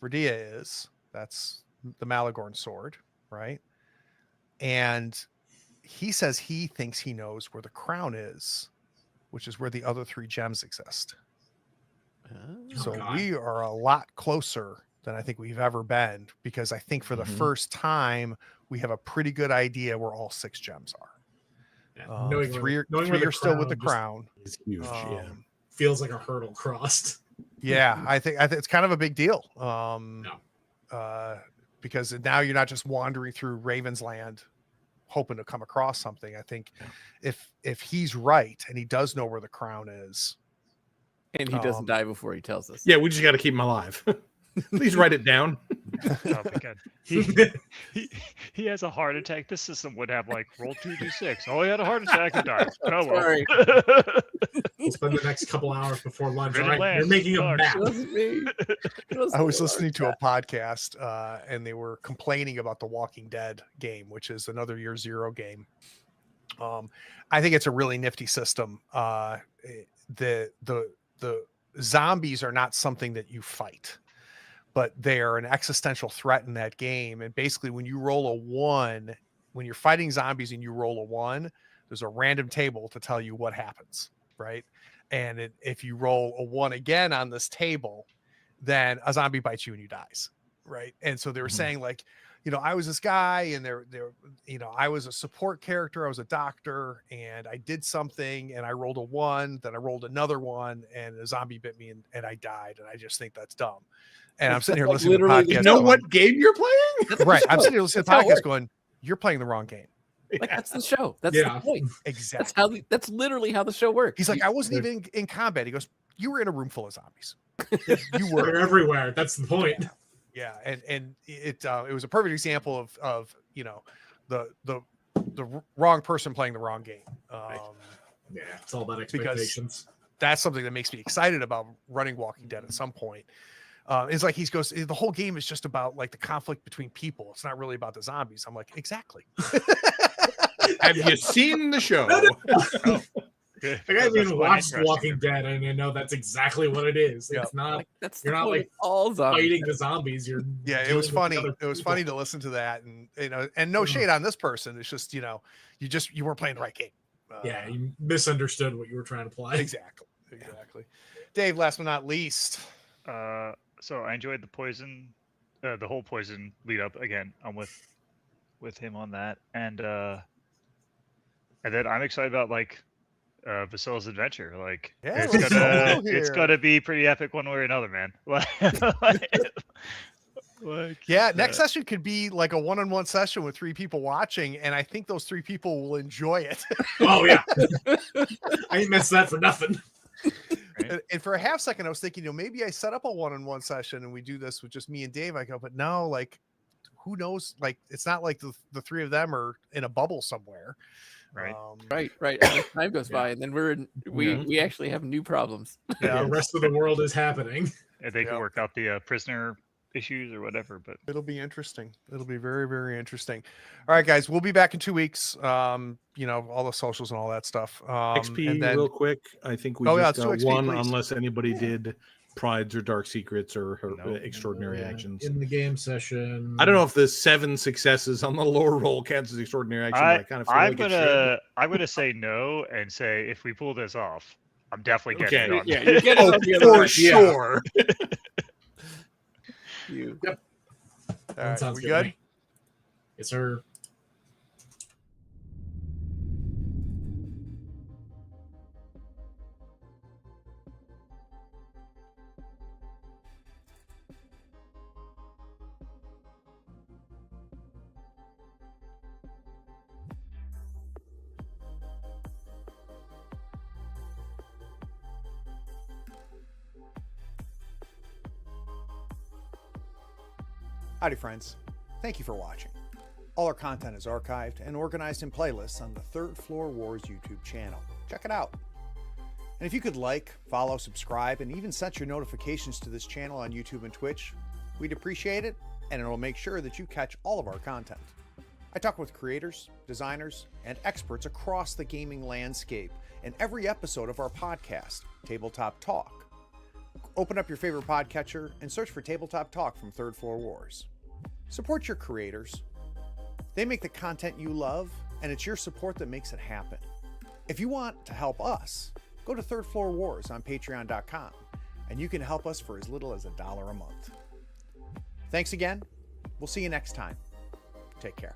B: Verdia is. That's the Malagorn sword, right? And he says he thinks he knows where the crown is, which is where the other 3 gems exist.
E: Oh.
B: So
F: God.
B: we are a lot closer than I think we've ever been, because I think for the
C: Mhm.
B: first time we have a pretty good idea where all 6 gems are.
F: Yeah, knowing
B: Three
F: where
B: are
F: the
B: still with the
F: just
B: crown.
C: It's huge. Yeah.
F: feels like a hurdle crossed.
B: Yeah, I think it's kind of a big deal.
F: No.
B: Because now you're not just wandering through Raven's Land hoping to come across something. I think if he's right and he does know where the crown is,
E: And he doesn't die before he tells us.
C: Yeah, we just got to keep him alive. Please write it down.
D: Oh my god. He has a heart attack. This system would have like roll 2d6. Oh, he had a heart attack and died. Oh well.
E: Sorry.
F: We'll spend the next couple hours before lunch.
D: Ready
F: All right,
D: land.
F: you're making a
D: Fuck.
F: map.
E: It wasn't me. It was
B: I was
E: the
B: listening to a
E: Lord.
B: podcast and they were complaining about the Walking Dead game, which is another Year Zero game. I think it's a really nifty system. The zombies are not something that you fight, but they are an existential threat in that game. And basically, when you roll a 1, when you're fighting zombies and you roll a 1, there's a random table to tell you what happens, right? And if you roll a 1 again on this table, then a zombie bites you and you dies, right? And so they were
C: Mhm.
B: saying, like, I was this guy, and they're I was a support character, I was a doctor, and I did something, and I rolled a 1, then I rolled another 1, and a zombie bit me, and I died, and I just think that's dumb. And I'm sitting here
E: Like
B: listening to the
E: literally the
B: podcast.
C: You know
B: going,
C: what game you're playing?
B: Right? I'm sitting here listening to the
E: That's how it
B: podcast,
E: works.
B: going, "You're playing the wrong game."
E: Like that's the show. That's
F: Yeah.
E: the point.
B: Exactly.
E: That's literally how the show works.
B: He's like,
E: You-
B: "I wasn't even in combat." He goes, "You were in a room full of zombies. You were."
F: They're everywhere. That's the point.
B: Yeah, and it was a perfect example of the wrong person playing the wrong game.
F: Yeah, it's all about expectations.
B: That's something that makes me excited about running Walking Dead at some point. It's like he goes, the whole game is just about like the conflict between people. It's not really about the zombies. I'm like, exactly.
C: Have you seen the show?
D: Good.
F: Like, I haven't
D: That's
F: even
D: quite
F: watched
D: interesting.
F: Walking Dead, and I know that's exactly what it is.
B: Yeah.
F: It's not
E: like, that's the
F: you're not,
E: point
F: like,
E: of all zombies.
F: fighting the zombies. You're
B: Yeah, it
F: dealing
B: was
F: with
B: funny.
F: other
B: It was
F: people.
B: funny to listen to that, and no shade on this person. It's just you weren't playing the right game.
F: Yeah, you misunderstood what you were trying to play.
B: Exactly. Dave, last but not least.
D: So I enjoyed the poison, the whole poison lead up. Again, I'm with him on that, and then I'm excited about like Vasilla's adventure. Like
B: Yeah,
D: it's
B: let's
D: gonna
B: go
D: it's
B: here.
D: gonna be pretty epic one way or another, man. Like,
B: Yeah, next session could be like a one-on-one session with 3 people watching, and I think those 3 people will enjoy it.
F: Oh yeah, I ain't missed that for nothing.
B: And for a half second, I was thinking, maybe I set up a one-on-one session and we do this with just me and Dave. I go, but no, like, who knows? Like, it's not like the three of them are in a bubble somewhere.
D: Right.
E: Right. As time goes by, and then
C: Yeah.
E: we actually have new problems.
B: Yeah.
F: The rest of the world is happening.
D: And they
B: Yeah.
D: can work out the prisoner issues or whatever. But
B: It'll be interesting. It'll be very, very interesting. All right, guys, we'll be back in 2 weeks. You know, all the socials and all that stuff.
C: XP
B: and then
C: real quick. I think we
B: Oh, yeah,
C: just
B: let's do
C: got
B: XP,
C: one,
B: please.
C: unless anybody did prides or dark secrets or
D: Nope.
C: extraordinary
F: Yeah,
C: actions.
F: in the game session.
C: I don't know if the 7 successes on the lower roll counts as extraordinary action, but I kind of feel like it should.
D: I'm gonna say no and say if we pull this off, I'm definitely getting
C: Okay.
D: it on.
E: Yeah, you get it
B: Oh,
E: on the other
B: for
E: end.
B: sure.
E: You.
B: All
F: That
B: right,
F: sounds
B: we
F: good.
B: good?
F: to me. Yes, sir.
G: Howdy, friends. Thank you for watching. All our content is archived and organized in playlists on the Third Floor Wars YouTube channel. Check it out. And if you could like, follow, subscribe, and even set your notifications to this channel on YouTube and Twitch, we'd appreciate it, and it'll make sure that you catch all of our content. I talk with creators, designers, and experts across the gaming landscape in every episode of our podcast, Tabletop Talk. Open up your favorite podcatcher and search for Tabletop Talk from Third Floor Wars. Support your creators. They make the content you love, and it's your support that makes it happen. If you want to help us, go to Third Floor Wars on patreon.com, and you can help us for as little as $1 a month. Thanks again. We'll see you next time. Take care.